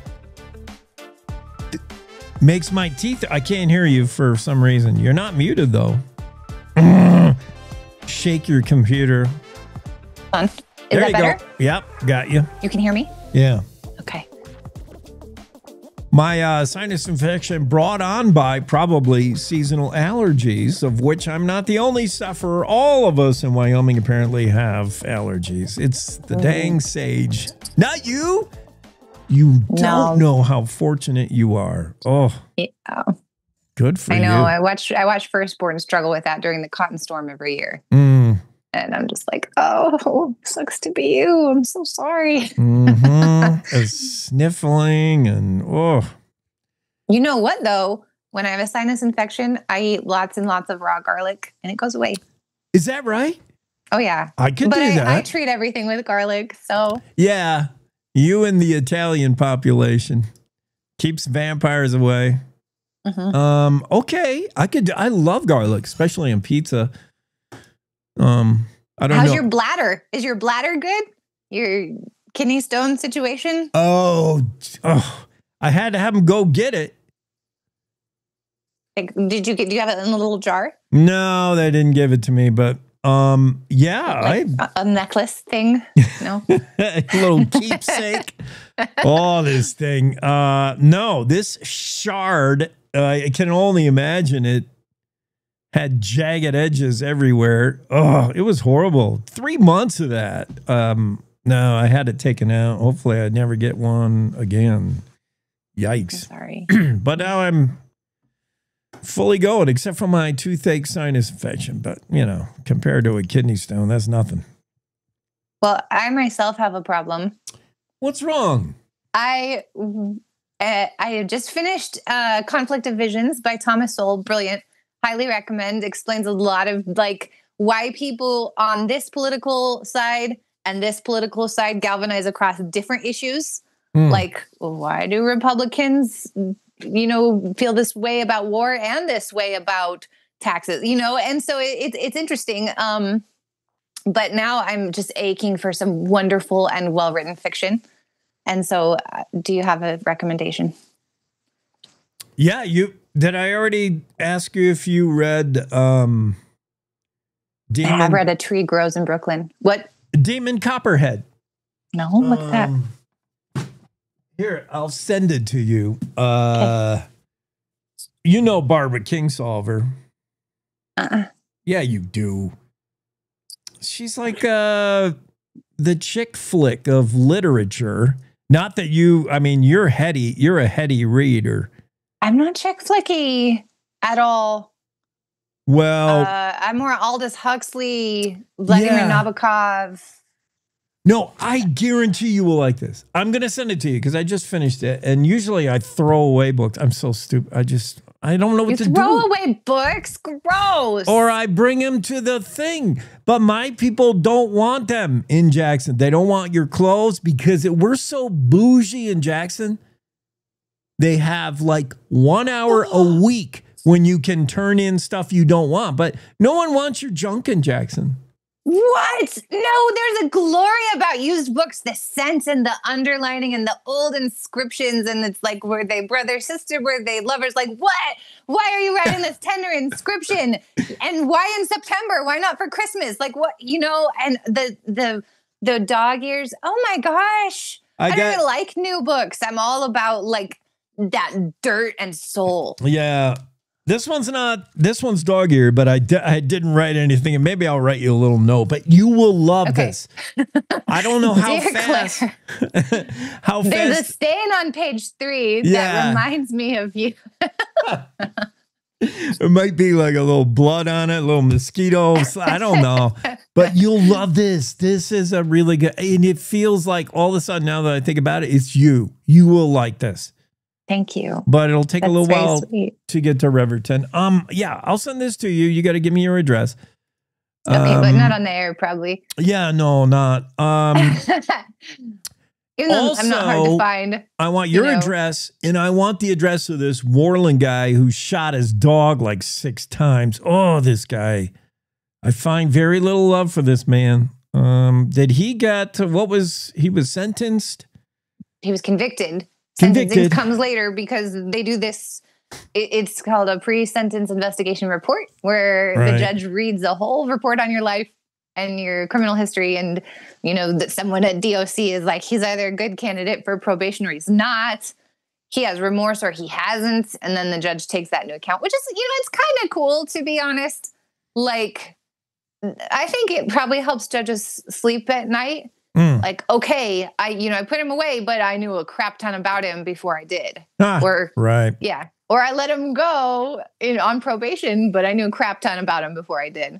S1: Makes my teeth... I can't hear you for some reason. You're not muted, though. Shake your computer.
S21: Is
S1: there
S21: that
S1: you
S21: better?
S1: go. Yep, got you.
S21: You can hear me?
S1: Yeah.
S21: Okay.
S1: My sinus infection brought on by probably seasonal allergies, of which I'm not the only sufferer. All of us in Wyoming apparently have allergies. It's the dang sage. Not you. You don't know how fortunate you are. Oh, yeah. Good for you.
S21: I know. I watch Firstborn struggle with that during the cotton storm every year. And I'm just like, oh, sucks to be you. I'm so sorry.
S1: Sniffling and
S21: You know what, though? When I have a sinus infection, I eat lots and lots of raw garlic and it goes away.
S1: Is that right?
S21: Oh, yeah.
S1: I could do that.
S21: I treat everything with garlic, so.
S1: Yeah. You and the Italian population keeps vampires away. Okay. I love garlic, especially on pizza. I don't know.
S21: How's your bladder? Is your bladder good? Your kidney stone situation?
S1: Oh, I had to have him go get it.
S21: Like, do you have it in a little jar?
S1: No, they didn't give it to me, but yeah,
S21: like a necklace thing. No,
S1: a little keepsake. This thing. No, this shard. I can only imagine it had jagged edges everywhere. Oh, it was horrible. 3 months of that. No, I had it taken out. Hopefully I'd never get one again. Yikes.
S21: I'm sorry.
S1: But now I'm fully going, except for my toothache sinus infection. But, compared to a kidney stone, that's nothing.
S21: Well, I myself have a problem.
S1: What's wrong?
S21: I just finished Conflict of Visions by Thomas Sowell. Brilliant. Highly recommend. Explains a lot of like why people on this political side and this political side galvanize across different issues. Like, why do Republicans, feel this way about war and this way about taxes, And so it's interesting. But now I'm just aching for some wonderful and well-written fiction. And so do you have a recommendation?
S1: Yeah, did I already ask you if you read Demon?
S21: I have read A Tree Grows in Brooklyn. What?
S1: Demon Copperhead.
S21: No, what's that?
S1: Here, I'll send it to you. Okay. You know Barbara Kingsolver. Yeah, you do. She's like the chick flick of literature. Not that you're heady. You're a heady reader.
S21: I'm not chick flicky at all.
S1: Well,
S21: I'm more Aldous Huxley, Vladimir Nabokov.
S1: No, I guarantee you will like this. I'm going to send it to you because I just finished it. And usually I throw away books. I'm so stupid. I don't know what to do.
S21: You throw away books? Gross.
S1: Or I bring them to the thing. But my people don't want them in Jackson. They don't want your clothes because we're so bougie in Jackson. They have like 1 hour a week when you can turn in stuff you don't want. But no one wants your junk in Jackson.
S21: What? No, there's a glory about used books, the scent and the underlining and the old inscriptions. And it's like, were they brother, sister? Were they lovers? Like, what? Why are you writing this tender inscription? And why in September? Why not for Christmas? Like what, and the dog ears. Oh my gosh. I don't even like new books. I'm all about like that dirt and soul.
S1: Yeah. This one's dog ear, but I didn't write anything, and maybe I'll write you a little note, but you will love this. I don't know how fast. How fast.
S21: There's a stain on page 3 that reminds me of you.
S1: It might be like a little blood on it, a little mosquitoes. I don't know, but you'll love this. This is a really good, and it feels like all of a sudden now that I think about it, it's you. You will like this.
S21: Thank you.
S1: But it'll take a little while to get to Riverton. Yeah, I'll send this to you. You got to give me your address.
S21: Okay, but not on the air, probably.
S1: Yeah, no, not.
S21: Even though also, I'm not hard to find.
S1: I want your address, and I want the address of this Warland guy who shot his dog like 6 times. Oh, this guy. I find very little love for this man. Did he get he was sentenced?
S21: He was convicted. Sentencing comes later because they do this. It's called a pre-sentence investigation report where the judge reads a whole report on your life and your criminal history. And, that someone at DOC is like, he's either a good candidate for probation or he's not. He has remorse or he hasn't. And then the judge takes that into account, which is, it's kind of cool, to be honest. Like, I think it probably helps judges sleep at night. Like, okay, I put him away, but I knew a crap ton about him before I did. Yeah. Or I let him go on probation, but I knew a crap ton about him before I did.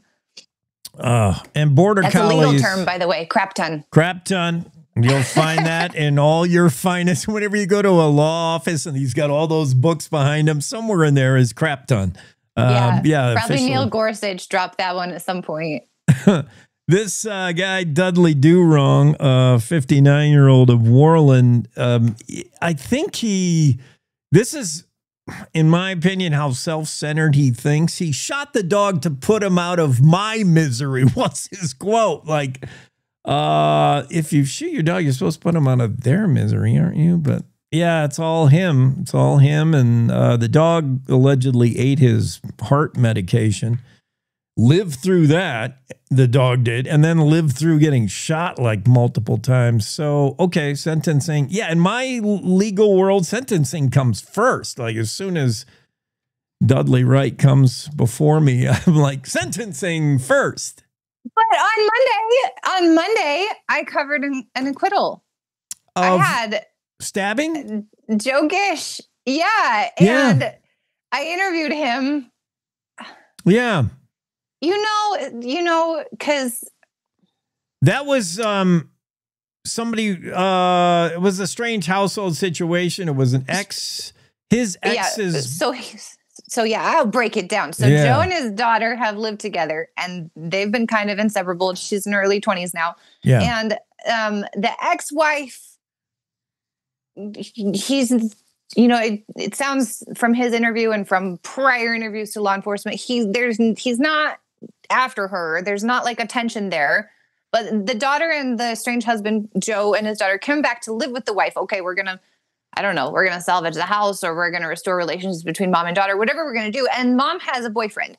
S1: And border collies.
S21: That's a legal term, by the way, crap ton.
S1: Crap ton. You'll find that in all your finest. Whenever you go to a law office and he's got all those books behind him, somewhere in there is crap ton.
S21: Yeah, probably
S1: officially.
S21: Neil Gorsuch dropped that one at some point.
S1: This guy, Dudley Do-Wrong, 59-year-old of Warland, I think this is, in my opinion, how self-centered he thinks. He shot the dog to put him out of my misery. What's his quote? Like, if you shoot your dog, you're supposed to put him out of their misery, aren't you? But yeah, it's all him. It's all him. And the dog allegedly ate his heart medication. Lived through that, the dog did, and then lived through getting shot like multiple times. So, okay, sentencing. Yeah, in my legal world, sentencing comes first. Like, as soon as Dudley Wright comes before me, I'm like, sentencing first.
S21: But on Monday, I covered an acquittal. I had
S1: stabbing?
S21: Joe Gish. Yeah, and I interviewed him.
S1: Yeah.
S21: Because
S1: that was somebody. It was a strange household situation. It was an ex. His ex is
S21: So yeah, I'll break it down. So Joe and his daughter have lived together, and they've been kind of inseparable. She's in her early 20s now.
S1: Yeah.
S21: And the ex-wife, he's, you know, it sounds from his interview and from prior interviews to law enforcement, he's not after her. There's not like a tension there. But the daughter and the estranged husband, Joe and his daughter, come back to live with the wife. Okay, we're going to salvage the house, or we're going to restore relations between mom and daughter, whatever we're going to do. And mom has a boyfriend,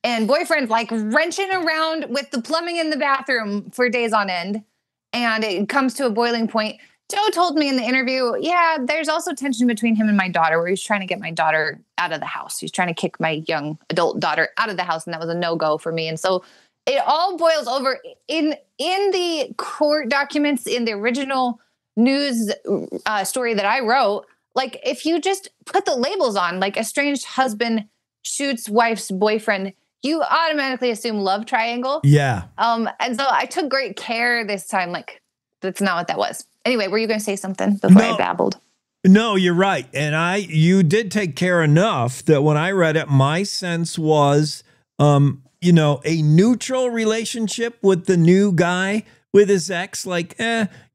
S21: and boyfriend's like wrenching around with the plumbing in the bathroom for days on end. And it comes to a boiling point. Joe told me in the interview, yeah, there's also tension between him and my daughter, where he's trying to get my daughter out of the house. He's trying to kick my young adult daughter out of the house. And that was a no-go for me. And so it all boils over in the court documents, in the original news story that I wrote. Like, if you just put the labels on, like estranged husband shoots wife's boyfriend, you automatically assume love triangle.
S1: Yeah.
S21: And so I took great care this time. Like, that's not what that was. Anyway, were you going to say something before I babbled?
S1: No, you're right. And you did take care enough that when I read it, my sense was, you know, a neutral relationship with the new guy, with his ex, like,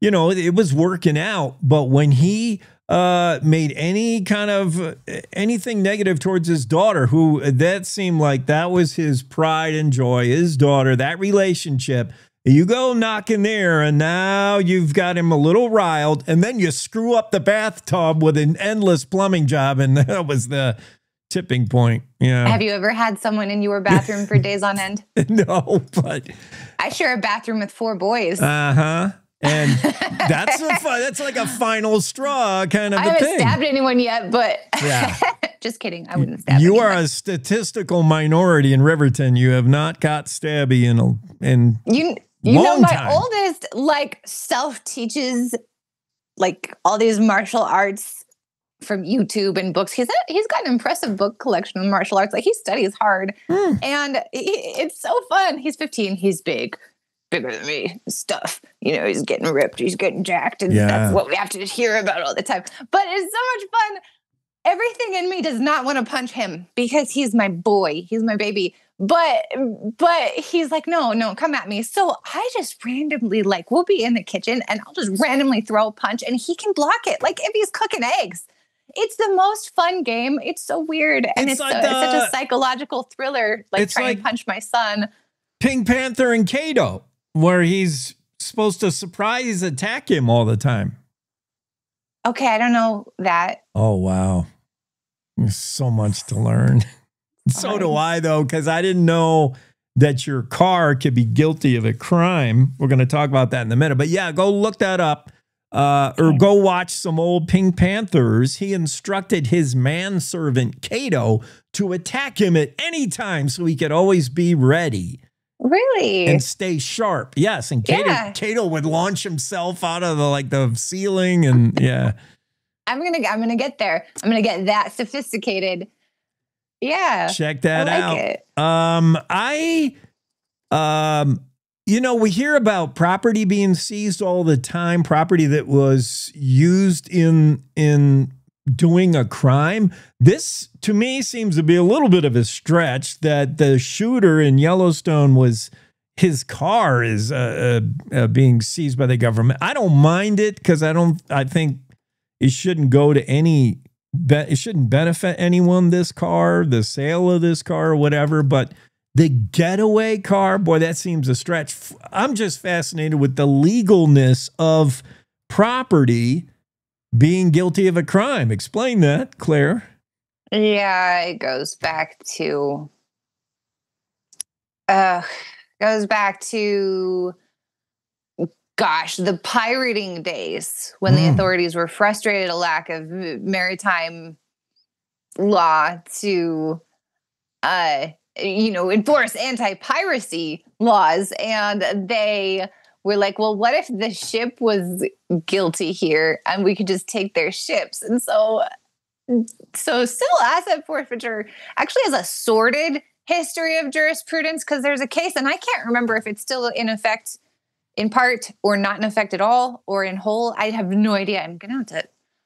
S1: you know, it was working out. But when he made any kind of anything negative towards his daughter, who that seemed like that was his pride and joy, his daughter, that relationship, you go knocking there, and now you've got him a little riled, and then you screw up the bathtub with an endless plumbing job, and that was the tipping point. Yeah.
S21: Have you ever had someone in your bathroom for days on end?
S1: No, but
S21: I share a bathroom with 4 boys.
S1: And that's like a final straw kind of a thing.
S21: I haven't stabbed anyone yet, but
S1: yeah.
S21: Just kidding. I wouldn't stab
S1: You
S21: anyone.
S1: are a statistical minority in Riverton. You have not got stabby in
S21: you know, my
S1: time.
S21: oldest like self-teaches like all these martial arts from YouTube and books. He's got an impressive book collection of martial arts. Like, he studies hard, and it's so fun. He's 15. He's bigger than me. Stuff. You know, he's getting ripped. He's getting jacked, and that's what we have to hear about all the time. But it's so much fun. Everything in me does not want to punch him because he's my boy. He's my baby. But he's like, no, come at me. So I just randomly, like, we'll be in the kitchen and I'll just randomly throw a punch and he can block it. Like if he's cooking eggs. It's the most fun game. It's so weird. And it's such a psychological thriller, like trying to punch my son.
S1: Pink Panther and Kato, where he's supposed to surprise attack him all the time.
S21: Okay, I don't know that.
S1: Oh, wow. There's so much to learn. So do I, though, because I didn't know that your car could be guilty of a crime. We're going to talk about that in a minute. But yeah, go look that up or go watch some old Pink Panthers. He instructed his manservant, Kato, to attack him at any time so he could always be ready.
S21: Really?
S1: And stay sharp. Yes. And Kato would launch himself out of the ceiling. And yeah.
S21: I'm gonna get there. I'm gonna get that sophisticated. Yeah.
S1: Check that out.
S21: It.
S1: You know, we hear about property being seized all the time, property that was used in doing a crime. This, to me, seems to be a little bit of a stretch, that the shooter in Yellowstone his car is being seized by the government. I don't mind it because I think it shouldn't go to it shouldn't benefit anyone, this car, the sale of this car or whatever, but the getaway car, boy, that seems a stretch. I'm just fascinated with the legalness of property being guilty of a crime. Explain that, Claire.
S21: Yeah, it goes back to the pirating days when the authorities were frustrated at a lack of maritime law to, enforce anti-piracy laws. And they were like, well, what if the ship was guilty here and we could just take their ships? And so civil asset forfeiture actually has a sordid history of jurisprudence, because there's a case, and I can't remember if it's still in effect in part or not in effect at all or in whole. I have no idea. I'm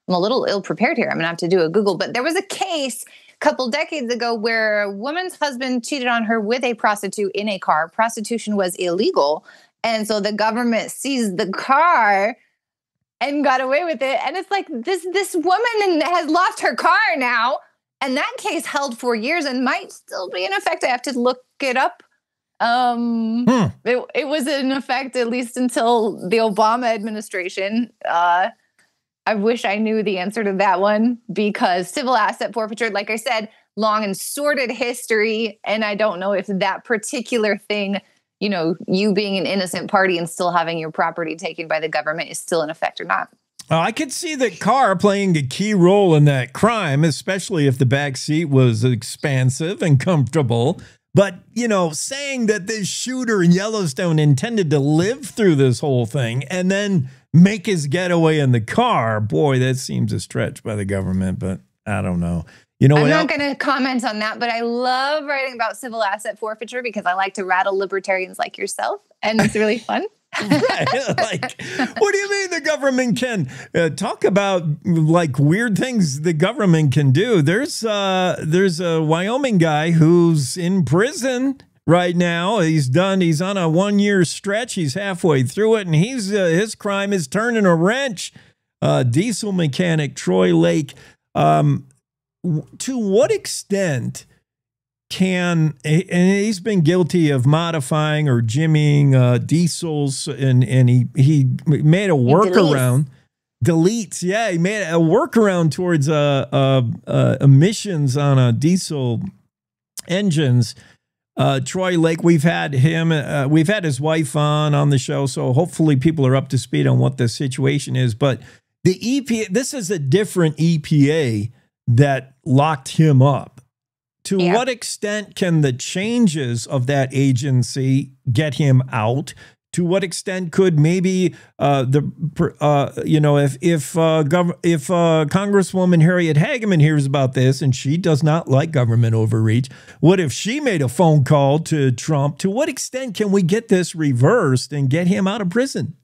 S21: a little ill prepared here. I'm gonna have to do a Google, but there was a case couple decades ago where a woman's husband cheated on her with a prostitute in a car. Prostitution was illegal. And so the government seized the car and got away with it. And it's like this woman has lost her car now. And that case held for years and might still be in effect. I have to look it up. It was in effect at least until the Obama administration. I wish I knew the answer to that one, because civil asset forfeiture, like I said, long and sordid history. And I don't know if that particular thing, you know, you being an innocent party and still having your property taken by the government is still in effect or not.
S1: I could see the car playing a key role in that crime, especially if the back seat was expansive and comfortable. But, you know, saying that this shooter in Yellowstone intended to live through this whole thing and then make his getaway in the car, boy, that seems a stretch by the government, but I don't know. You know,
S21: I'm not going to comment on that, but I love writing about civil asset forfeiture because I like to rattle libertarians like yourself, and it's really fun.
S1: Like, what do you mean the government can talk about like weird things the government can do? There's a Wyoming guy who's in prison right now. He's on a 1-year stretch. He's halfway through it, and his crime is turning a wrench. Diesel mechanic Troy Lake. To what extent and he's been guilty of modifying or jimmying diesels, and he made a workaround. Deletes, yeah, he made a workaround towards emissions on diesel engines. Troy Lake, we've had him, we've had his wife on the show, so hopefully people are up to speed on what the situation is. But the EPA, this is a different EPA that locked him up. To what extent can the changes of that agency get him out? To what extent could maybe if Congresswoman Harriet Hageman hears about this and she does not like government overreach, what if she made a phone call to Trump? To what extent can we get this reversed and get him out of prison?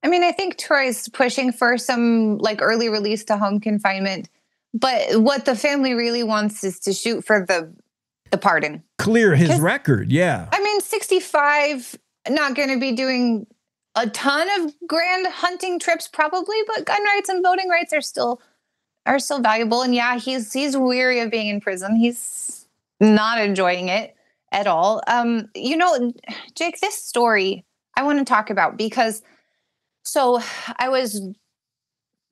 S21: I mean, I think Troy's pushing for some like early release to home confinement. But what the family really wants is to shoot for the pardon.
S1: Clear his record, yeah.
S21: I mean, 65, not going to be doing a ton of grand hunting trips probably, but gun rights and voting rights are still valuable. And yeah, he's weary of being in prison. He's not enjoying it at all. You know, Jake, this story I want to talk about because so I was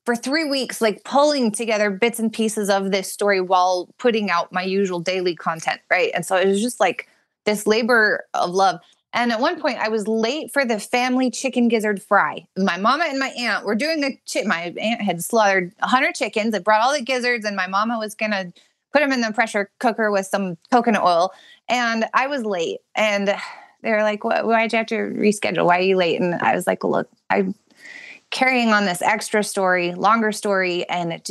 S21: for 3 weeks, like pulling together bits and pieces of this story while putting out my usual daily content, right? And so it was just like this labor of love. And at one point, I was late for the family chicken gizzard fry. My mama and my aunt were doing my aunt had slaughtered 100 chickens. It brought all the gizzards, and my mama was going to put them in the pressure cooker with some coconut oil. And I was late. And they were like, why'd you have to reschedule? Why are you late? And I was like, look, I'm carrying on this extra story, longer story, and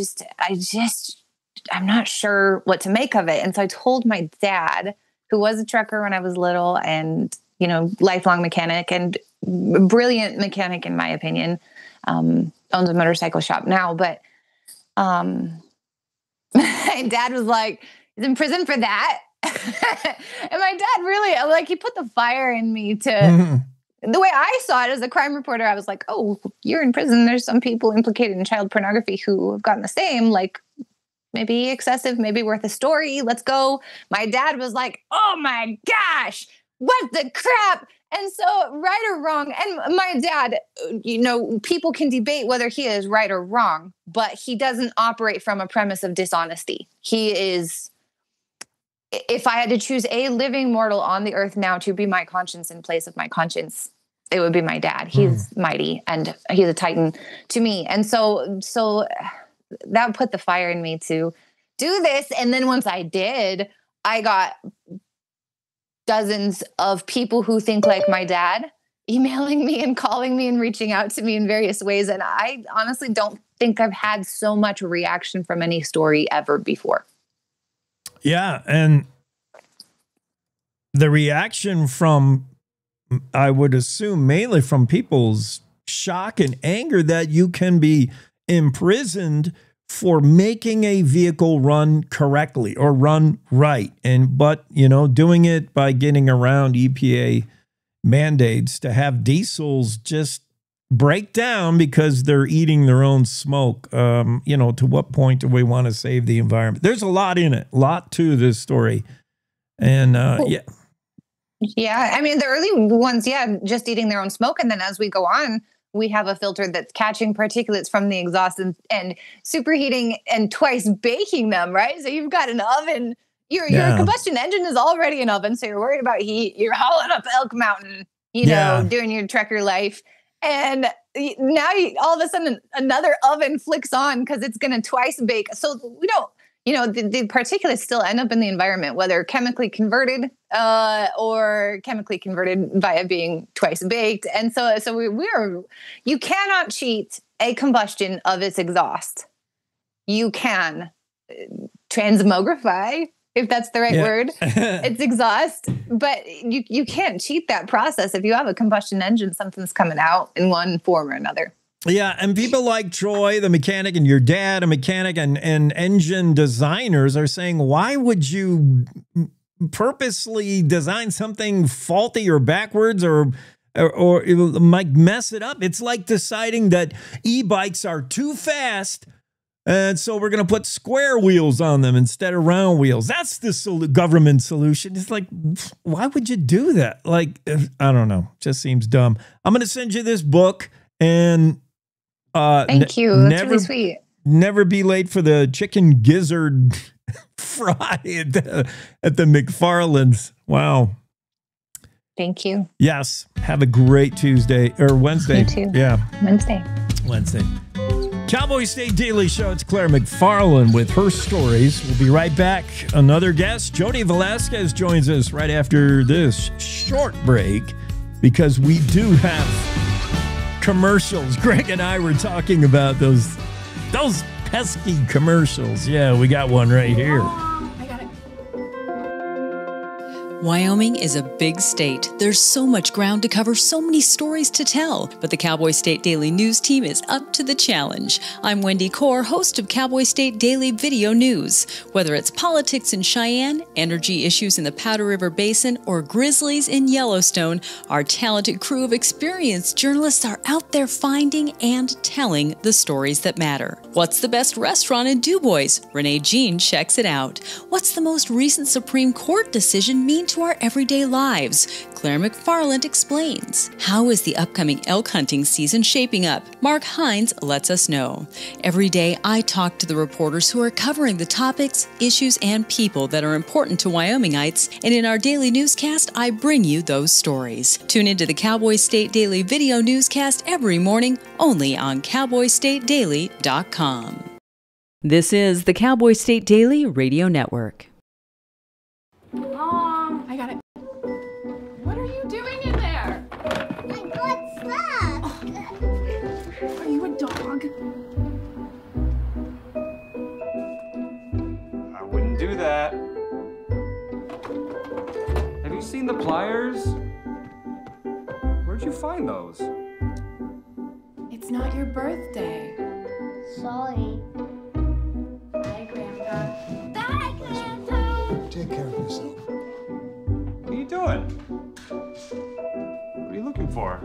S21: I'm not sure what to make of it. And so I told my dad, who was a trucker when I was little and, you know, lifelong mechanic and brilliant mechanic, in my opinion, owns a motorcycle shop now. But my dad was like, he's in prison for that. And my dad really, like, he put the fire in me to... The way I saw it as a crime reporter, I was like, oh, you're in prison. There's some people implicated in child pornography who have gotten the same, like maybe excessive, maybe worth a story. Let's go. My dad was like, oh my gosh, what the crap? And so right or wrong, and my dad, you know, people can debate whether he is right or wrong, but he doesn't operate from a premise of dishonesty. He is, if I had to choose a living mortal on the earth now to be my conscience in place of my conscience, it would be my dad. He's mighty and he's a titan to me. And so that put the fire in me to do this. And then once I did, I got dozens of people who think like my dad emailing me and calling me and reaching out to me in various ways. And I honestly don't think I've had so much reaction from any story ever before.
S1: Yeah, and the reaction from, I would assume, mainly from people's shock and anger that you can be imprisoned for making a vehicle run correctly or run right. But doing it by getting around EPA mandates to have diesels just break down because they're eating their own smoke. To what point do we want to save the environment? There's a lot in it, a lot to this story. And yeah.
S21: Yeah. I mean, the early ones, just eating their own smoke. And then as we go on, we have a filter that's catching particulates from the exhaust and superheating and twice baking them, right? So you've got an oven. Your combustion engine is already an oven, so you're worried about heat. You're hauling up Elk Mountain, doing your trucker life. And now all of a sudden another oven flicks on because it's going to twice bake. So we don't, the particulates still end up in the environment, whether chemically converted or chemically converted via being twice baked. And so you cannot cheat a combustion of its exhaust. You can transmogrify, if that's the right word. It's exhaust, but you can't cheat that process. If you have a combustion engine, something's coming out in one form or another.
S1: Yeah, and people like Troy, the mechanic, and your dad, a mechanic, and engine designers are saying, why would you purposely design something faulty or backwards or it might mess it up? It's like deciding that e-bikes are too fast, and so we're going to put square wheels on them instead of round wheels. That's the government solution. It's like, why would you do that? Like, I don't know. Just seems dumb. I'm going to send you this book, and
S21: thank you. That's really sweet.
S1: Never be late for the chicken gizzard fry at the McFarland's. Wow.
S21: Thank you.
S1: Yes. Have a great Tuesday or Wednesday.
S21: You too.
S1: Yeah.
S21: Wednesday.
S1: Cowboy State Daily Show. It's Claire McFarland with her stories. We'll be right back. Another guest, Jody Velasquez, joins us right after this short break because we do have commercials. Greg and I were talking about those pesky commercials. Yeah, we got one right here.
S2: Wyoming is a big state. There's so much ground to cover, so many stories to tell. But the Cowboy State Daily News team is up to the challenge. I'm Wendy Core, host of Cowboy State Daily Video News. Whether it's politics in Cheyenne, energy issues in the Powder River Basin, or grizzlies in Yellowstone, our talented crew of experienced journalists are out there finding and telling the stories that matter. What's the best restaurant in DuBois? Renee Jean checks it out. What's the most recent Supreme Court decision mean to our everyday lives? Claire McFarland explains. How is the upcoming elk hunting season shaping up? Mark Hines lets us know. Every day, I talk to the reporters who are covering the topics, issues, and people that are important to Wyomingites, and in our daily newscast, I bring you those stories. Tune into the Cowboy State Daily Video Newscast every morning, only on CowboyStateDaily.com. This is the Cowboy State Daily Radio Network.
S10: Mom, I got it. What are you doing in there?
S15: I got stuff.
S10: Are you a dog?
S14: I wouldn't do that. Have you seen the pliers? Where'd you find those?
S10: It's not your birthday.
S15: Sorry.
S10: Bye, Grandpa.
S15: Bye, Grandpa.
S19: Take care of yourself.
S14: What are you doing? What are you looking for?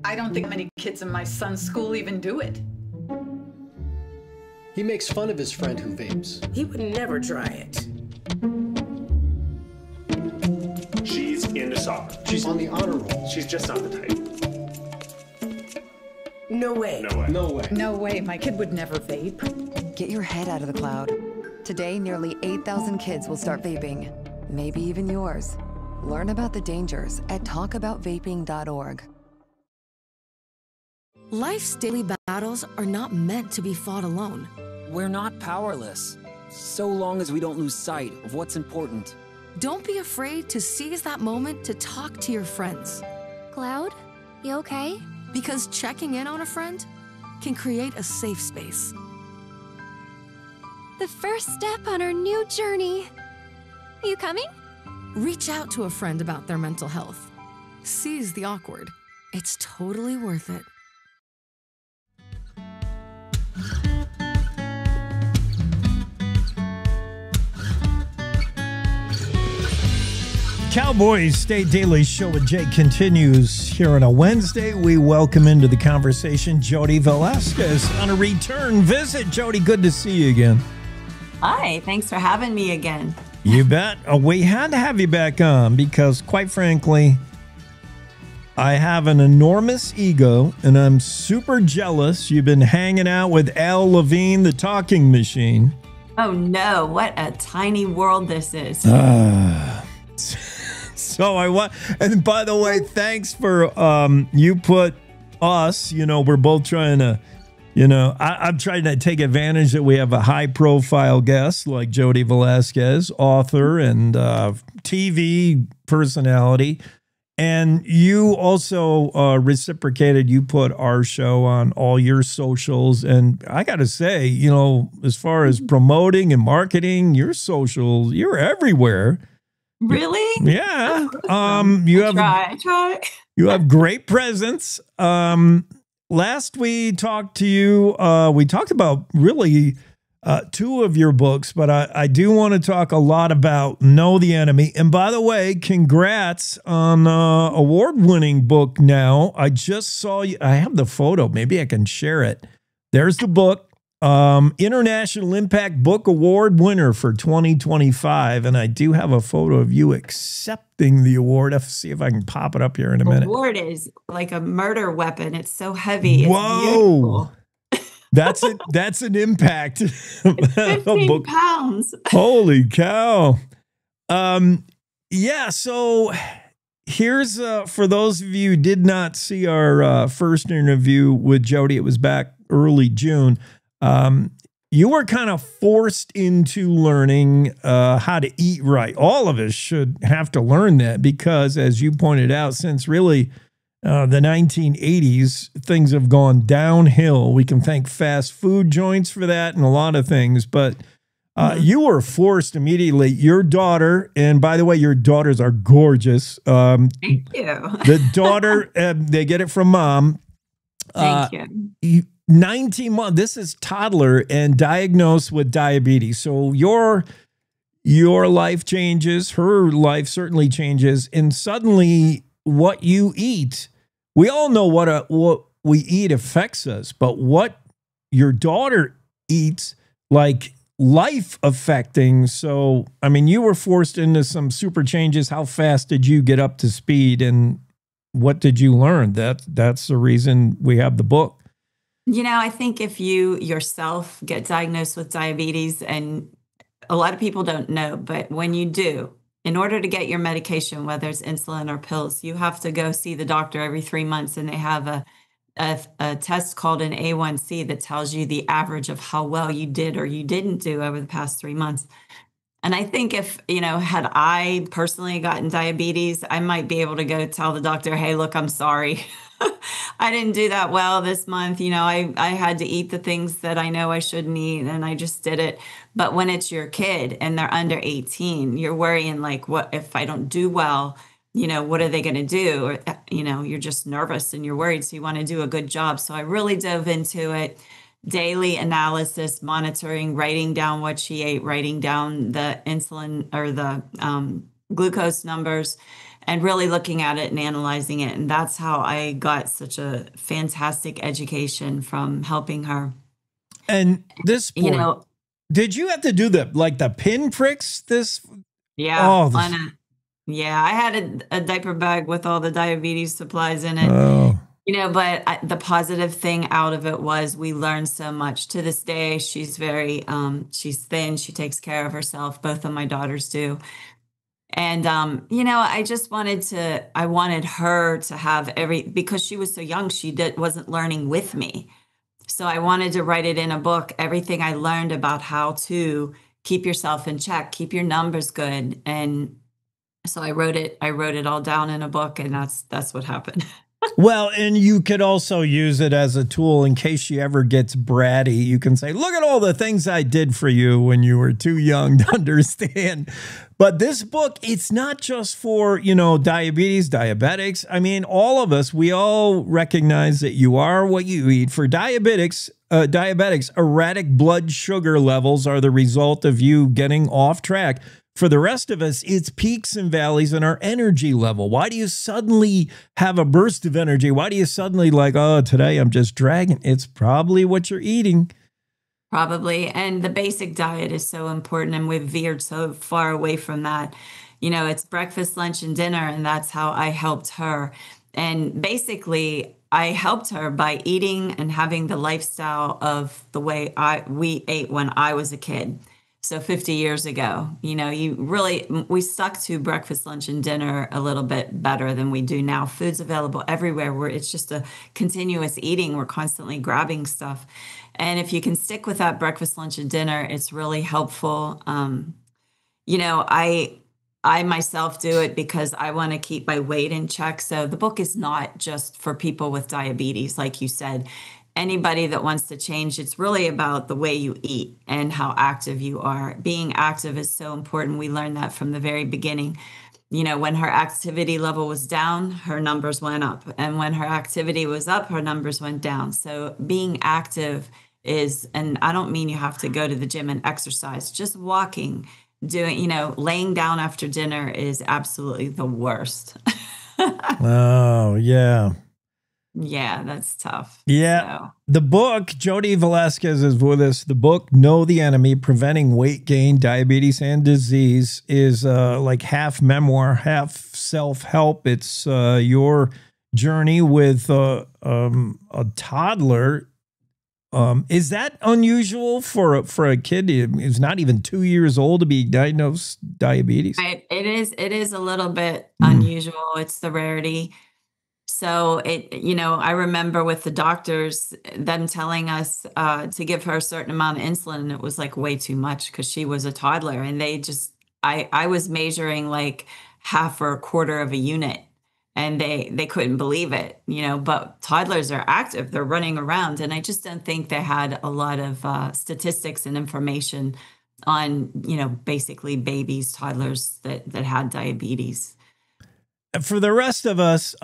S5: I don't think many kids in my son's school even do it.
S22: He makes fun of his friend who vapes.
S23: He would never try it.
S24: She's into soccer.
S22: She's on the honor roll.
S24: She's just not the type.
S23: No way.
S24: No way.
S22: No way.
S5: No way, my kid would never vape.
S26: Get your head out of the cloud. Today, nearly 8,000 kids will start vaping. Maybe even yours. Learn about the dangers at talkaboutvaping.org.
S27: Life's daily battles are not meant to be fought alone.
S28: We're not powerless, so long as we don't lose sight of what's important.
S27: Don't be afraid to seize that moment to talk to your friends.
S13: Cloud, you okay?
S27: Because checking in on a friend can create a safe space.
S13: The first step on our new journey. You coming?
S27: Reach out to a friend about their mental health. Seize the awkward. It's totally worth it.
S12: Cowboy State Daily Show with Jake continues here on a Wednesday. We welcome into the conversation Jody Velasquez on a return visit. Jody, good to see you again.
S4: Hi, thanks for having me again.
S12: You bet. We had to have you back on because, quite frankly, I have an enormous ego and I'm super jealous. You've been hanging out with Al Levine, the talking machine.
S4: Oh no, what a tiny world this is.
S12: So I want, and by the way, thanks for you put us, we're both trying to, I'm trying to take advantage that we have a high profile guest like Jody Velasquez, author and TV personality. And you also reciprocated, you put our show on all your socials. And I got to say, as far as promoting and marketing your socials, you're everywhere.
S4: Really?
S12: Yeah.
S4: I try.
S12: You have great presence. Last we talked to you, we talked about really two of your books, but I do want to talk a lot about Know the Enemy. And by the way, congrats on award-winning book now. I just saw you. I have the photo. Maybe I can share it. There's the book. International Impact Book Award winner for 2025. And I do have a photo of you accepting the award. I'll see if I can pop it up here in a minute.
S4: The award is like a murder weapon. It's so heavy. It's
S12: Whoa. That's it. That's an impact.
S4: 15 pounds.
S12: Holy cow. Yeah. So here's, for those of you who did not see our first interview with Jody, it was back early June. You were kind of forced into learning how to eat right. All of us should have to learn that because, as you pointed out, since really the 1980s, things have gone downhill. We can thank fast food joints for that and a lot of things. But you were forced immediately. Your daughter, and by the way, your daughters are gorgeous.
S4: Thank you.
S12: The daughter, they get it from mom.
S4: Thank you.
S12: 19 months. This is toddler and diagnosed with diabetes. So your life changes. Her life certainly changes. And suddenly what you eat, we all know what we eat affects us. But what your daughter eats, like life affecting. So, I mean, you were forced into some super changes. How fast did you get up to speed and what did you learn? That's the reason we have the book.
S4: I think if you yourself get diagnosed with diabetes, and a lot of people don't know, but when you do, in order to get your medication, whether it's insulin or pills, you have to go see the doctor every 3 months, and they have a test called an A1C that tells you the average of how well you did or you didn't do over the past 3 months. And I think if, had I personally gotten diabetes, I might be able to go tell the doctor, hey, look, I'm sorry. I didn't do that well this month. I had to eat the things that I know I shouldn't eat and I just did it. But when it's your kid and they're under 18, you're worrying like, what if I don't do well? What are they going to do? Or, you're just nervous and you're worried. So you want to do a good job. So I really dove into it. Daily analysis, monitoring, writing down what she ate, writing down the insulin or the glucose numbers, and really looking at it and analyzing it. And that's how I got such a fantastic education from helping her.
S12: And this point, did you have to do the pin pricks?
S4: Yeah. I had a diaper bag with all the diabetes supplies in it.
S12: Oh.
S4: But the positive thing out of it was we learned so much. To this day, she's very, she's thin. She takes care of herself. Both of my daughters do. And, I just I wanted her to have because she was so young, she wasn't learning with me. So I wanted to write it in a book, everything I learned about how to keep yourself in check, keep your numbers good, and So I wrote it all down in a book, and that's what happened.
S1: Well, and you could also use it as a tool in case she ever gets bratty. You can say, look at all the things I did for you when you were too young to understand. But this book, it's not just for, diabetes, diabetics. I mean, all of us, we all recognize that you are what you eat. For diabetics, erratic blood sugar levels are the result of you getting off track. For the rest of us, it's peaks and valleys in our energy level. Why do you suddenly have a burst of energy? Why do you suddenly oh, today I'm just dragging? It's probably what you're eating.
S4: Probably. And the basic diet is so important, and we've veered so far away from that. It's breakfast, lunch, and dinner, and that's how I helped her. And basically, I helped her by eating and having the lifestyle of the way we ate when I was a kid. So 50 years ago, we stuck to breakfast, lunch, and dinner a little bit better than we do now. Food's available everywhere, where it's just a continuous eating. We're constantly grabbing stuff. And if you can stick with that breakfast, lunch, and dinner, it's really helpful. I myself do it because I want to keep my weight in check. So the book is not just for people with diabetes, like you said. Anybody that wants to change, it's really about the way you eat and how active you are. Being active is so important. We learned that from the very beginning. When her activity level was down, her numbers went up. And when her activity was up, her numbers went down. So being active and I don't mean you have to go to the gym and exercise, just walking, laying down after dinner is absolutely the worst.
S1: Oh, yeah.
S4: Yeah, that's tough.
S1: Yeah.
S4: So.
S1: The book, Jody Velasquez is with us. The book, Know the Enemy, Preventing Weight Gain, Diabetes, and Disease, is like half memoir, half self-help. It's your journey with a toddler. Is that unusual for a kid who's not even 2 years old to be diagnosed diabetes?
S4: Right. It is a little bit unusual. It's the rarity. So I remember with the doctors, them telling us to give her a certain amount of insulin, and it was like way too much because she was a toddler, and I was measuring like half or a quarter of a unit, and they couldn't believe it, but toddlers are active, they're running around. And I just don't think they had a lot of statistics and information on, basically babies, toddlers that had diabetes.
S1: For the rest of us,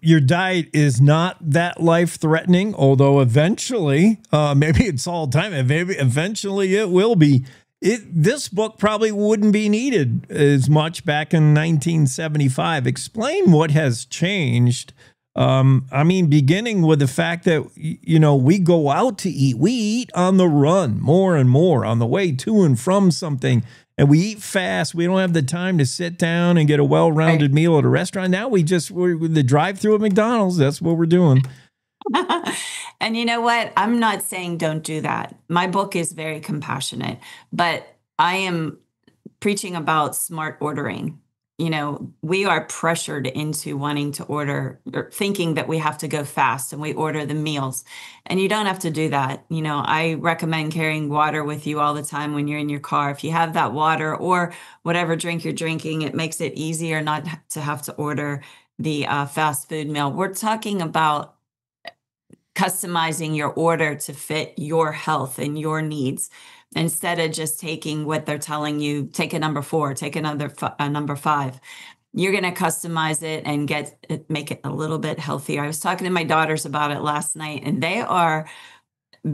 S1: your diet is not that life-threatening, although eventually, maybe it's all time, and maybe eventually it will be. This book probably wouldn't be needed as much back in 1975. Explain what has changed. Beginning with the fact that, we go out to eat. We eat on the run more and more on the way to and from something. And we eat fast. We don't have the time to sit down and get a well-rounded meal at a restaurant. Now we're the drive-through at McDonald's. That's what we're doing.
S4: And you know what? I'm not saying don't do that. My book is very compassionate, but I am preaching about smart ordering. We are pressured into wanting to order, or thinking that we have to go fast, and we order the meals. And you don't have to do that. I recommend carrying water with you all the time when you're in your car. If you have that water or whatever drink you're drinking, it makes it easier not to have to order the fast food meal. We're talking about customizing your order to fit your health and your needs, instead of just taking what they're telling you. Take a number 4, take another number 5. You're going to customize it and make it a little bit healthier. I was talking to my daughters about it last night, and they are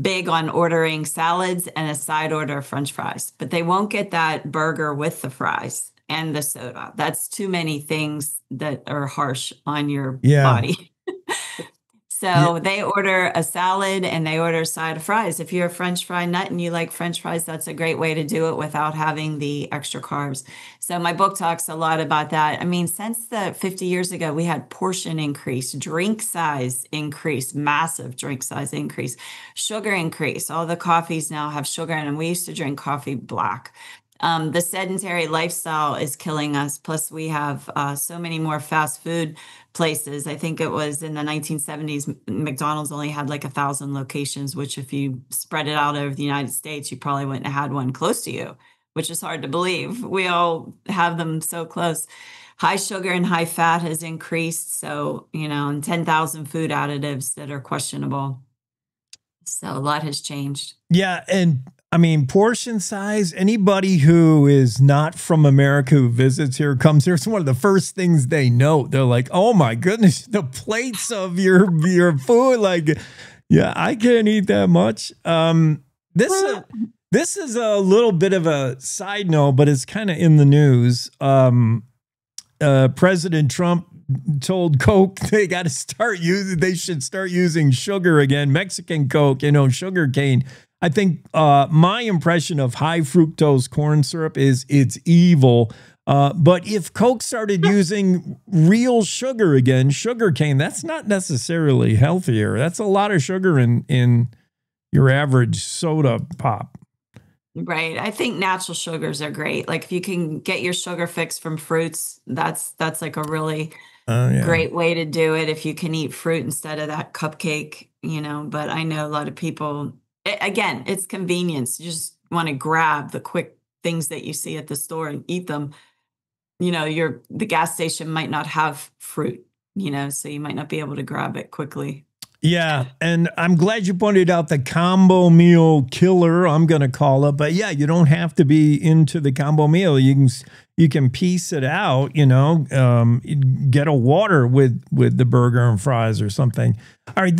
S4: big on ordering salads and a side order of French fries, but they won't get that burger with the fries and the soda. That's too many things that are harsh on your body. So they order a salad and they order a side of fries. If you're a French fry nut and you like French fries, that's a great way to do it without having the extra carbs. So my book talks a lot about that. Since the 50 years ago, we had portion increase, drink size increase, massive drink size increase, sugar increase. All the coffees now have sugar in them. We used to drink coffee black. The sedentary lifestyle is killing us. Plus, we have so many more fast food places. I think it was in the 1970s, McDonald's only had like 1,000 locations, which if you spread it out over the United States, you probably wouldn't have had one close to you, which is hard to believe. We all have them so close. high sugar and high fat has increased. So, and 10,000 food additives that are questionable. So a lot has changed.
S1: Yeah. And I mean, portion size, anybody who is not from America who visits here, comes here, it's one of the first things they note. They're like, oh my goodness, the plates of your food. Like, yeah, I can't eat that much. This is a little bit of a side note, but it's kind of in the news. President Trump told Coke they should start using sugar again, Mexican Coke, sugar cane. I think my impression of high fructose corn syrup is it's evil. But if Coke started using real sugar again, sugar cane, that's not necessarily healthier. That's a lot of sugar in your average soda pop.
S4: Right. I think natural sugars are great. Like if you can get your sugar fix from fruits, that's like a really great way to do it. If you can eat fruit instead of that cupcake, but I know a lot of people, again, it's convenience. You just want to grab the quick things that you see at the store and eat them. The gas station might not have fruit, so you might not be able to grab it quickly.
S1: Yeah, and I'm glad you pointed out the combo meal killer, I'm going to call it. But yeah, you don't have to be into the combo meal. You can piece it out, get a water with the burger and fries or something. All right,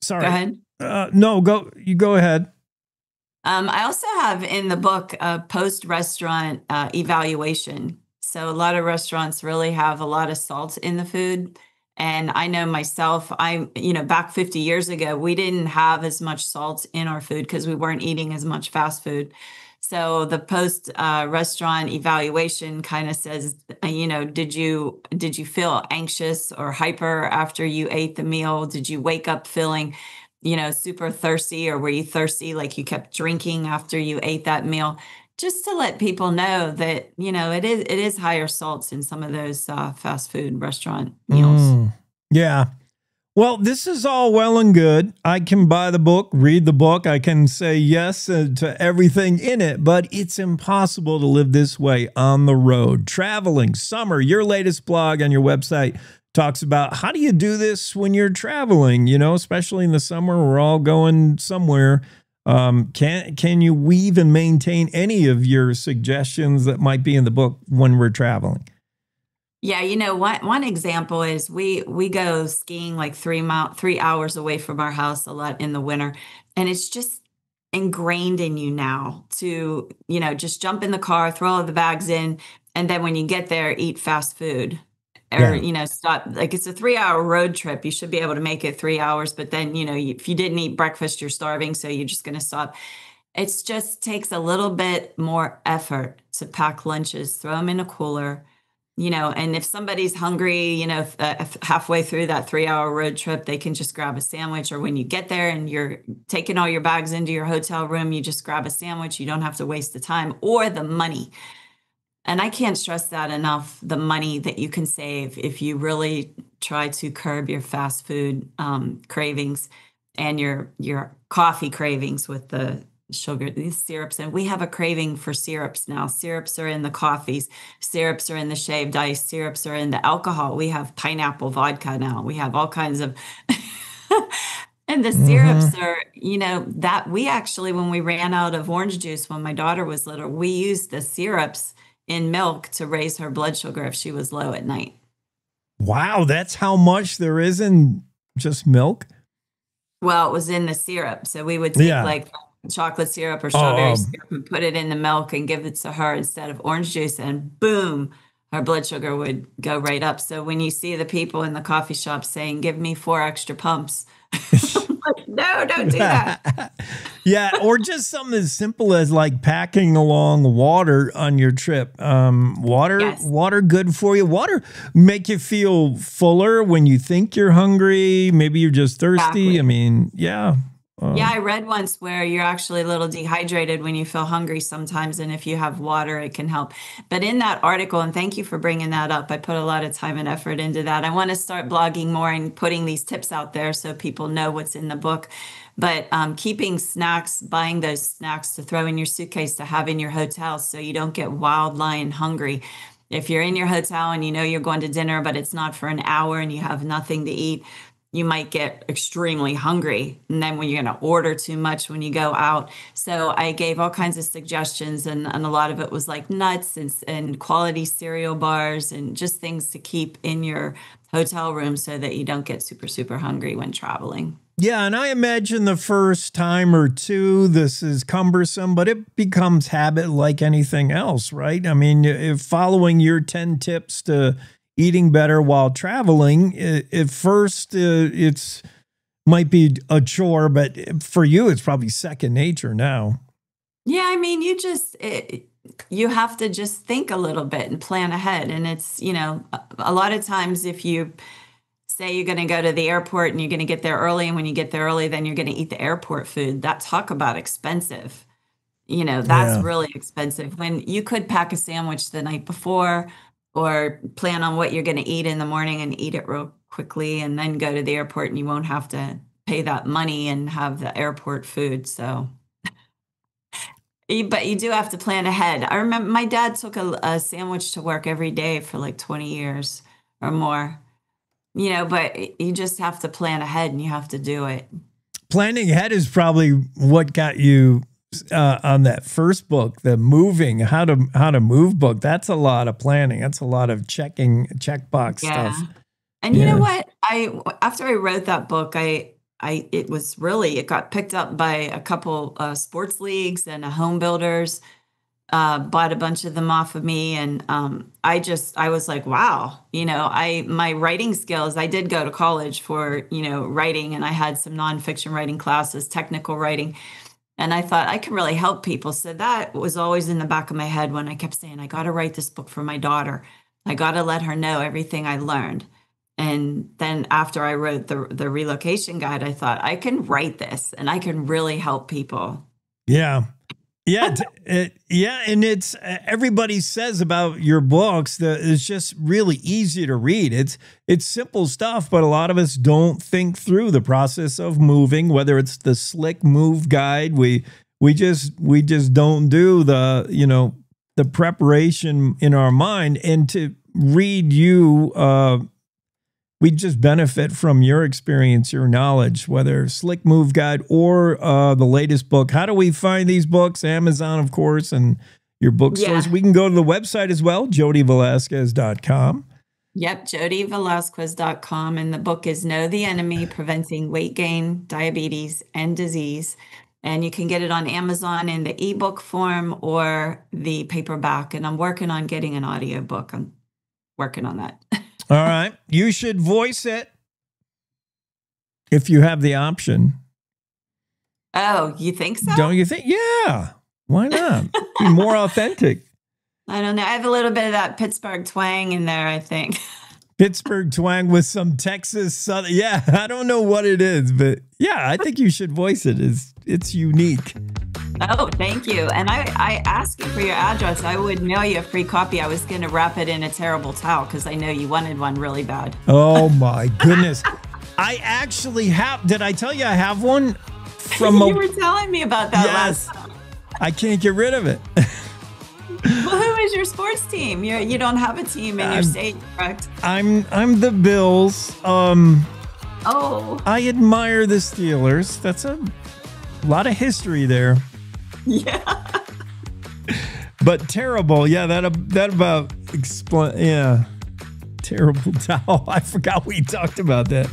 S1: sorry.
S4: Go ahead.
S1: You go ahead.
S4: I also have in the book a post-restaurant evaluation. So a lot of restaurants really have a lot of salt in the food. And I know myself, back 50 years ago, we didn't have as much salt in our food because we weren't eating as much fast food. So the post restaurant evaluation kind of says, did you feel anxious or hyper after you ate the meal? Did you wake up feeling, super thirsty, or were you thirsty like you kept drinking after you ate that meal? Just to let people know that, it is higher salts in some of those fast food restaurant meals.
S1: Yeah. Well, this is all well and good. I can buy the book, read the book. I can say yes to everything in it, but it's impossible to live this way on the road. Traveling, summer, your latest blog on your website talks about how do you do this when you're traveling, especially in the summer, we're all going somewhere. Can you weave and maintain any of your suggestions that might be in the book when we're traveling?
S4: Yeah, one example is we go skiing like 3 hours away from our house a lot in the winter, and it's just ingrained in you now to just jump in the car, throw all the bags in, and then when you get there, eat fast food. Or, stop. Like it's a 3-hour road trip. You should be able to make it 3 hours. But then, if you didn't eat breakfast, you're starving. So you're just going to stop. It just takes a little bit more effort to pack lunches, throw them in a cooler, and if somebody's hungry, halfway through that 3-hour road trip, they can just grab a sandwich. Or when you get there and you're taking all your bags into your hotel room, you just grab a sandwich. You don't have to waste the time or the money. And I can't stress that enough, the money that you can save if you really try to curb your fast food cravings and your coffee cravings with the sugar, these syrups. And we have a craving for syrups now. Syrups are in the coffees. Syrups are in the shaved ice. Syrups are in the alcohol. We have pineapple vodka now. We have all kinds of... And the syrups are, that we actually, when we ran out of orange juice when my daughter was little, we used the syrups in milk to raise her blood sugar if she was low at night.
S1: Wow, that's how much there is in just milk?
S4: Well, it was in the syrup. So we would take like chocolate syrup or strawberry syrup and put it in the milk and give it to her instead of orange juice, and boom, her blood sugar would go right up. So when you see the people in the coffee shop saying, give me 4 extra pumps, no, don't do that.
S1: Yeah, or just something as simple as like packing along water on your trip. Water good for you. Water make you feel fuller when you think you're hungry. Maybe you're just thirsty. Exactly. I mean, yeah.
S4: I read once where you're actually a little dehydrated when you feel hungry sometimes, and if you have water, it can help. But in that article, and thank you for bringing that up, I put a lot of time and effort into that. I want to start blogging more and putting these tips out there so people know what's in the book. But keeping snacks, buying those snacks to throw in your suitcase to have in your hotel so you don't get wild lion hungry. If you're in your hotel and you know you're going to dinner, but it's not for an hour and you have nothing to eat, you might get extremely hungry. And then when you're going to order too much when you go out. So I gave all kinds of suggestions, and a lot of it was like nuts and quality cereal bars and just things to keep in your hotel room so that you don't get super, super hungry when traveling.
S1: Yeah, and I imagine the first time or two, this is cumbersome, but it becomes habit like anything else, right? I mean, if following your 10 tips to eating better while traveling, at first it's might be a chore, but for you, it's probably second nature now.
S4: Yeah, I mean, you have to just think a little bit and plan ahead. And it's, a lot of times if you say you're going to go to the airport and you're going to get there early, and when you get there early, then you're going to eat the airport food. That talk about expensive. That's really expensive. When you could pack a sandwich the night before or plan on what you're going to eat in the morning and eat it real quickly and then go to the airport, and you won't have to pay that money and have the airport food. So, but you do have to plan ahead. I remember my dad took a sandwich to work every day for like 20 years or more. But you just have to plan ahead and you have to do it.
S1: Planning ahead is probably what got you on that first book, the moving, how to move book. That's a lot of planning. That's a lot of checkbox stuff.
S4: And you know what? After I wrote that book, it got picked up by a couple sports leagues and home builders. Bought a bunch of them off of me. And I was like, wow, my writing skills, I did go to college for, writing, and I had some nonfiction writing classes, technical writing. And I thought I can really help people. So that was always in the back of my head when I kept saying, I got to write this book for my daughter. I got to let her know everything I learned. And then after I wrote the relocation guide, I thought I can write this and I can really help people.
S1: Yeah. Yeah. And it's everybody says about your books that it's just really easy to read. It's simple stuff, but a lot of us don't think through the process of moving, whether it's the slick move guide. We just don't do the preparation in our mind. And to read you, we just benefit from your experience, your knowledge, whether Slick Move Guide or the latest book. How do we find these books? Amazon, of course, and your bookstores. We can go to the website as well, jodyvelasquez.com.
S4: Yep, jodyvelasquez.com. And the book is Know the Enemy, Preventing Weight Gain, Diabetes, and Disease. And you can get it on Amazon in the ebook form or the paperback. And I'm working on getting an audiobook. I'm working on that.
S1: All right. You should voice it if you have the option.
S4: Oh, you think so?
S1: Don't you think? Yeah. Why not? Be more authentic.
S4: I don't know. I have a little bit of that Pittsburgh twang in there, I think.
S1: Pittsburgh twang with some Texas Southern. Yeah, I don't know what it is, but yeah, I think you should voice it. It's unique.
S4: Oh, thank you. And I asked you for your address. I would mail you a free copy. I was going to wrap it in a terrible towel because I know you wanted one really bad.
S1: Oh, my goodness. I actually have. Did I tell you I have one?
S4: You were telling me about that last time.
S1: I can't get rid of it.
S4: Well, who is your sports team? You don't have a team in your state, correct?
S1: I'm the Bills. I admire the Steelers. That's a lot of history there.
S4: Yeah.
S1: But terrible. Yeah, that about explain. Yeah. Terrible towel. I forgot we talked about that.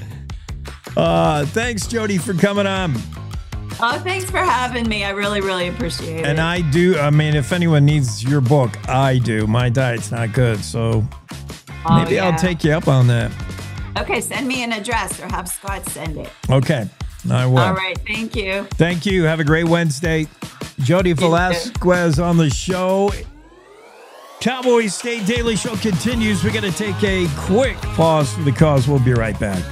S1: Thanks, Jody, for coming on.
S4: Oh, thanks for having me. I really, really appreciate it.
S1: And I do. I mean, if anyone needs your book, I do. My diet's not good, so maybe I'll take you up on that.
S4: Okay, send me an address or have Scott send it.
S1: Okay, I will.
S4: All right, thank you.
S1: Thank you. Have a great Wednesday. Jody Velasquez on the show. Cowboy State Daily Show continues. We're going to take a quick pause for the cause. We'll be right back.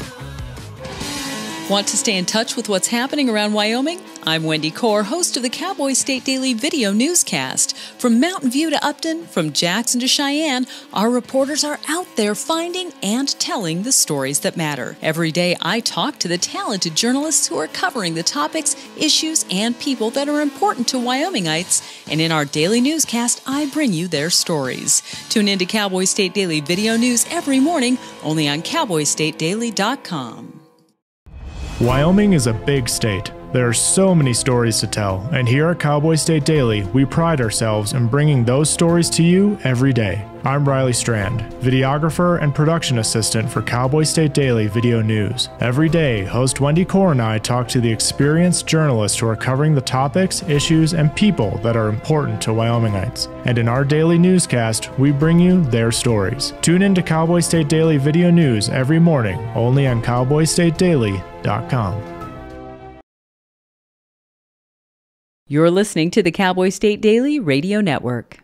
S2: Want to stay in touch with what's happening around Wyoming? I'm Wendy Core, host of the Cowboy State Daily video newscast. From Mountain View to Upton, from Jackson to Cheyenne, our reporters are out there finding and telling the stories that matter. Every day, I talk to the talented journalists who are covering the topics, issues, and people that are important to Wyomingites. And in our daily newscast, I bring you their stories. Tune in to Cowboy State Daily video news every morning, only on cowboystatedaily.com.
S8: Wyoming is a big state. There are so many stories to tell, and here at Cowboy State Daily, we pride ourselves in bringing those stories to you every day. I'm Riley Strand, videographer and production assistant for Cowboy State Daily Video News. Every day, host Wendy Core and I talk to the experienced journalists who are covering the topics, issues, and people that are important to Wyomingites. And in our daily newscast, we bring you their stories. Tune in to Cowboy State Daily Video News every morning, only on cowboystatedaily.com.
S2: You're listening to the Cowboy State Daily Radio Network.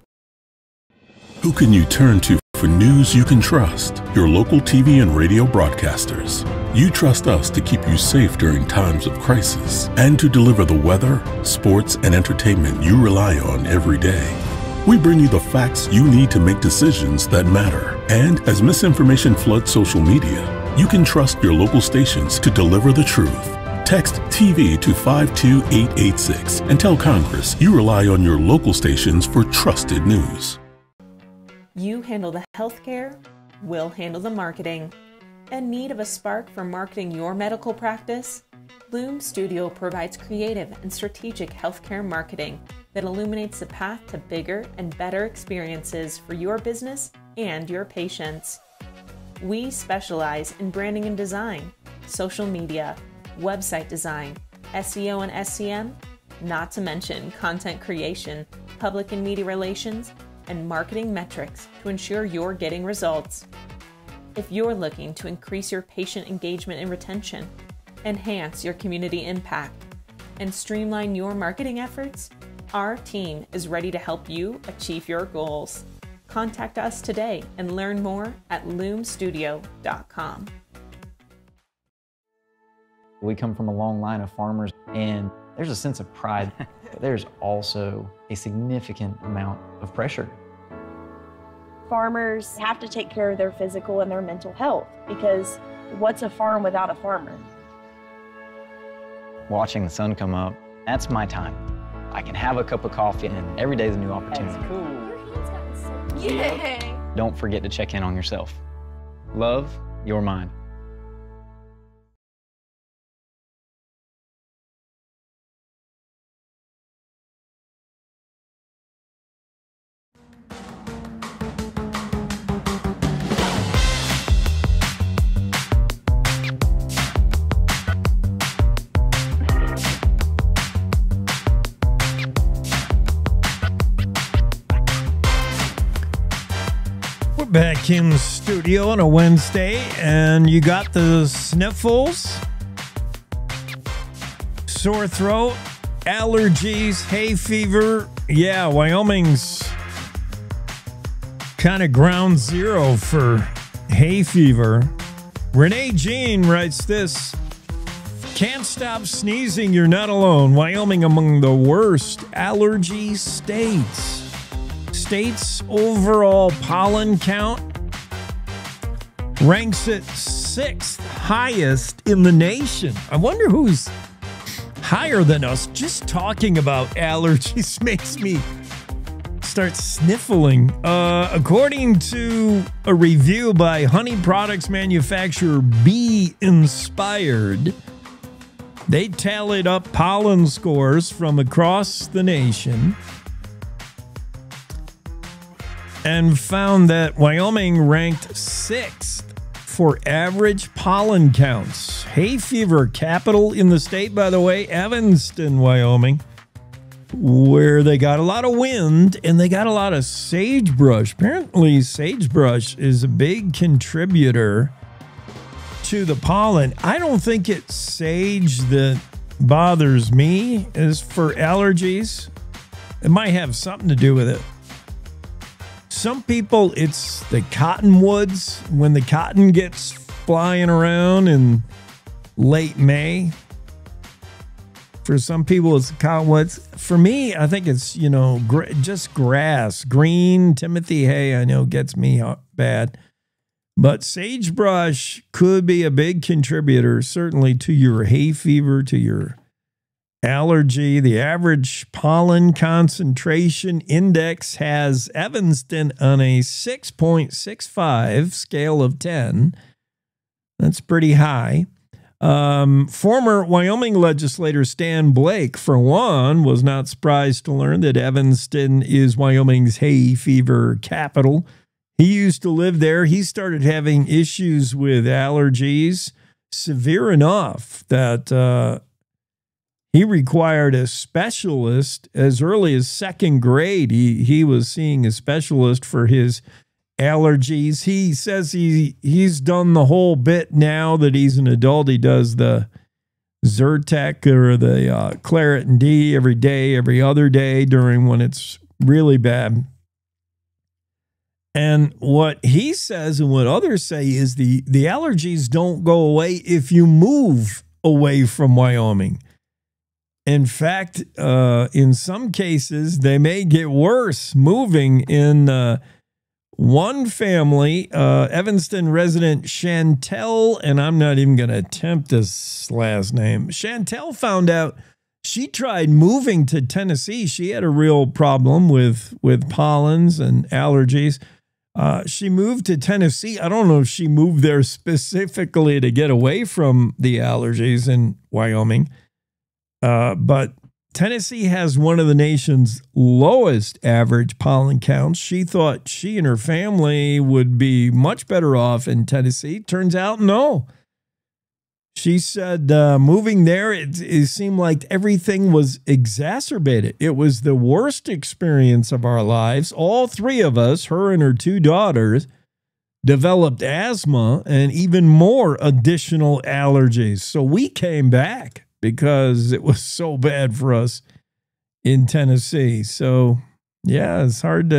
S3: Who can you turn to for news you can trust? Your local TV and radio broadcasters. You trust us to keep you safe during times of crisis and to deliver the weather, sports, and entertainment you rely on every day. We bring you the facts you need to make decisions that matter. And as misinformation floods social media, you can trust your local stations to deliver the truth. Text TV to 52886 and tell Congress you rely on your local stations for trusted news.
S9: You handle the healthcare, we'll handle the marketing. In need of a spark for marketing your medical practice? Loom Studio provides creative and strategic healthcare marketing that illuminates the path to bigger and better experiences for your business and your patients. We specialize in branding and design, social media, website design, SEO and SEM, not to mention content creation, public and media relations, and marketing metrics to ensure you're getting results. If you're looking to increase your patient engagement and retention, enhance your community impact, and streamline your marketing efforts, our team is ready to help you achieve your goals. Contact us today and learn more at loomstudio.com.
S16: We come from a long line of farmers, and there's a sense of pride, but there's also a significant amount of pressure.
S17: Farmers have to take care of their physical and their mental health, because what's a farm without a farmer?
S16: Watching the sun come up, that's my time. I can have a cup of coffee, and every day's a new opportunity.
S17: That's cool. Your hand's gotten so cute. Yay!
S16: Don't forget to check in on yourself. Love, your mind.
S1: Back in the studio on a Wednesday, and you got the sniffles, sore throat, allergies, hay fever. Yeah, Wyoming's kind of ground zero for hay fever. Renee Jean writes this: can't stop sneezing, you're not alone. Wyoming among the worst allergy states. State's overall pollen count ranks it 6th highest in the nation. I wonder who's higher than us. Just talking about allergies makes me start sniffling. According to a review by honey products manufacturer Bee Inspired, they tallied up pollen scores from across the nation and found that Wyoming ranked 6th for average pollen counts. Hay fever capital in the state, by the way, Evanston, Wyoming, where they got a lot of wind and they got a lot of sagebrush. Apparently, sagebrush is a big contributor to the pollen. I don't think it's sage that bothers me as for allergies. It might have something to do with it. Some people, it's the cottonwoods when the cotton gets flying around and late May. For some people, it's cottonwoods. For me, I think it's, just grass. Green, Timothy hay, I know gets me bad. But sagebrush could be a big contributor, certainly to your hay fever, to your allergy. The average pollen concentration index has Evanston on a 6.65 scale of 10. That's pretty high. Former Wyoming legislator Stan Blake, for one, was not surprised to learn that Evanston is Wyoming's hay fever capital. He used to live there. He started having issues with allergies, severe enough that he required a specialist as early as second grade. He was seeing a specialist for his allergies. He says he's done the whole bit now that he's an adult. He does the Zyrtec or the Claret D every day, every other day during when it's really bad. And what he says and what others say is the allergies don't go away if you move away from Wyoming. In fact, in some cases, they may get worse moving. In one family, Evanston resident Chantel, and I'm not even going to attempt this last name. Chantel found out she tried moving to Tennessee. She had a real problem with pollens and allergies. She moved to Tennessee. I don't know if she moved there specifically to get away from the allergies in Wyoming. But Tennessee has one of the nation's lowest average pollen counts. She thought she and her family would be much better off in Tennessee. Turns out, no. She said moving there, it seemed like everything was exacerbated. It was the worst experience of our lives. All three of us, her and her two daughters, developed asthma and even more additional allergies. So we came back because it was so bad for us in Tennessee. So, yeah, it's hard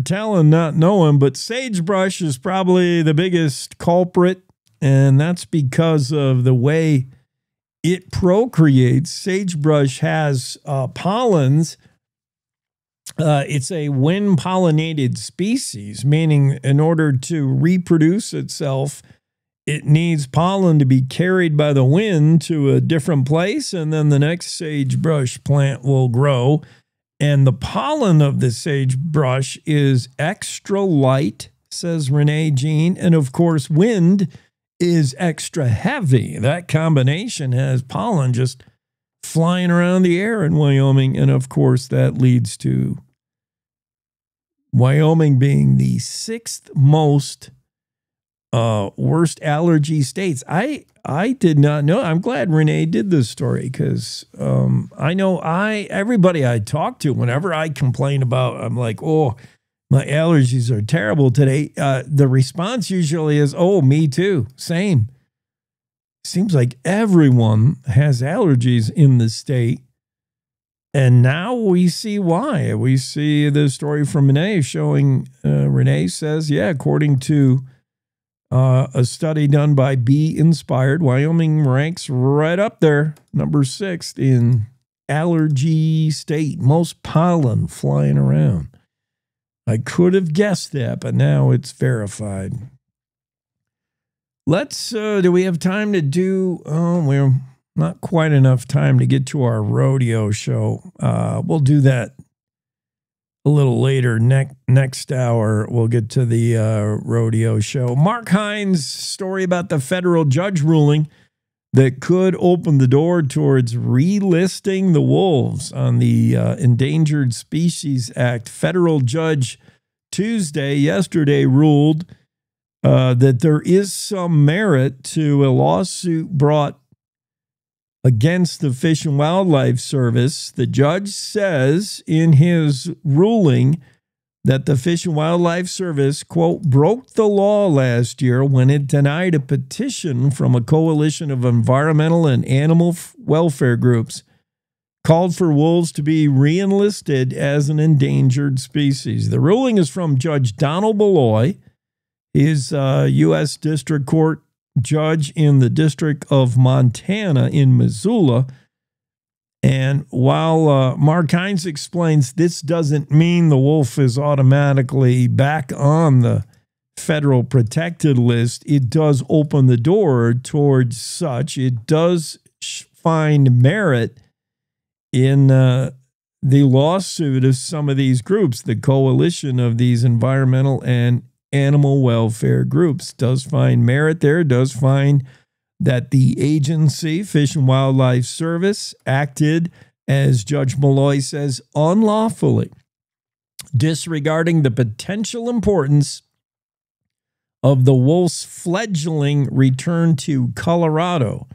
S1: telling, not knowing, but sagebrush is probably the biggest culprit, and that's because of the way it procreates. Sagebrush has pollens. It's a wind-pollinated species, meaning in order to reproduce itself, it needs pollen to be carried by the wind to a different place, and then the next sagebrush plant will grow. And the pollen of the sagebrush is extra light, says Renee Jean. And of course, wind is extra heavy. That combination has pollen just flying around the air in Wyoming. And of course, that leads to Wyoming being the sixth most worst allergy states. I did not know. I'm glad Renee did this story because I know everybody I talk to, whenever I complain about, I'm like, oh, my allergies are terrible today. The response usually is, oh, me too. Same. Seems like everyone has allergies in the state. And now we see why. We see the story from Renee showing, Renee says, yeah, according to a study done by Be Inspired, Wyoming ranks right up there, number 6 in allergy state, most pollen flying around. I could have guessed that, but now it's verified. Let's, do we have time to do, we're not quite enough time to get to our rodeo show. We'll do that a little later. Next hour, we'll get to the rodeo show. Mark Hines' story about the federal judge ruling that could open the door towards relisting the wolves on the Endangered Species Act. Federal judge yesterday ruled that there is some merit to a lawsuit brought against the Fish and Wildlife Service. The judge says in his ruling that the Fish and Wildlife Service, quote, broke the law last year when it denied a petition from a coalition of environmental and animal welfare groups called for wolves to be reenlisted as an endangered species. The ruling is from Judge Donald Malloy. His U.S. District Court judge in the District of Montana in Missoula. And while Mark Hines explains this doesn't mean the wolf is automatically back on the federal protected list, it does open the door towards such. It does find merit in the lawsuit of some of these groups. The coalition of these environmental and animal welfare groups does find merit there, does find that the agency, Fish and Wildlife Service, acted, as Judge Malloy says, unlawfully, disregarding the potential importance of the wolf's fledgling return to Colorado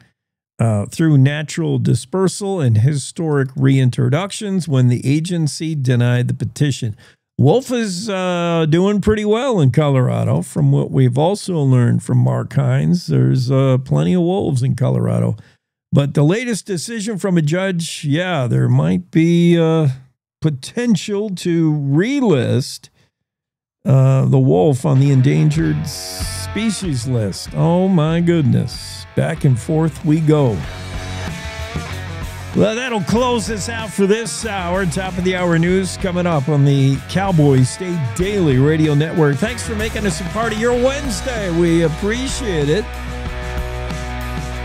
S1: through natural dispersal and historic reintroductions when the agency denied the petition. Wolf is doing pretty well in Colorado, from what we've also learned from Mark Hines. There's plenty of wolves in Colorado. But the latest decision from a judge, yeah, there might be potential to relist the wolf on the endangered species list. Oh, my goodness. Back and forth we go. Well, that'll close us out for this hour. Top of the hour news coming up on the Cowboy State Daily Radio Network. Thanks for making us a part of your Wednesday. We appreciate it.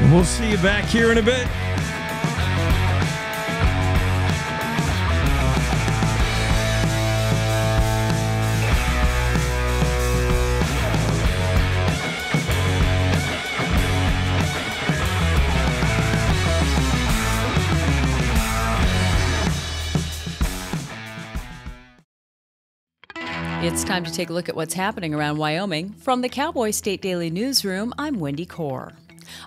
S1: And we'll see you back here in a bit.
S2: It's time to take a look at what's happening around Wyoming. From the Cowboy State Daily Newsroom, I'm Wendy Kaur.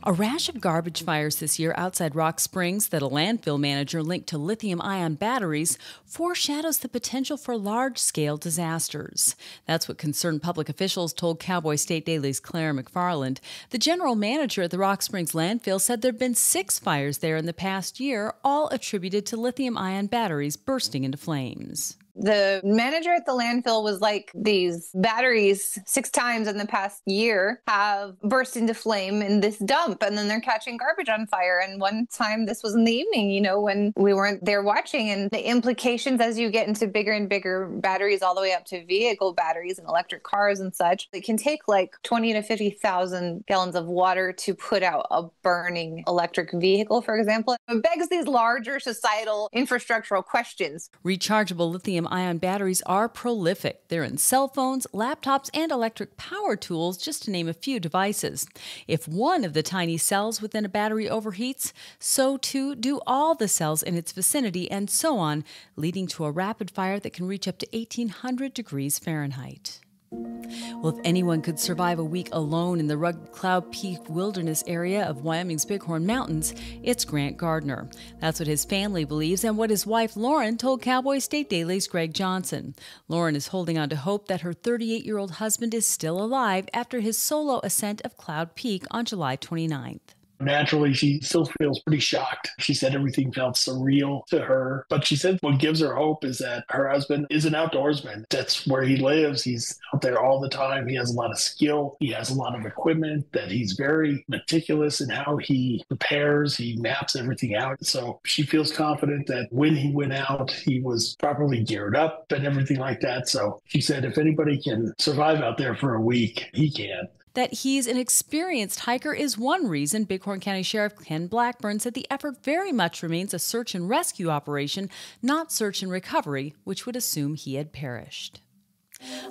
S2: A rash of garbage fires this year outside Rock Springs that a landfill manager linked to lithium-ion batteries foreshadows the potential for large-scale disasters. That's what concerned public officials told Cowboy State Daily's Claire McFarland. The general manager at the Rock Springs landfill said there have been 6 fires there in the past year, all attributed to lithium-ion batteries bursting into flames.
S6: The manager at the landfill was like, these batteries 6 times in the past year have burst into flame in this dump, and then they're catching garbage on fire. And one time, this was in the evening, you know, when we weren't there watching, and the implications as you get into bigger and bigger batteries, all the way up to vehicle batteries and electric cars and such, it can take like 20 to 50,000 gallons of water to put out a burning electric vehicle, for example. It begs these larger societal infrastructural questions.
S2: Rechargeable lithium-ion batteries are prolific. They're in cell phones, laptops, and electric power tools, just to name a few devices. If one of the tiny cells within a battery overheats, so too do all the cells in its vicinity, and so on, leading to a rapid fire that can reach up to 1,800 degrees Fahrenheit. Well, if anyone could survive a week alone in the rugged Cloud Peak wilderness area of Wyoming's Bighorn Mountains, it's Grant Gardner. That's what his family believes and what his wife Lauren told Cowboy State Daily's Greg Johnson. Lauren is holding on to hope that her 38-year-old husband is still alive after his solo ascent of Cloud Peak on July 29th.
S7: Naturally, she still feels pretty shocked. She said everything felt surreal to her. But she said what gives her hope is that her husband is an outdoorsman. That's where he lives. He's out there all the time. He has a lot of skill. He has a lot of equipment, that he's very meticulous in how he prepares. He maps everything out. So she feels confident that when he went out, he was properly geared up and everything like that. So she said if anybody can survive out there for a week, he can.
S2: That he's an experienced hiker is one reason Bighorn County Sheriff Ken Blackburn said the effort very much remains a search and rescue operation, not search and recovery, which would assume he had perished.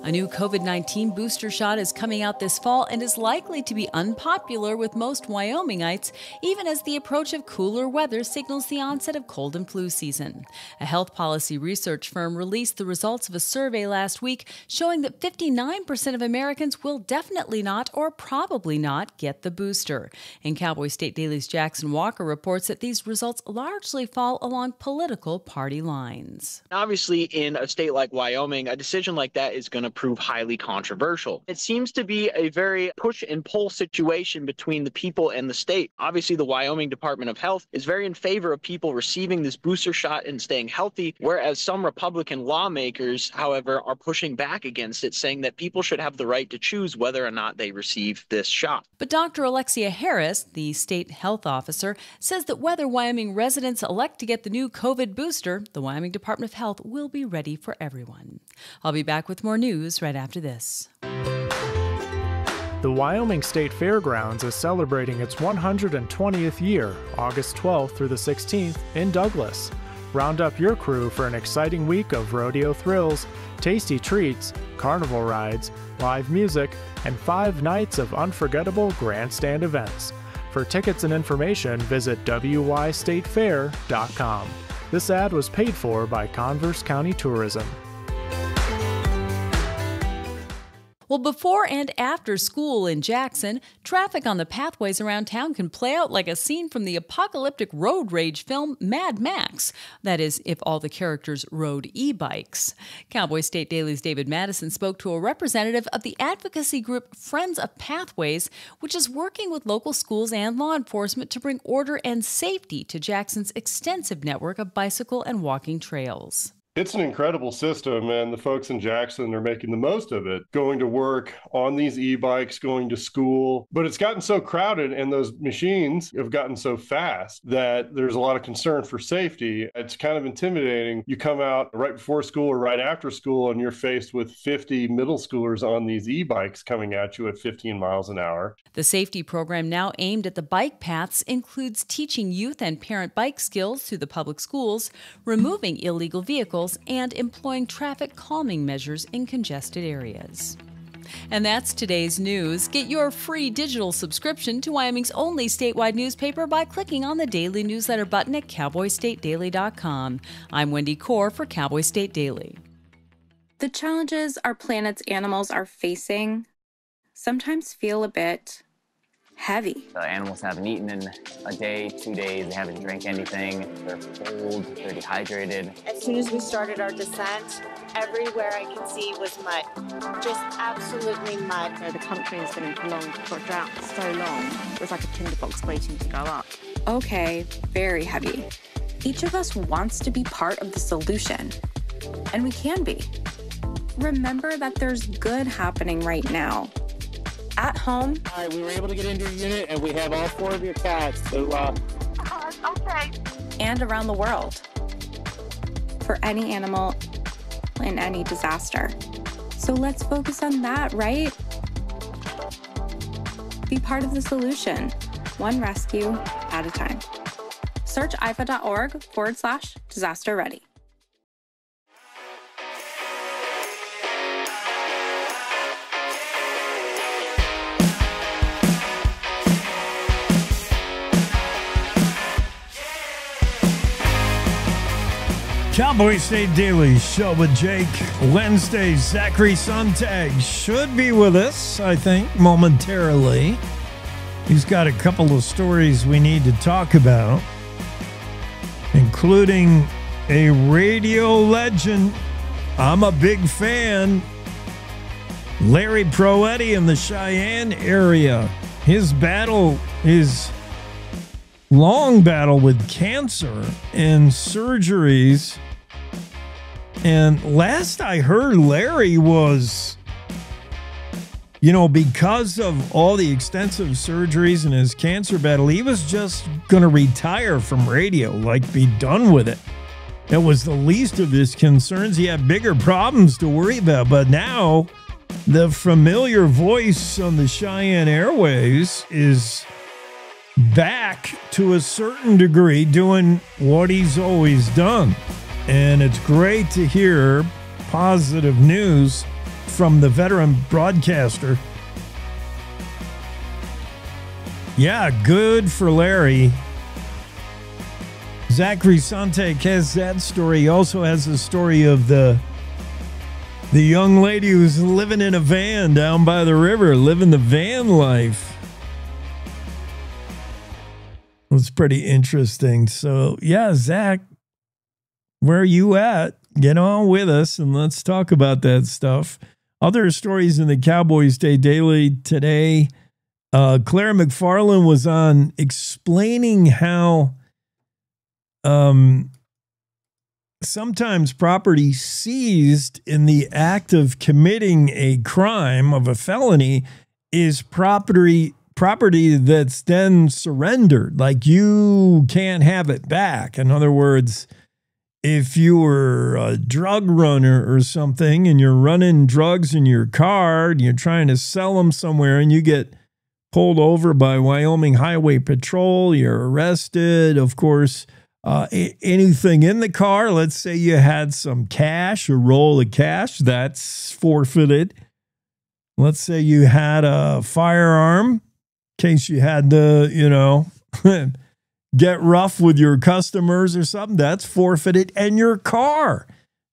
S2: A new COVID-19 booster shot is coming out this fall and is likely to be unpopular with most Wyomingites, even as the approach of cooler weather signals the onset of cold and flu season. A health policy research firm released the results of a survey last week showing that 59% of Americans will definitely not or probably not get the booster. And Cowboy State Daily's Jackson Walker reports that these results largely fall along political party lines.
S11: Obviously, in a state like Wyoming, a decision like that is
S10: is going to prove highly controversial. It seems to be a very push and pull situation between the people and the state. Obviously, the Wyoming Department of Health is very in favor of people receiving this booster shot and staying healthy, whereas some Republican lawmakers, however, are pushing back against it, saying that people should have the right to choose whether or not they receive this shot.
S2: But Dr. Alexia Harris, the state health officer, says that whether Wyoming residents elect to get the new COVID booster, the Wyoming Department of Health will be ready for everyone. I'll be back with more news right after this.
S8: The Wyoming State Fairgrounds is celebrating its 120th year, August 12th through the 16th, in Douglas. Round up your crew for an exciting week of rodeo thrills, tasty treats, carnival rides, live music, and 5 nights of unforgettable grandstand events. For tickets and information, visit wystatefair.com. This ad was paid for by Converse County Tourism.
S2: Well, before and after school in Jackson, traffic on the pathways around town can play out like a scene from the apocalyptic road rage film Mad Max. That is, if all the characters rode e-bikes. Cowboy State Daily's David Madison spoke to a representative of the advocacy group Friends of Pathways, which is working with local schools and law enforcement to bring order and safety to Jackson's extensive network of bicycle and walking trails.
S11: It's an incredible system, and the folks in Jackson are making the most of it, going to work on these e-bikes, going to school. But it's gotten so crowded and those machines have gotten so fast that there's a lot of concern for safety. It's kind of intimidating. You come out right before school or right after school and you're faced with 50 middle schoolers on these e-bikes coming at you at 15 miles an hour.
S2: The safety program now aimed at the bike paths includes teaching youth and parent bike skills through the public schools, removing illegal vehicles, and employing traffic calming measures in congested areas. And that's today's news. Get your free digital subscription to Wyoming's only statewide newspaper by clicking on the daily newsletter button at cowboystatedaily.com. I'm Wendy Core for Cowboy State Daily.
S15: The challenges our planet's animals are facing sometimes feel a bit heavy.
S18: The animals haven't eaten in a day, 2 days. They haven't drank anything. They're cold, they're dehydrated.
S20: As soon as we started our descent, everywhere I could see was mud. Just absolutely mud.
S17: The country has been in prolonged drought for so long. It was like a tinderbox waiting to go up.
S15: Okay, very heavy. Each of us wants to be part of the solution, and we can be. Remember that there's good happening right now. At home.
S18: All right, we were able to get into your unit, and we have all 4 of your cats. So,
S20: okay.
S15: And around the world. For any animal in any disaster. So let's focus on that, right? Be part of the solution, one rescue at a time. Search ifa.org/disaster ready.
S12: Cowboy State Daily Show with Jake. Wednesday, Zachary Sontag should be with us, I think, momentarily. He's got a couple of stories we need to talk about, including a radio legend. I'm a big fan. Larry Proetti in the Cheyenne area. His long battle with cancer and surgeries. And last I heard, Larry was, because of all the extensive surgeries and his cancer battle, he was just going to retire from radio, be done with it. It was the least of his concerns. He had bigger problems to worry about. But now the familiar voice on the Cheyenne airways is back to a certain degree doing what he's always done. And it's great to hear positive news from the veteran broadcaster. Yeah, good for Larry. Zachary Sontag has that story. He also has the story of the young lady who's living in a van down by the river, living the van life. It's pretty interesting. So, yeah, Zach, where are you at?
S1: get on with us and let's talk about that stuff. Other stories in the Cowboy State Daily today. Claire McFarland was on explaining how sometimes property seized in the act of committing a crime of a felony is property that's then surrendered. Like you can't have it back. In other words, if you were a drug runner or something and you're running drugs in your car and you're trying to sell them somewhere and you get pulled over by Wyoming Highway Patrol, you're arrested. Of course, anything in the car, let's say you had some cash, a roll of cash, that's forfeited. Let's say you had a firearm, in case you had to, get rough with your customers or something, that's forfeited. And your car,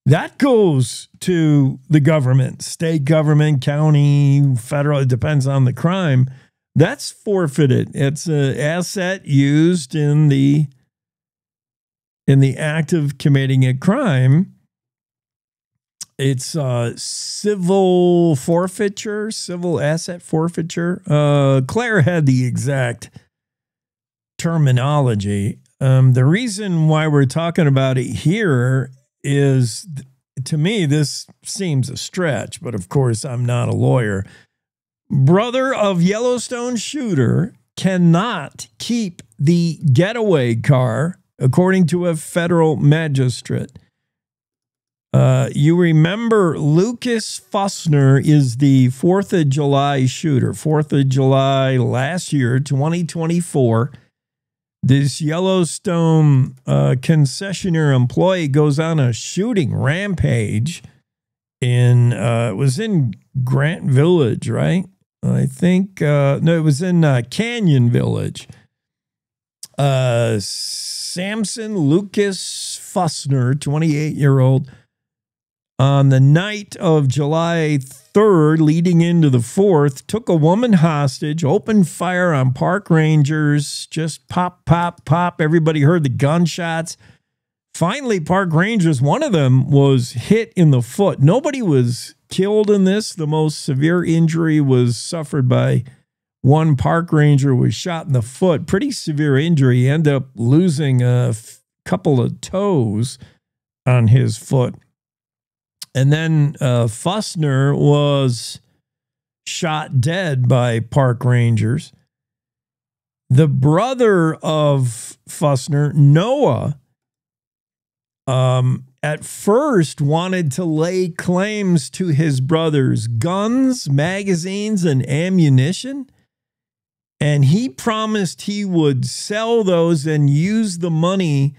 S1: that goes to the government, state government, county, federal, it depends on the crime. That's forfeited. It's an asset used in the act of committing a crime. It's civil forfeiture, civil asset forfeiture. Claire had the exact terminology. The reason why we're talking about it here is, to me, this seems a stretch, but of course I'm not a lawyer. Brother of Yellowstone shooter cannot keep the getaway car, according to a federal magistrate. You remember Lucas Fussner is the 4th of July shooter. 4th of July last year, 2024. This Yellowstone concessionaire employee goes on a shooting rampage it was in Grant Village, right? I think, no, it was in Canyon Village. Samson Lucas Fussner, 28-year-old, on the night of July 3rd, leading into the 4th, took a woman hostage, opened fire on park rangers, just pop, pop, pop. Everybody heard the gunshots. Finally, park rangers, one of them was hit in the foot. Nobody was killed in this. The most severe injury was suffered by one park ranger, was shot in the foot. Pretty severe injury. He ended up losing a couple of toes on his foot. And then Fussner was shot dead by park rangers. The brother of Fussner, Noah, at first wanted to lay claims to his brother's guns, magazines, and ammunition. And he promised he would sell those and use the money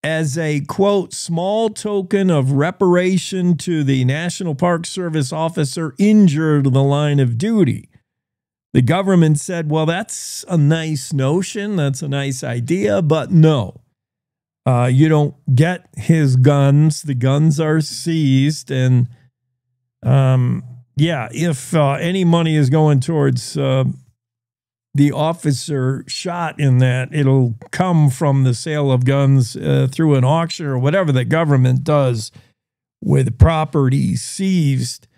S1: as a, quote, small token of reparation to the National Park Service officer injured in the line of duty. The government said, well, that's a nice notion. That's a nice idea, but no. You don't get his guns. The guns are seized. And, if any money is going towards the officer shot in that, it'll come from the sale of guns through an auction or whatever the government does with property seized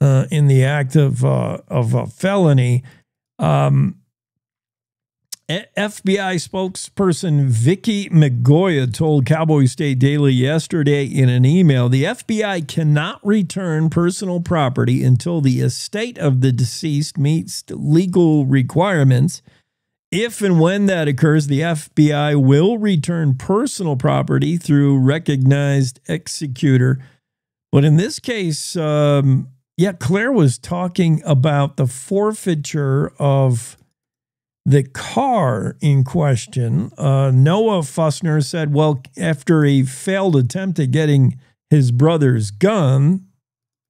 S1: in the act of a felony. FBI spokesperson Vicky McGoya told Cowboy State Daily yesterday in an email, the FBI cannot return personal property until the estate of the deceased meets legal requirements. If and when that occurs, the FBI will return personal property through recognized executor. But in this case, Claire was talking about the forfeiture of the car in question. Noah Fussner said, well, after a failed attempt at getting his brother's gun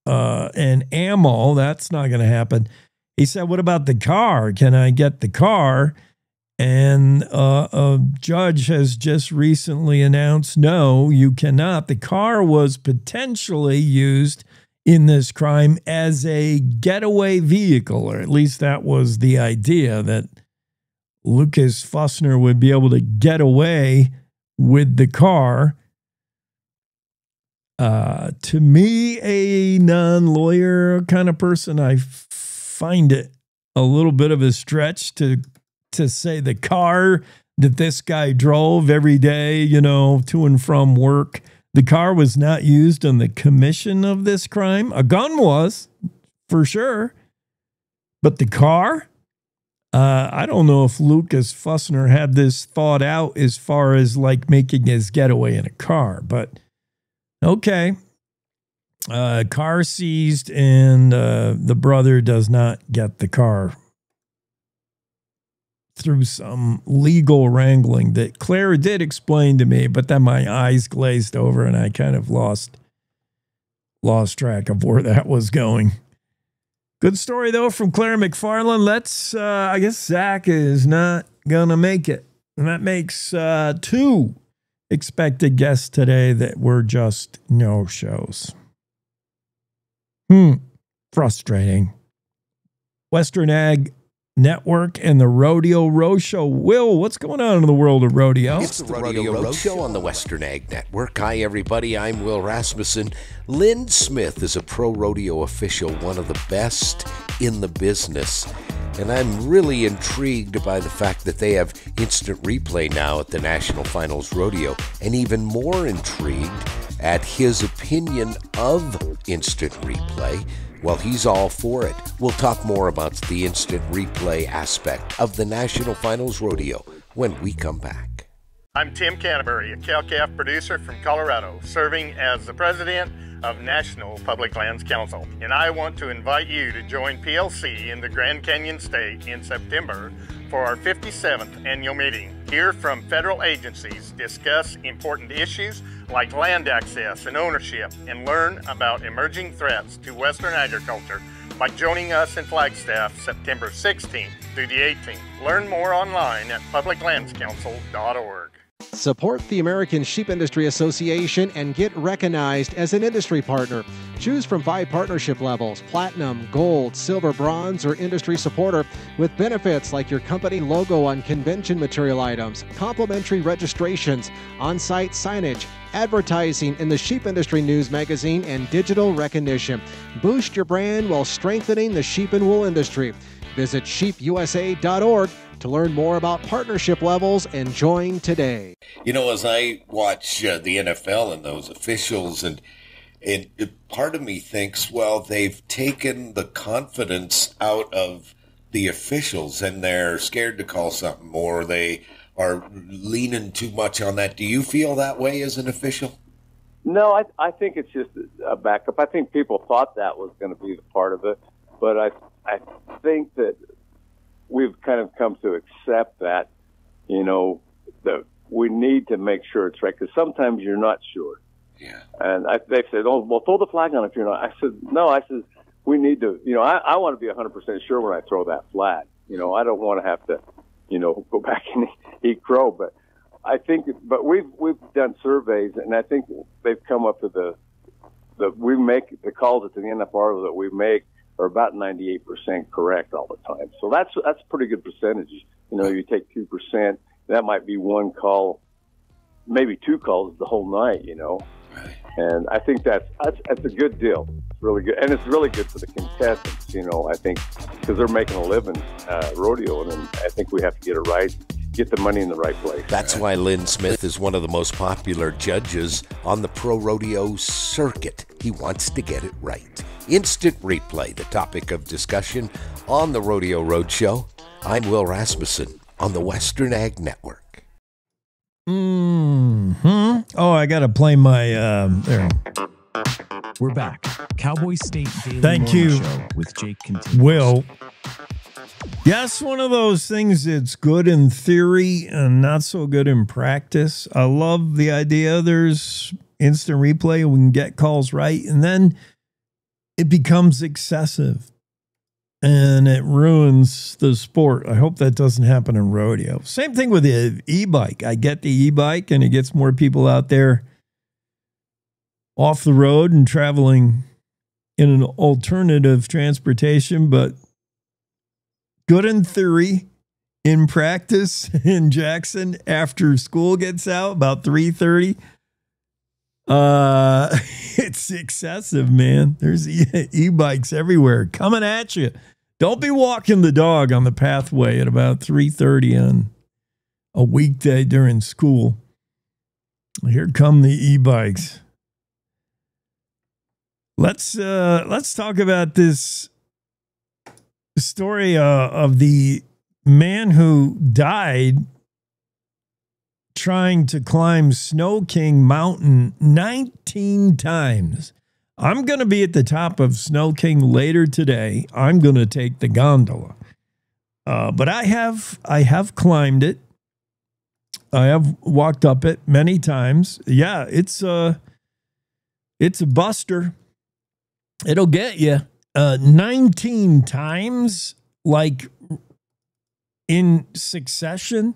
S1: and ammo, that's not going to happen. He said, what about the car? Can I get the car? And a judge has just recently announced, no, you cannot. The car was potentially used in this crime as a getaway vehicle, or at least that was the idea, that Lucas Fussner would be able to get away with the car. To me, a non-lawyer kind of person, I find it a little bit of a stretch to say the car that this guy drove every day, to and from work, the car was not used in the commission of this crime. A gun was, for sure. But the car, I don't know if Lucas Fussner had this thought out as far as like making his getaway in a car, but okay. Car seized, and the brother does not get the car through some legal wrangling that Claire did explain to me, but then my eyes glazed over and I kind of lost track of where that was going. Good story, though, from Claire McFarland. I guess Zach is not going to make it. And that makes 2 expected guests today that were just no-shows. Frustrating. Western Ag Network and the Rodeo Roadshow. Will, what's going on in the world of rodeo?
S14: It's the Rodeo Roadshow on the Western Ag Network. Hi, everybody. I'm Will Rasmussen. Lynn Smith is a pro rodeo official, one of the best in the business. And I'm really intrigued by the fact that they have instant replay now at the National Finals Rodeo, and even more intrigued at his opinion of instant replay. Well, he's all for it. We'll talk more about the instant replay aspect of the National Finals Rodeo when we come back.
S19: I'm Tim Canterbury, a cow-calf producer from Colorado, serving as the president of National Public Lands Council. And I want to invite you to join PLC in the Grand Canyon State in September for our 57th annual meeting. Hear from federal agencies, discuss important issues like land access and ownership, and learn about emerging threats to Western agriculture by joining us in Flagstaff September 16th through the 18th. Learn more online at publiclandscouncil.org.
S21: Support the American Sheep Industry Association and get recognized as an industry partner. Choose from 5 partnership levels: platinum, gold, silver, bronze, or industry supporter, with benefits like your company logo on convention material items, complimentary registrations, on-site signage, advertising in the Sheep Industry News magazine, and digital recognition. Boost your brand while strengthening the sheep and wool industry. Visit sheepusa.org to learn more about partnership levels and join today.
S22: As I watch the NFL and those officials, and part of me thinks, well, they've taken the confidence out of the officials and they're scared to call something, or they are leaning too much on that. Do you feel that way as an official?
S23: No, I think it's just a backup. I think people thought that was going to be the part of it, but I think that we've kind of come to accept that, that we need to make sure it's right, because sometimes you're not sure.
S22: Yeah.
S23: And they said, oh, well, throw the flag on if you're not. I said, no, we need to, I want to be 100% sure when I throw that flag. I don't want to have to, go back and eat crow. But I think, we've done surveys, and I think they've come up with we make the calls at the NFR that we make are about 98% correct all the time. So that's a pretty good percentage. You take 2%, that might be one call, maybe 2 calls the whole night, And I think that's a good deal. It's really good. And it's really good for the contestants, I think, because they're making a living rodeoing, and I think we have to get the money in the right place.
S22: That's why Lynn Smith is one of the most popular judges on the pro rodeo circuit. He wants to get it right. Instant replay, the topic of discussion on the Rodeo Roadshow. I'm Will Rasmussen on the Western Ag Network.
S1: Oh, I got to play my, there.
S24: We're back. Cowboy State Daily
S1: Thank
S24: Morning
S1: you,
S24: Show with Jake continues.
S1: Will. Yes, one of those things that's good in theory and not so good in practice. I love the idea there's instant replay and we can get calls right, and then it becomes excessive and it ruins the sport. I hope that doesn't happen in rodeo. Same thing with the e-bike. I get the e-bike and it gets more people out there off the road and traveling in an alternative transportation, but good in theory. In practice in Jackson, after school gets out about 3:30, It's excessive, man. There's e-bikes everywhere coming at you. Don't be walking the dog on the pathway at about 3:30 on a weekday during school. Here come the e-bikes. Let's talk about this story of the man who died trying to climb Snow King Mountain 19 times. I'm going to be at the top of Snow King later today. I'm going to take the gondola. But I have climbed it. I have walked up it many times. Yeah, it's a buster. It'll get you 19 times, like in succession,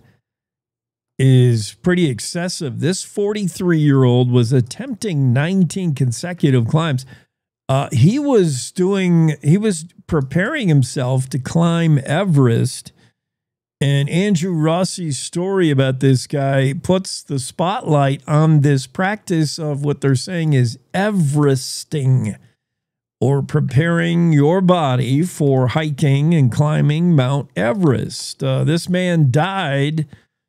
S1: is pretty excessive. This 43-year-old was attempting 19 consecutive climbs. He was preparing himself to climb Everest. And Andrew Rossi's story about this guy puts the spotlight on this practice of what they're saying is Everesting, or preparing your body for hiking and climbing Mount Everest. This man died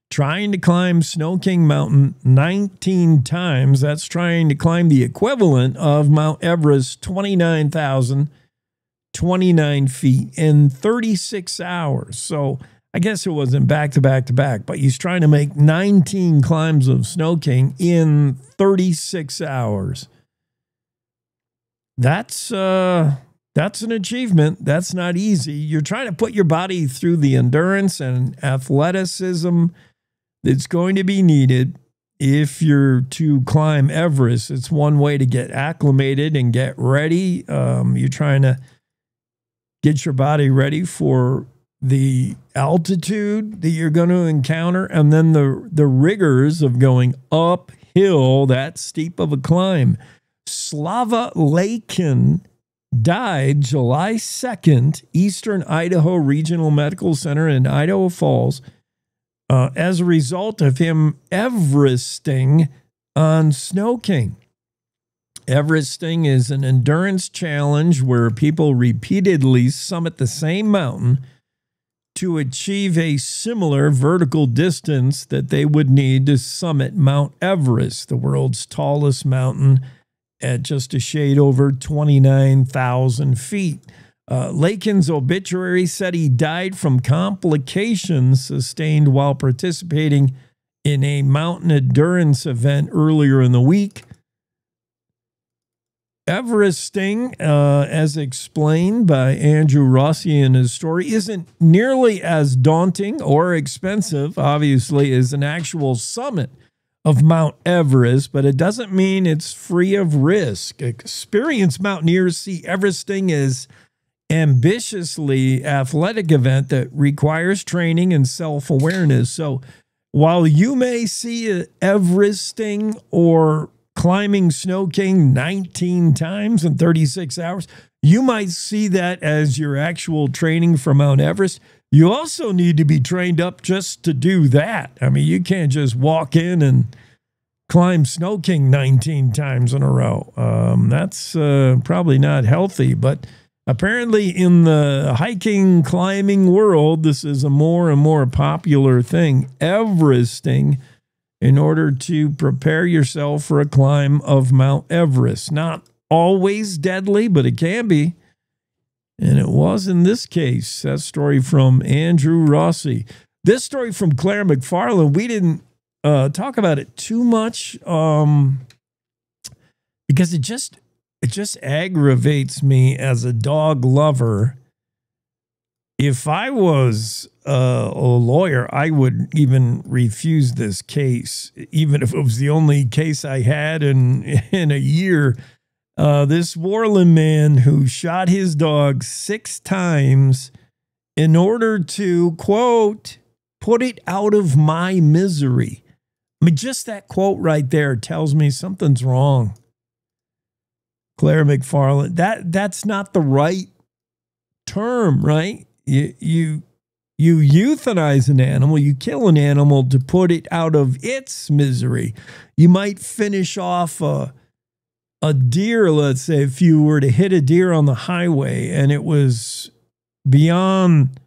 S1: trying to climb Snow King Mountain 19 times. That's trying to climb the equivalent of Mount Everest, 29,029 feet in 36 hours. So I guess it wasn't back to back to back, but he's trying to make 19 climbs of Snow King in 36 hours. That's an achievement. That's not easy. You're trying to put your body through the endurance and athleticism that's going to be needed if you're to climb Everest. It's one way to get acclimated and get ready. You're trying to get your body ready for the altitude that you're going to encounter, and then the rigors of going uphill that steep of a climb. Slava Lakin died July 2nd, Eastern Idaho Regional Medical Center in Idaho Falls, as a result of him Everesting on Snow King. Everesting is an endurance challenge where people repeatedly summit the same mountain to achieve a similar vertical distance that they would need to summit Mount Everest, the world's tallest mountain, at just a shade over 29,000 feet. Lakin's obituary said he died from complications sustained while participating in a mountain endurance event earlier in the week. Everesting, as explained by Andrew Rossi in his story, isn't nearly as daunting or expensive, obviously, as an actual summit of Mount Everest, but it doesn't mean it's free of risk. Experienced mountaineers see Everesting as ambitiously athletic event that requires training and self-awareness. So while you may see Everesting or climbing Snow King 19 times in 36 hours, you might see that as your actual training for Mount Everest. You also need to be trained up just to do that. I mean, you can't just walk in and climb Snow King 19 times in a row. That's probably not healthy, but apparently in the hiking, climbing world, this is a more and more popular thing, Everesting, in order to prepare yourself for a climb of Mount Everest. Not always deadly, but it can be. And it was in this case. That story from Andrew Rossi. This story from Claire McFarland, we didn't talk about it too much because it just aggravates me as a dog lover. If I was a lawyer, I would even refuse this case, even if it was the only case I had in a year. This Worland man who shot his dog 6 times in order to, quote, put it out of my misery. I mean, just that quote right there tells me something's wrong. Claire McFarland, that's not the right term, right? You you euthanize an animal, you kill an animal to put it out of its misery. You might finish off a deer, let's say, if you were to hit a deer on the highway and it was beyond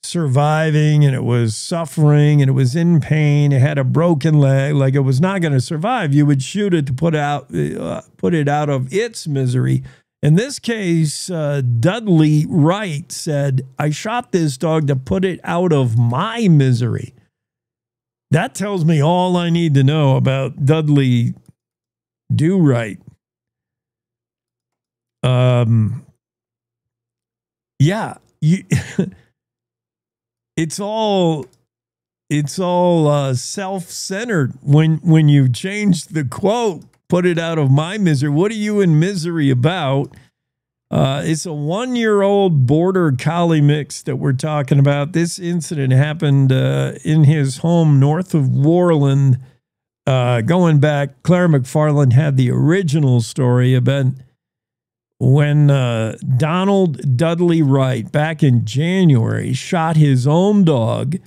S1: surviving and it was suffering and it was in pain, it had a broken leg, like it was not going to survive, you would shoot it to put it out of its misery. In this case, Dudley Wright said, I shot this dog to put it out of my misery. That tells me all I need to know about Dudley Do Right. Yeah, it's all self-centered when you change the quote, put it out of my misery. What are you in misery about? It's a 1-year-old border collie mix that we're talking about. This incident happened in his home north of Worland. Going back, Claire McFarland had the original story about when Donald Dudley Wright, back in January, shot his own dog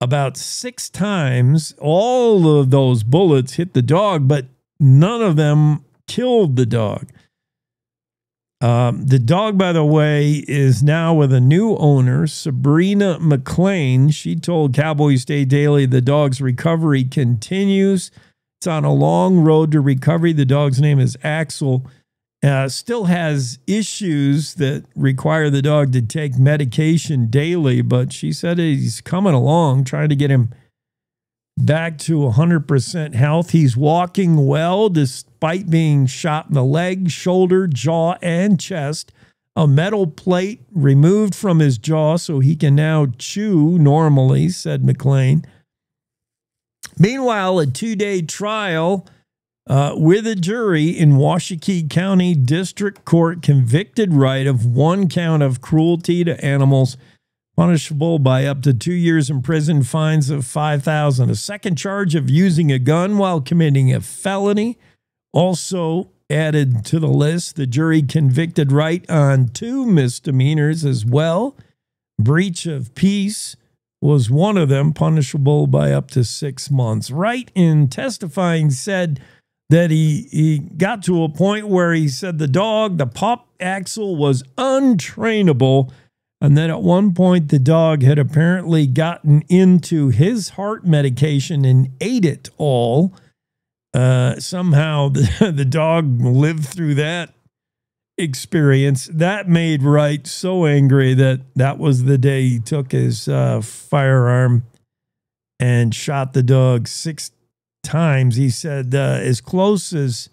S1: about 6 times. All of those bullets hit the dog, but none of them killed the dog. The dog, by the way, is now with a new owner, Sabrina McLean. She told Cowboy State Daily the dog's recovery continues. It's on a long road to recovery. The dog's name is Axel. Still has issues that require the dog to take medication daily, but she said he's coming along, trying to get him back to 100% health. He's walking well despite being shot in the leg, shoulder, jaw, and chest. A metal plate removed from his jaw so he can now chew normally, said McLean. Meanwhile, a 2-day trial with a jury in Washakie County District Court convicted Wright of 1 count of cruelty to animals, punishable by up to 2 years in prison, fines of $5,000. A second charge of using a gun while committing a felony also added to the list. The jury convicted Wright on 2 misdemeanors as well. Breach of peace was one of them, punishable by up to 6 months. Wright, in testifying, said that he got to a point where he said the pup Axel, was untrainable, and then at one point the dog had apparently gotten into his heart medication and ate it all. Somehow the dog lived through that experience. That made Wright so angry that was the day he took his firearm and shot the dog 6 times. He said as close as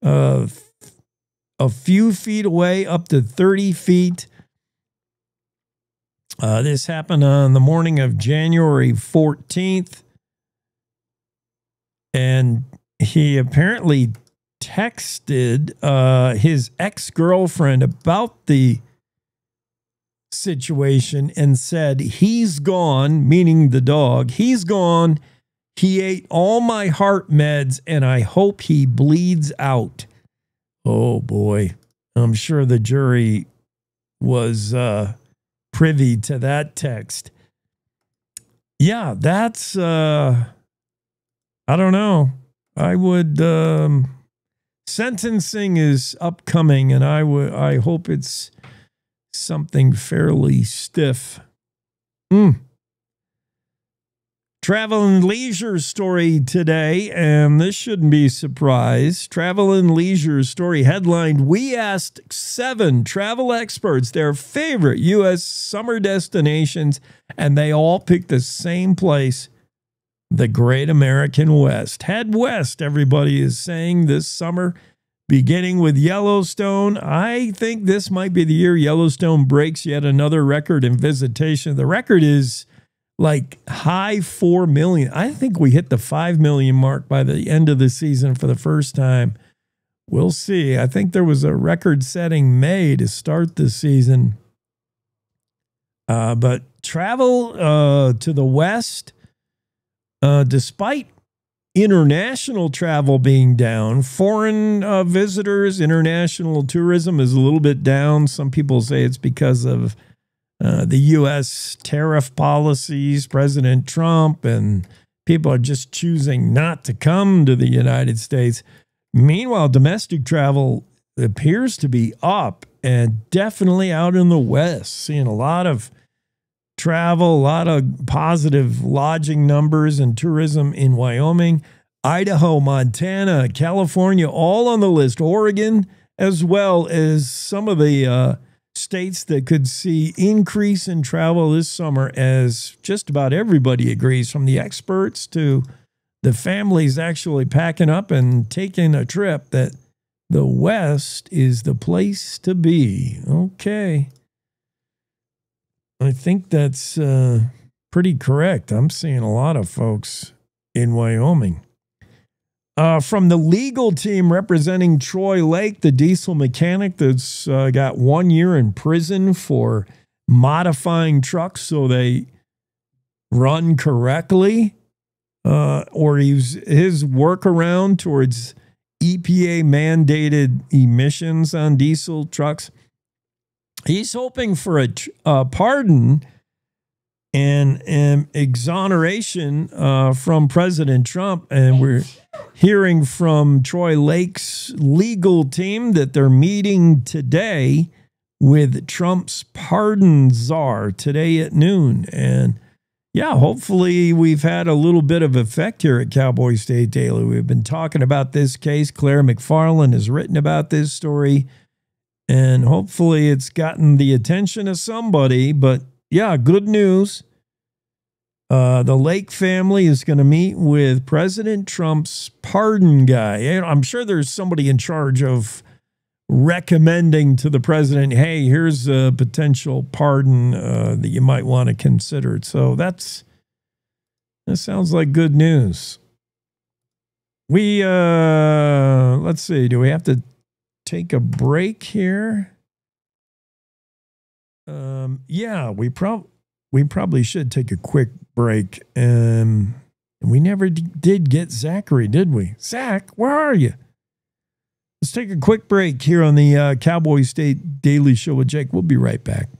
S1: a few feet away, up to 30 feet. This happened on the morning of January 14th. And he apparently texted his ex-girlfriend about the situation and said, he's gone, meaning the dog. He's gone. He ate all my heart meds, and I hope he bleeds out. Oh, boy. I'm sure the jury was privy to that text. Yeah, that's, I don't know. I would, sentencing is upcoming, and I hope it's something fairly stiff. Travel and leisure story today, and this shouldn't be a surprise. Travel and leisure story headlined, we asked 7 travel experts their favorite U.S. summer destinations, and they all picked the same place, the Great American West. Head west, everybody is saying this summer, beginning with Yellowstone. I think this might be the year Yellowstone breaks yet another record in visitation. The record is like high 4 million. I think we hit the 5 million mark by the end of the season for the first time. We'll see. I think there was a record-setting May to start the season. But travel to the West, despite international travel being down, foreign visitors, international tourism is a little bit down. Some people say it's because of the U.S. tariff policies, President Trump, and people are just choosing not to come to the United States. Meanwhile, domestic travel appears to be up, and definitely out in the West, seeing a lot of travel, a lot of positive lodging numbers and tourism in Wyoming, Idaho, Montana, California, all on the list, Oregon, as well as some of the states that could see increase in travel this summer, as just about everybody agrees, from the experts to the families actually packing up and taking a trip, that the West is the place to be. Okay. I think that's pretty correct. I'm seeing a lot of folks in Wyoming. From the legal team representing Troy Lake, the diesel mechanic that's got 1 year in prison for modifying trucks so they run correctly, or his workaround towards EPA mandated emissions on diesel trucks. He's hoping for a pardon and exoneration from President Trump, and we're hearing from Troy Lake's legal team that they're meeting today with Trump's pardon czar today at noon. And yeah, hopefully we've had a little bit of effect here at Cowboy State Daily. We've been talking about this case. Claire McFarland has written about this story, and hopefully it's gotten the attention of somebody. But yeah, good news. The Lake family is going to meet with President Trump's pardon guy. I'm sure there's somebody in charge of recommending to the president, hey, here's a potential pardon that you might want to consider. So that sounds like good news. We, let's see, do we have to take a break here? Yeah, we probably should take a quick break. And we never did get Zachary, did we? Zach, where are you? Let's take a quick break here on the Cowboy State Daily Show with Jake. We'll be right back.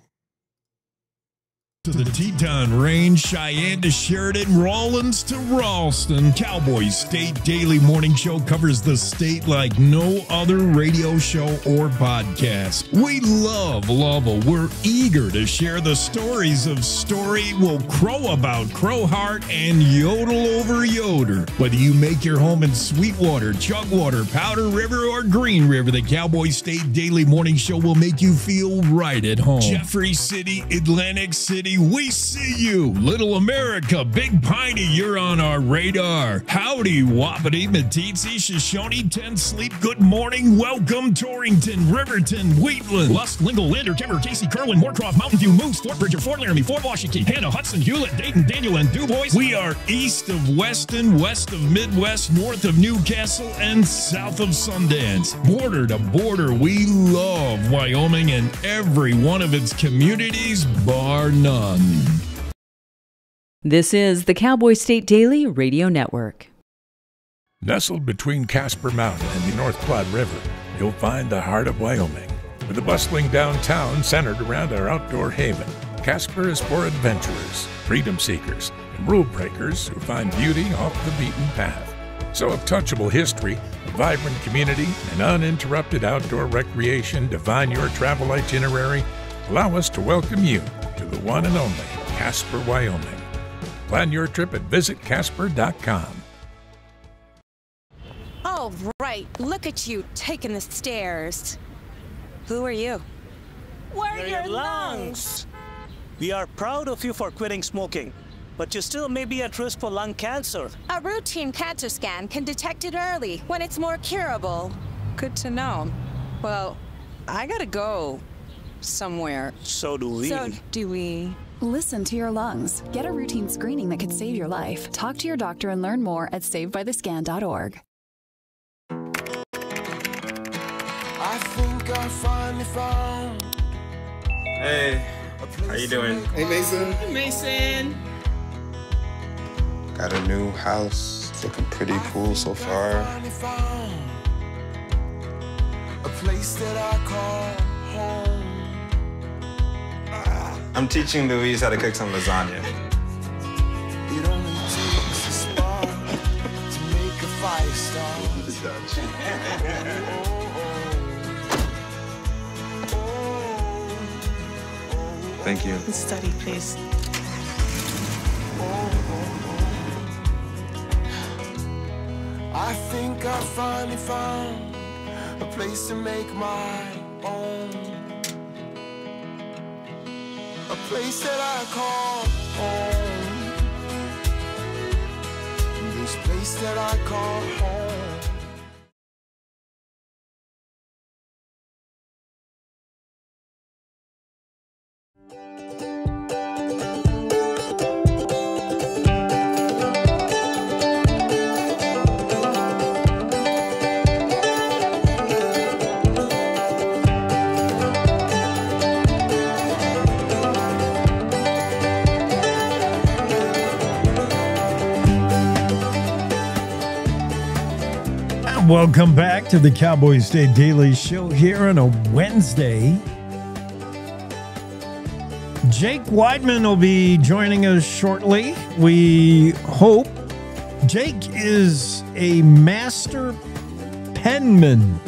S12: To the Teton Range, Cheyenne to Sheridan, Rawlins to Ralston, Cowboy State Daily Morning Show covers the state like no other radio show or podcast. We love Lovell. We're eager to share the stories of Story Will Crow About Crowheart and Yodel Over Yoder. Whether you make your home in Sweetwater, Chugwater, Powder River, or Green River, the Cowboy State Daily Morning Show will make you feel right at home. Jeffrey City, Atlantic City, we see you. Little America, Big Piney, you're on our radar. Howdy, Wapiti, Meeteetse, Shoshone, Ten Sleep, good morning. Welcome, Torrington, Riverton, Wheatland, Lusk, Lingle, Lander, Timber, Casey, Kerwin, Moorcroft, Mountain View, Moose, Fort Bridger, Fort Laramie, Fort Washington, Hannah, Hudson, Hewlett, Dayton, Daniel, and DuBois. We are east of Weston, west of Midwest, north of Newcastle, and south of Sundance. Border to border, we love Wyoming and every one of its communities, bar none.
S2: This is the Cowboy State Daily Radio Network.
S3: Nestled between Casper Mountain and the North Platte River, you'll find the heart of Wyoming. With a bustling downtown centered around our outdoor haven, Casper is for adventurers, freedom seekers, and rule breakers who find beauty off the beaten path. So if touchable history, a vibrant community, and uninterrupted outdoor recreation define your travel itinerary, allow us to welcome you to the one and only Casper, Wyoming. Plan your trip at visitcasper.com.
S4: Oh, right. Look at you taking the stairs. Who are you?
S5: We're your lungs. We are proud of you for quitting smoking, but you still may be at risk for lung cancer.
S4: A routine cancer scan can detect it early when it's more curable. Good to know. Well, I gotta go somewhere.
S5: So do we.
S13: Listen to your lungs. Get a routine screening that could save your life. Talk to your doctor and learn more at savedbythescan.org.
S25: I think I finally found.
S26: Hey, how you doing?
S25: Hey, Mason.
S26: Hey, Mason. Got a new house. It's looking pretty cool so far.
S25: A place that I call home.
S26: I'm teaching Louise how to cook some lasagna.
S25: It only takes a spark to make a fire start.
S26: It does. Thank you.
S6: Study, please.
S25: I think I finally found a place to make my own. A place that I call home. This place that I call home.
S1: Welcome back to the Cowboy State Daily Show here on a Wednesday. Jake Weidman will be joining us shortly. We hope. Jake is a master penman.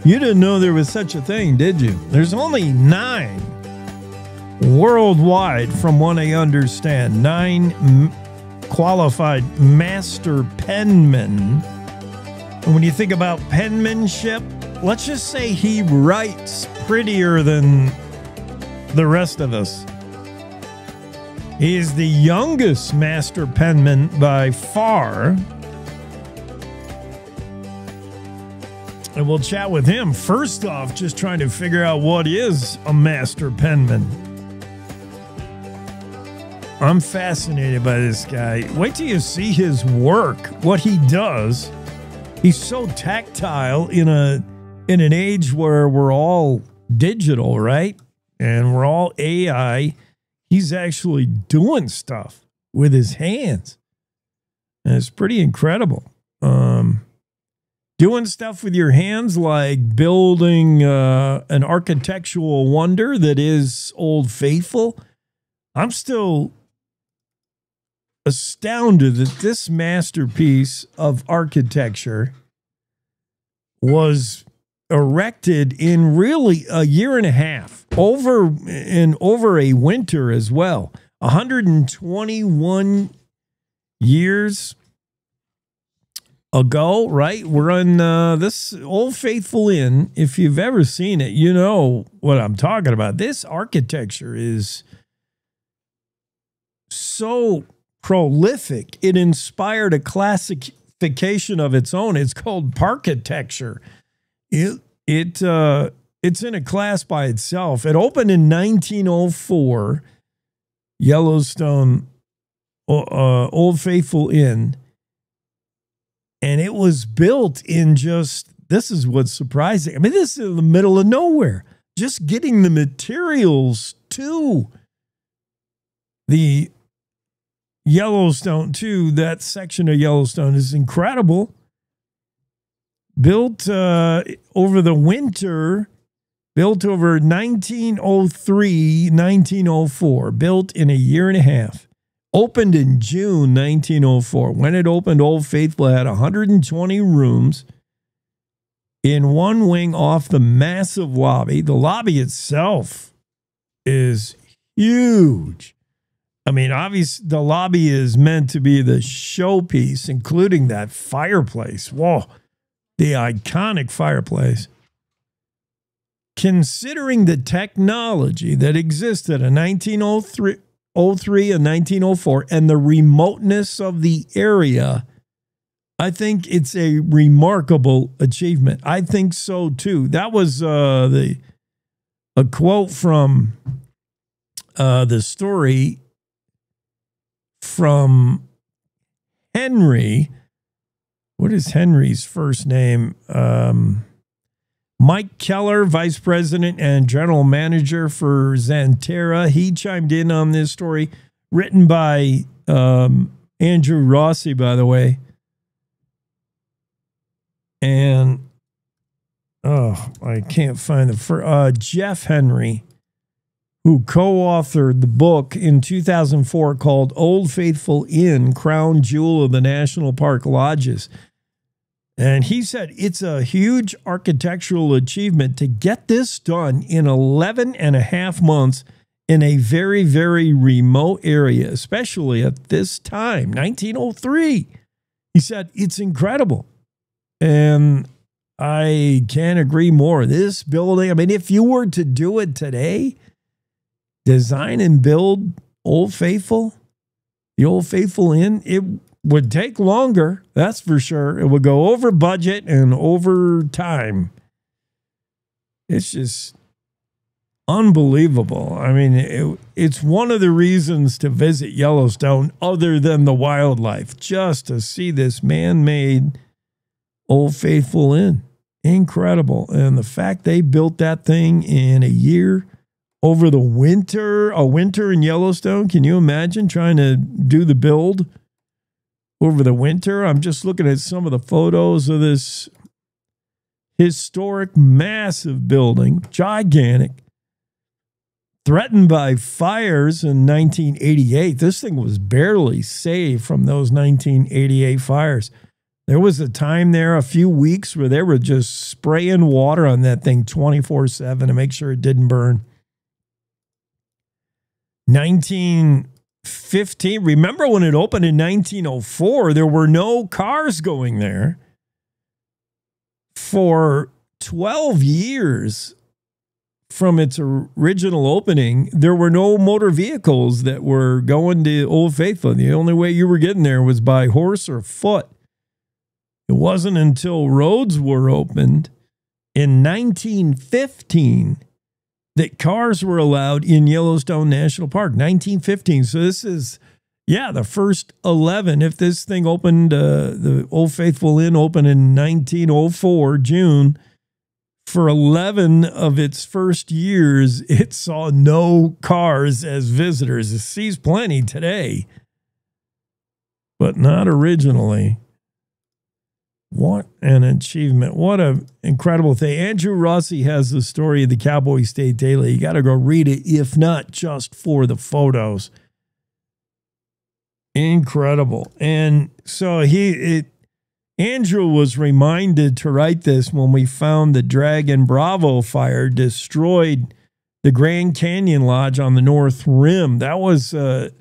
S1: You didn't know there was such a thing, did you? There's only 9 worldwide, from what I understand. 9 qualified master penmen. And when you think about penmanship, let's just say he writes prettier than the rest of us. He is the youngest master penman by far. And we'll chat with him. First off, just trying to figure out what is a master penman. I'm fascinated by this guy. Wait till you see his work, what he does. He's so tactile in an age where we're all digital, right? And we're all AI. He's actually doing stuff with his hands. And it's pretty incredible. Doing stuff with your hands, like building an architectural wonder that is Old Faithful. I'm still astounded that this masterpiece of architecture was erected in really a year and a half, over a winter as well. 121 years ago, right? We're on this Old Faithful Inn. If you've ever seen it, you know what I'm talking about. This architecture is so prolific. It inspired a classification of its own. It's called parkitecture. It's in a class by itself. It opened in 1904, Yellowstone Old Faithful Inn, and it was built in just, this is what's surprising. I mean, this is in the middle of nowhere. Just getting the materials to the Yellowstone, to that section of Yellowstone, is incredible. Built over the winter, built over 1903, 1904, built in a year and a half. Opened in June 1904. When it opened, Old Faithful had 120 rooms in one wing off the massive lobby. The lobby itself is huge. I mean, obviously, the lobby is meant to be the showpiece, including that fireplace. Whoa, the iconic fireplace. Considering the technology that existed in 1903 and 1904 and the remoteness of the area, I think it's a remarkable achievement. I think so, too. That was a quote from the story from Henry. What is Henry's first name? Mike Keller, vice president and general manager for Xanterra. He chimed in on this story, written by Andrew Rossi, by the way. And, I can't find the Jeff Henry, who co-authored the book in 2004 called Old Faithful Inn, Crown Jewel of the National Park Lodges. And he said it's a huge architectural achievement to get this done in 11 and a half months in a very, very remote area, especially at this time, 1903. He said it's incredible. And I can't agree more. This building, I mean, if you were to do it today, design and build Old Faithful, the Old Faithful Inn, it would take longer, that's for sure. It would go over budget and over time. It's just unbelievable. I mean, it's one of the reasons to visit Yellowstone other than the wildlife, just to see this man-made Old Faithful Inn. Incredible. And the fact they built that thing in a year over the winter, a winter in Yellowstone. Can you imagine trying to do the build over the winter? I'm just looking at some of the photos of this historic, massive building, gigantic, threatened by fires in 1988. This thing was barely saved from those 1988 fires. There was a time there, a few weeks, where they were just spraying water on that thing 24/7 to make sure it didn't burn. 1915, remember when it opened in 1904, there were no cars going there. For 12 years from its original opening, there were no motor vehicles that were going to Old Faithful. The only way you were getting there was by horse or foot. It wasn't until roads were opened in 1915 that cars were allowed in Yellowstone National Park. 1915. So this is, the first 11. If this thing opened, the Old Faithful Inn opened in 1904, June, for 11 of its first years, it saw no cars as visitors. It sees plenty today, but not originally. What an achievement. What an incredible thing. Andrew Rossi has the story of the Cowboy State Daily. You got to go read it, if not just for the photos. Incredible. And so Andrew was reminded to write this when we found the Dragon Bravo fire destroyed the Grand Canyon Lodge on the North Rim. That was a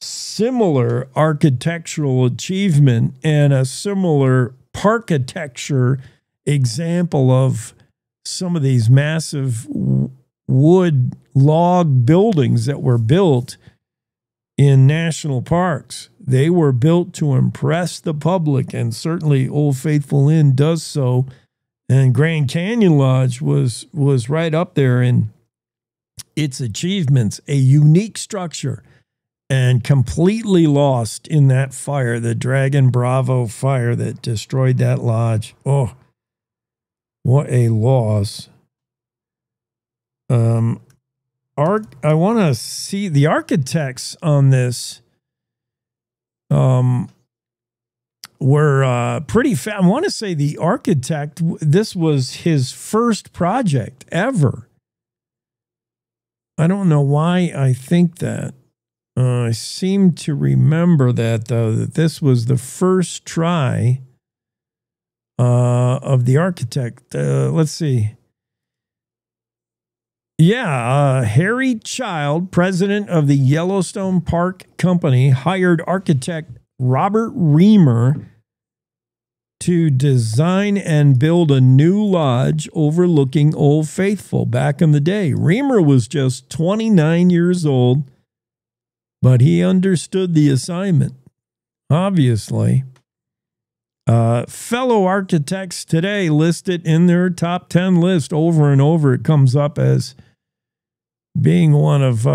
S1: similar architectural achievement and a similar parkitecture example of some of these massive wood log buildings that were built in national parks. They were built to impress the public, and certainly Old Faithful Inn does so. And Grand Canyon Lodge was right up there in its achievements, a unique structure, and completely lost in that fire, the Dragon Bravo fire that destroyed that lodge. Oh, what a loss. I want to see the architects on this were pretty I want to say the architect, this was his first project ever. I don't know why I think that. I seem to remember that, though, that this was the first try of the architect. Let's see. Harry Child, president of the Yellowstone Park Company, hired architect Robert Reamer to design and build a new lodge overlooking Old Faithful back in the day. Reamer was just 29 years old, but he understood the assignment, obviously. Fellow architects today list it in their top 10 list over and over. It comes up as being one of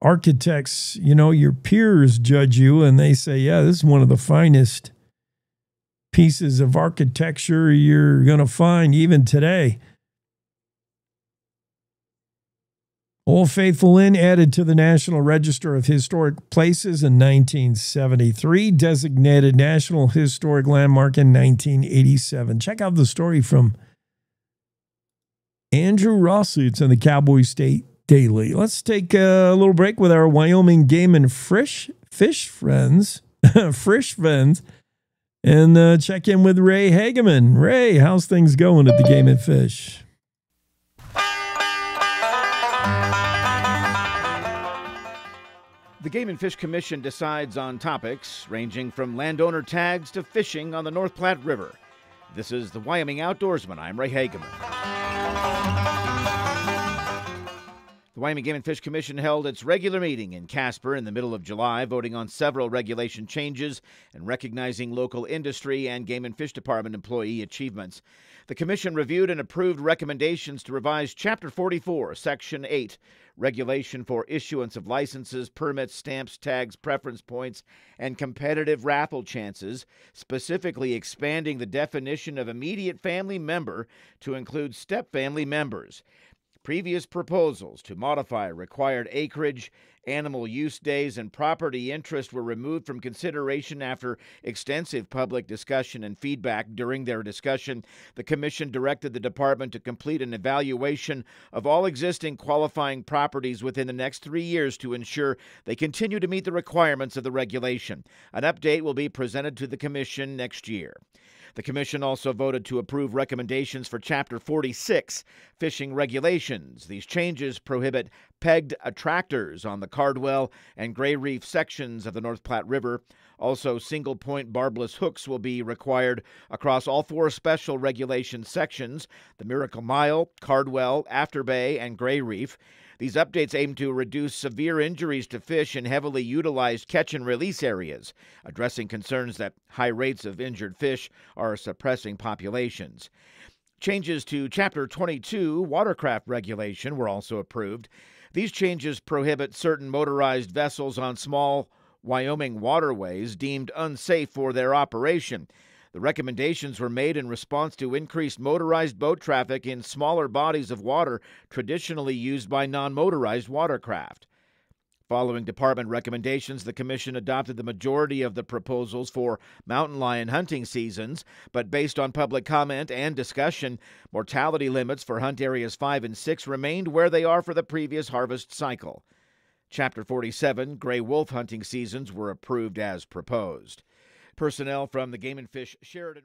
S1: architects, your peers judge you and they say, this is one of the finest pieces of architecture you're going to find even today. Old Faithful Inn added to the National Register of Historic Places in 1973, designated National Historic Landmark in 1987. Check out the story from Andrew Rossi. It's in the Cowboy State Daily. Let's take a little break with our Wyoming game and fish friends, and check in with Ray Hageman. Ray, how's things going at the Game and Fish?
S6: The Game and Fish Commission decides on topics ranging from landowner tags to fishing on the North Platte River. This is the Wyoming Outdoorsman. I'm Ray Hageman. The Wyoming Game and Fish Commission held its regular meeting in Casper in the middle of July, voting on several regulation changes and recognizing local industry and Game and Fish Department employee achievements. The Commission reviewed and approved recommendations to revise Chapter 44, Section 8, Regulation for Issuance of Licenses, Permits, Stamps, Tags, Preference Points, and Competitive Raffle Chances, specifically expanding the definition of immediate family member to include step-family members. Previous proposals to modify required acreage, animal use days, and property interest were removed from consideration after extensive public discussion and feedback. During their discussion, the Commission directed the department to complete an evaluation of all existing qualifying properties within the next 3 years to ensure they continue to meet the requirements of the regulation. An update will be presented to the Commission next year. The Commission also voted to approve recommendations for Chapter 46, Fishing Regulations. These changes prohibit pegged attractors on the Cardwell and Gray Reef sections of the North Platte River. Also, single-point barbless hooks will be required across all 4 special regulation sections, the Miracle Mile, Cardwell, Afterbay, and Gray Reef. These updates aim to reduce severe injuries to fish in heavily utilized catch-and-release areas, addressing concerns that high rates of injured fish are suppressing populations. Changes to Chapter 22, Watercraft Regulation, were also approved. These changes prohibit certain motorized vessels on small Wyoming waterways deemed unsafe for their operation. The recommendations were made in response to increased motorized boat traffic in smaller bodies of water traditionally used by non-motorized watercraft. Following department recommendations, the Commission adopted the majority of the proposals for mountain lion hunting seasons, but based on public comment and discussion, mortality limits for hunt areas 5 and 6 remained where they are for the previous harvest cycle. Chapter 47, gray wolf hunting seasons, were approved as proposed. Personnel from the Game and Fish Sheridan.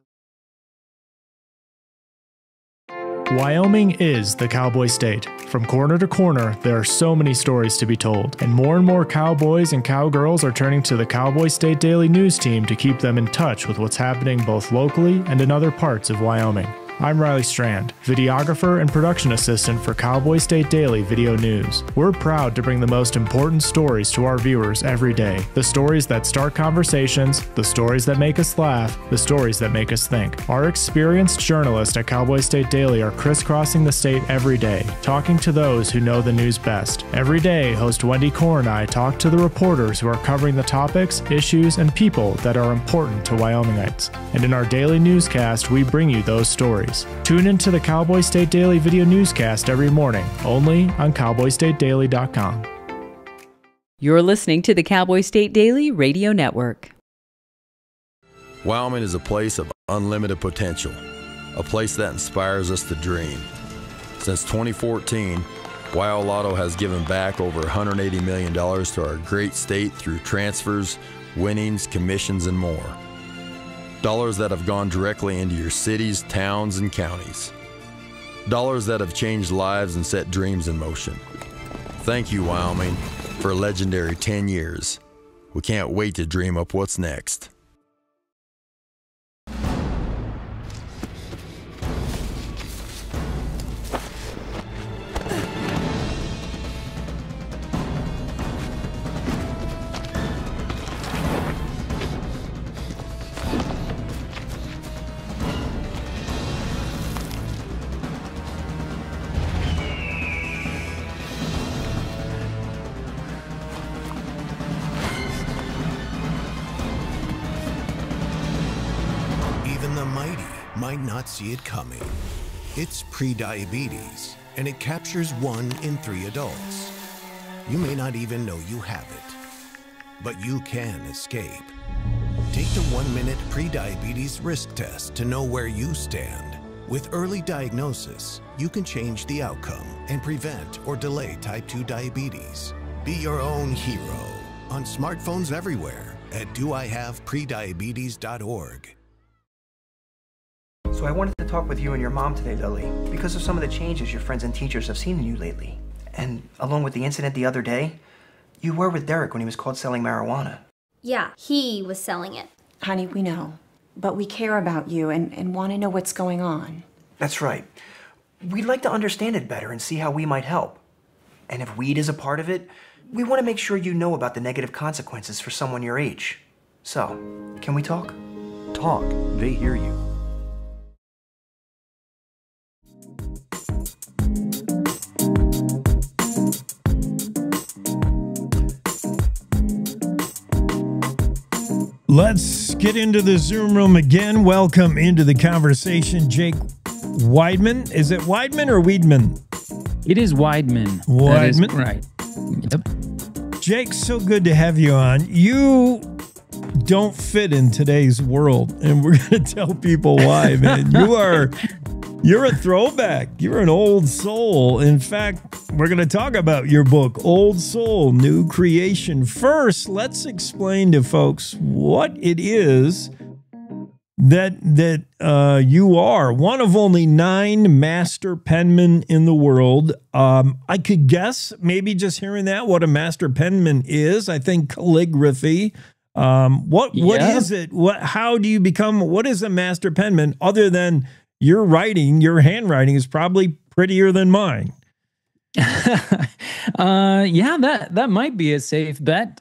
S24: Wyoming is the cowboy state. From corner to corner, there are so many stories to be told, and more cowboys and cowgirls are turning to the Cowboy State Daily News team to keep them in touch with what's happening both locally and in other parts of Wyoming. I'm Riley Strand, videographer and production assistant for Cowboy State Daily Video News. We're proud to bring the most important stories to our viewers every day. The stories that start conversations, the stories that make us laugh, the stories that make us think. Our experienced journalists at Cowboy State Daily are crisscrossing the state every day, talking to those who know the news best. Every day, host Wendy Core and I talk to the reporters who are covering the topics, issues, and people that are important to Wyomingites. And in our daily newscast, we bring you those stories. Tune into the Cowboy State Daily video newscast every morning, only on CowboyStateDaily.com.
S2: You're listening to the Cowboy State Daily Radio Network.
S7: Wyoming is a place of unlimited potential, a place that inspires us to dream. Since 2014, Wyo Lotto has given back over $180 million to our great state through transfers, winnings, commissions, and more. Dollars that have gone directly into your cities, towns, and counties. Dollars that have changed lives and set dreams in motion. Thank you, Wyoming, for a legendary 10 years. We can't wait to dream up what's next.
S8: Might not see it coming. It's prediabetes, and it captures 1 in 3 adults. You may not even know you have it, but you can escape. Take the 1-minute prediabetes risk test to know where you stand. With early diagnosis, you can change the outcome and prevent or delay type 2 diabetes. Be your own hero on smartphones everywhere at doihaveprediabetes.org.
S9: So I wanted to talk with you and your mom today, Lily, because of some of the changes your friends and teachers have seen in you lately. And along with the incident the other day, you were with Derek when he was caught selling marijuana.
S10: Yeah, he was selling it.
S15: Honey, we know. But we care about you and want to know what's going on.
S9: That's right. We'd like to understand it better and see how we might help. And if weed is a part of it, we want to make sure you know about the negative consequences for someone your age. So, can we talk?
S11: Talk. They hear you.
S12: Let's get into the Zoom room again. Welcome into the conversation, Jake Weidman. Is it Weidman or Weidman?
S16: It is Weidman.
S12: Weidman.
S16: That is right. Yep.
S12: Jake, so good to have you on. You don't fit in today's world, and we're going to tell people why, man. You're a throwback. You're an old soul. In fact, we're going to talk about your book, Old Soul, New Creation. First, let's explain to folks what it is that you are. One of only 9 master penmen in the world. I could guess, maybe just hearing that, what a master penman is. I think calligraphy. What is it? How do you become? What is a master penman other than your writing? Your handwriting is probably prettier than mine.
S16: Yeah, that might be a safe bet.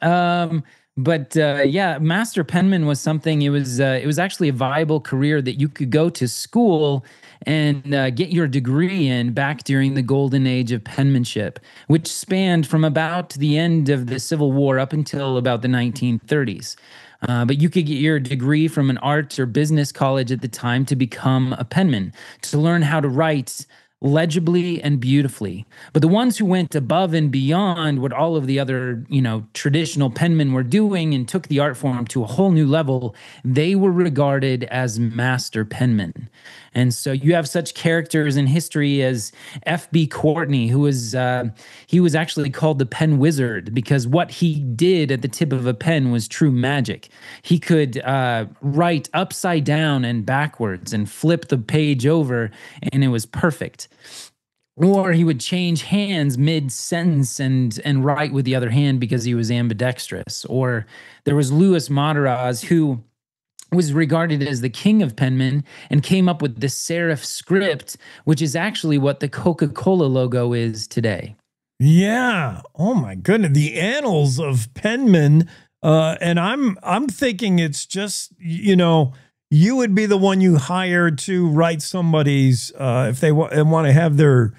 S16: But master penman was something. It was actually a viable career that you could go to school and get your degree in back during the golden age of penmanship, which spanned from about the end of the Civil War up until about the 1930s. But you could get your degree from an arts or business college at the time to become a penman, to learn how to write legibly and beautifully. But the ones who went above and beyond what all of the other, traditional penmen were doing and took the art form to a whole new level, they were regarded as master penmen. And so you have such characters in history as F.B. Courtney, who was he was actually called the pen wizard because what he did at the tip of a pen was true magic. He could write upside down and backwards and flip the page over, and it was perfect. Or he would change hands mid-sentence and write with the other hand because he was ambidextrous. Or there was Louis Mataraz, who was regarded as the king of penmen and came up with the serif script, which is actually what the Coca-Cola logo is today.
S12: Yeah. Oh my goodness. The annals of penmen. And I'm thinking it's just, you would be the one you hire to write somebody's, if they want to have their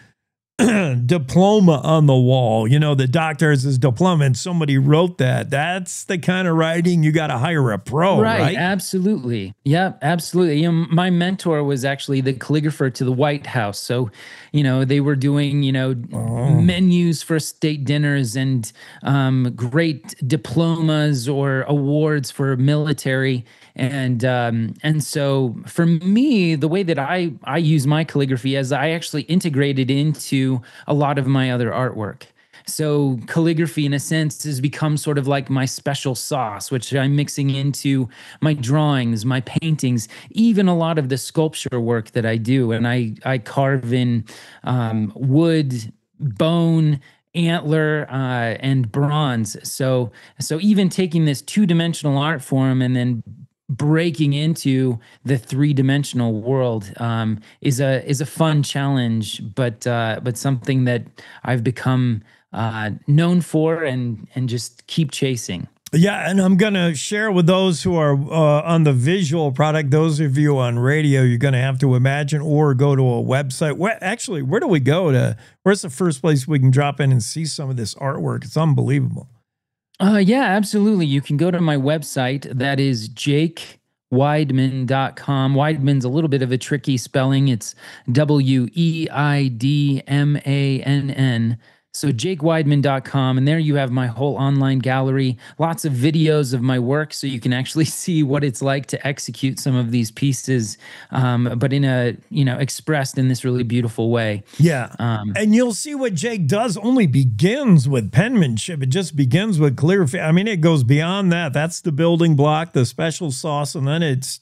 S12: diploma on the wall, the doctor has his diploma and somebody wrote that. That's the kind of writing you got to hire a pro, right?
S16: Absolutely. Yeah, absolutely. My mentor was actually the calligrapher to the White House. So, they were doing, menus for state dinners and great diplomas or awards for military. And so for me, the way that I use my calligraphy is I actually integrated into a lot of my other artwork. So calligraphy, in a sense, has become sort of like my special sauce, which I'm mixing into my drawings, my paintings, even a lot of the sculpture work that I do. And I carve in wood, bone, antler, and bronze. So even taking this 2-dimensional art form and then breaking into the 3-dimensional world is a fun challenge, but something that I've become known for and just keep chasing.
S12: Yeah, and I'm going to share with those who are on the visual product, those of you on radio, you're going to have to imagine or go to a website. Where do we go to? Where's the first place we can drop in and see some of this artwork? It's unbelievable.
S16: Yeah, absolutely. You can go to my website. That is jakeweidman.com. Weidman's a little bit of a tricky spelling. It's Weidmann. So jakeweidman.com, and there you have my whole online gallery, lots of videos of my work so you can actually see what it's like to execute some of these pieces, but in a, expressed in this really beautiful way.
S1: Yeah. And you'll see what Jake does only begins with penmanship. It just begins with clear. I mean, it goes beyond that. That's the building block, the special sauce, and then it's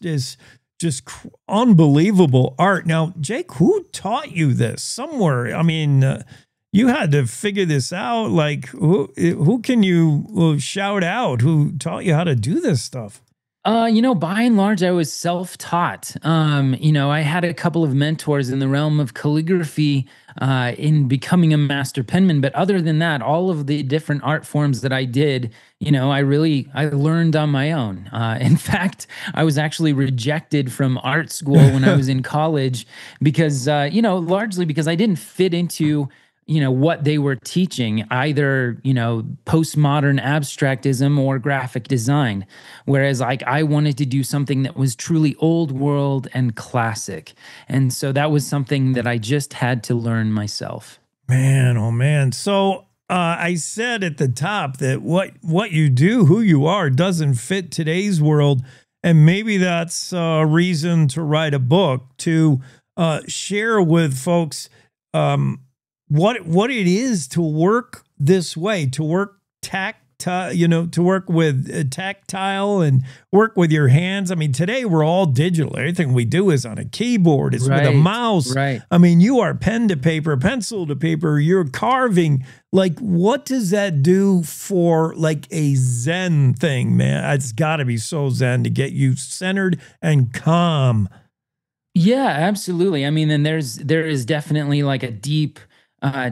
S1: just unbelievable art. Now, Jake, who taught you this? Somewhere, I mean, you had to figure this out. Like, who can you shout out? Who taught you how to do this stuff?
S16: By and large, I was self-taught. I had a couple of mentors in the realm of calligraphy in becoming a master penman. But other than that, all of the different art forms that I did, I learned on my own. In fact, I was actually rejected from art school when I was in college because, largely because I didn't fit into what they were teaching, either, postmodern abstractism or graphic design. Whereas I wanted to do something that was truly old world and classic. And so that was something that I just had to learn myself.
S1: Man, oh man. So I said at the top that what you do, who you are, doesn't fit today's world. And maybe that's a reason to write a book, to share with folks what it is to work this way, to work to work with tactile and work with your hands. I mean, today we're all digital. Everything we do is on a keyboard. It's with a mouse.
S16: Right.
S1: I mean, you are pen to paper, pencil to paper. You're carving. Like, what does that do for like a Zen thing, man? It's got to be so Zen to get you centered and calm.
S16: Yeah, absolutely. I mean, and there is definitely like a deep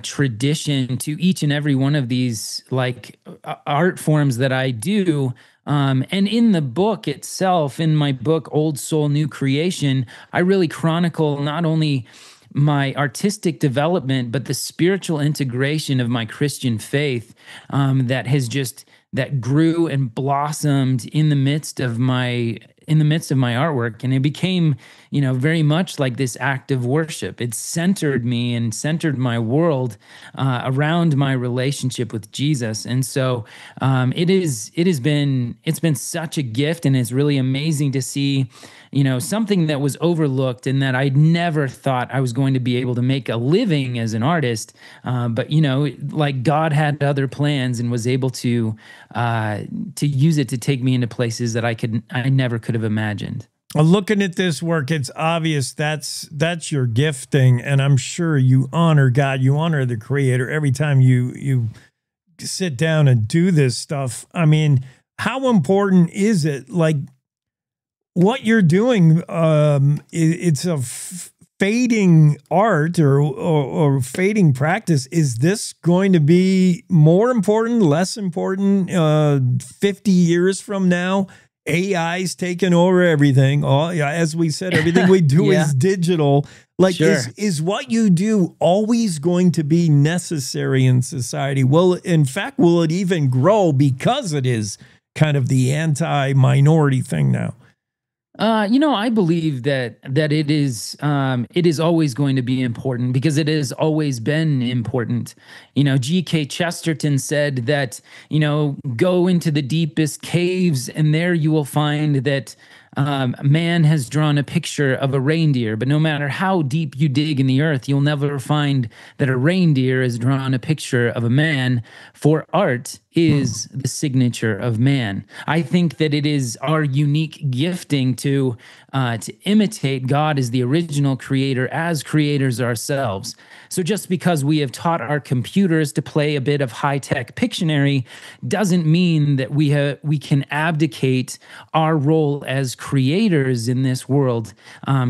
S16: tradition to each and every one of these like art forms that I do. And in the book itself, in my book, Old Soul, New Creation, I really chronicle not only my artistic development, but the spiritual integration of my Christian faith that grew and blossomed in the midst of my artwork. And it became, very much like this act of worship. It centered me and centered my world around my relationship with Jesus. And so it's been such a gift, and it's really amazing to see, something that was overlooked and that I never thought I was going to be able to make a living as an artist. But, like God had other plans and was able to use it to take me into places that I never could have imagined.
S1: Looking at this work, it's obvious that's your gifting, and I'm sure you honor God, you honor the Creator every time you sit down and do this stuff. I mean, how important is it? Like, what you're doing, it's a fading art or fading practice. Is this going to be more important, less important 50 years from now? AI's taken over everything. As we said, everything we do is digital. Like,
S16: sure.
S1: Is what you do always going to be necessary in society? Well, in fact, will it even grow because it is kind of the anti-minority thing now?
S16: I believe that it is always going to be important because it has always been important. G.K. Chesterton said that, go into the deepest caves and there you will find that man has drawn a picture of a reindeer, but no matter how deep you dig in the earth, you'll never find that a reindeer has drawn a picture of a man, for art is the signature of man. I think that it is our unique gifting to imitate God as the original creator, as creators ourselves. So just because we have taught our computers to play a bit of high-tech Pictionary doesn't mean that we can abdicate our role as creators in this world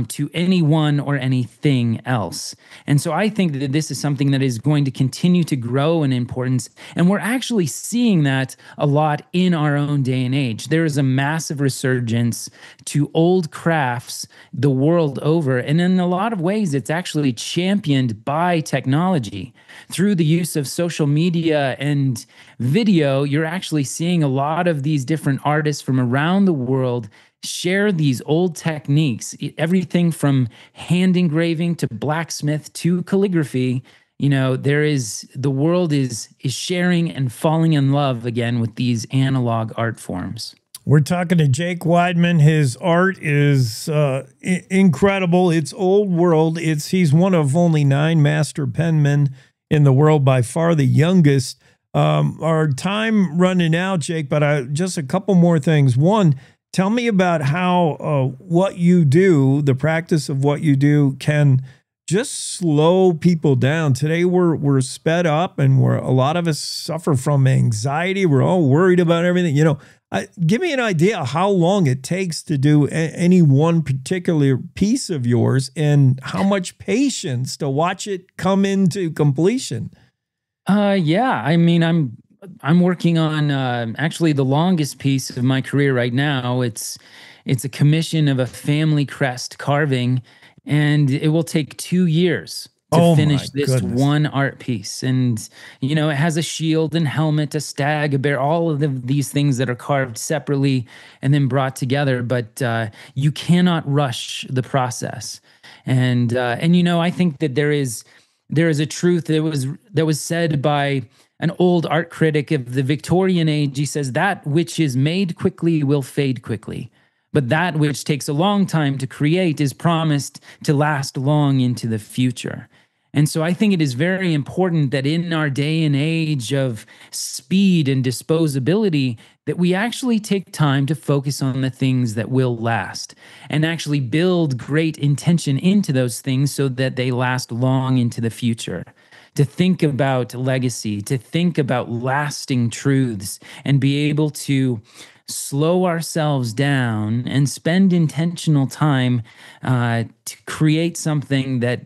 S16: to anyone or anything else. And so I think that this is something that is going to continue to grow in importance, and we're actually seeing that a lot in our own day and age. There is a massive resurgence to old crafts the world over, and in a lot of ways, it's actually championed by technology. Through the use of social media and video, you're actually seeing a lot of these different artists from around the world share these old techniques, everything from hand engraving to blacksmith to calligraphy. the world is sharing and falling in love again with these analog art forms.
S1: We're talking to Jake Weidman. His art is incredible. It's old world. He's one of only 9 master penmen in the world, by far the youngest. Our time running out, Jake, but just a couple more things. One, tell me about how what you do, the practice of what you do, can just slow people down. Today we're sped up, and a lot of us suffer from anxiety. We're all worried about everything. Give me an idea how long it takes to do any one particular piece of yours, and how much patience to watch it come into completion.
S16: Yeah, I mean, I'm working on actually the longest piece of my career right now. It's a commission of a family crest carving, and it will take 2 years to finish this one art piece. And, it has a shield and helmet, a stag, a bear, all of these things that are carved separately and then brought together. But you cannot rush the process. And I think that there is a truth that was said by an old art critic of the Victorian age. He says, that which is made quickly will fade quickly, but that which takes a long time to create is promised to last long into the future. And so I think it is very important that in our day and age of speed and disposability, that we actually take time to focus on the things that will last and actually build great intention into those things so that they last long into the future. To think about legacy, to think about lasting truths, and be able to slow ourselves down and spend intentional time to create something that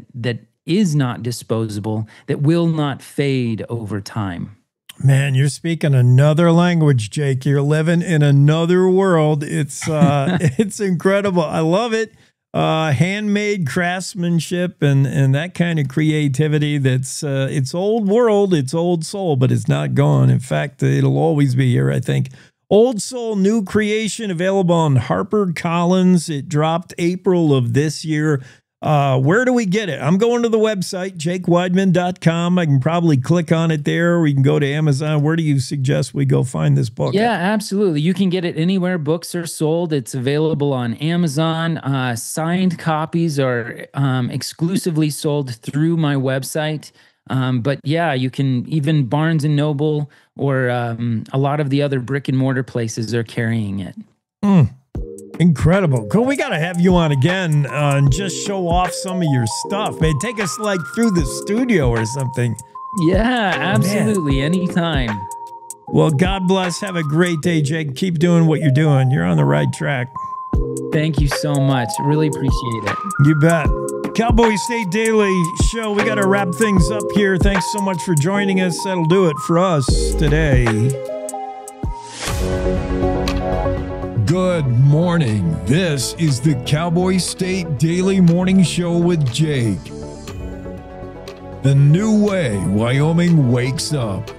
S16: is not disposable, that will not fade over time.
S1: Man, you're speaking another language, Jake. You're living in another world. It's it's incredible. I love it. Handmade craftsmanship and that kind of creativity. That's it's old world, it's old soul, but it's not gone. In fact, it'll always be here, I think. Old Soul New Creation, available on HarperCollins. It dropped April of this year. Where do we get it? I'm going to the website, jakeweidman.com. I can probably click on it there, or we can go to Amazon. Where do you suggest we go find this book?
S16: Yeah, absolutely. You can get it anywhere books are sold. It's available on Amazon. Signed copies are exclusively sold through my website. But yeah, you can even Barnes & Noble or a lot of the other brick and mortar places are carrying it.
S1: Incredible. Cool. We got to have you on again and just show off some of your stuff. Man, take us like through the studio or something.
S16: Yeah, absolutely. Man. Anytime.
S1: Well, God bless. Have a great day, Jake. Keep doing what you're doing. You're on the right track.
S16: Thank you so much. Really appreciate it.
S1: You bet. Cowboy State Daily Show. We got to wrap things up here. Thanks so much for joining us. That'll do it for us today.
S12: Good morning. This is the Cowboy State Daily Morning Show with Jake. The new way Wyoming wakes up.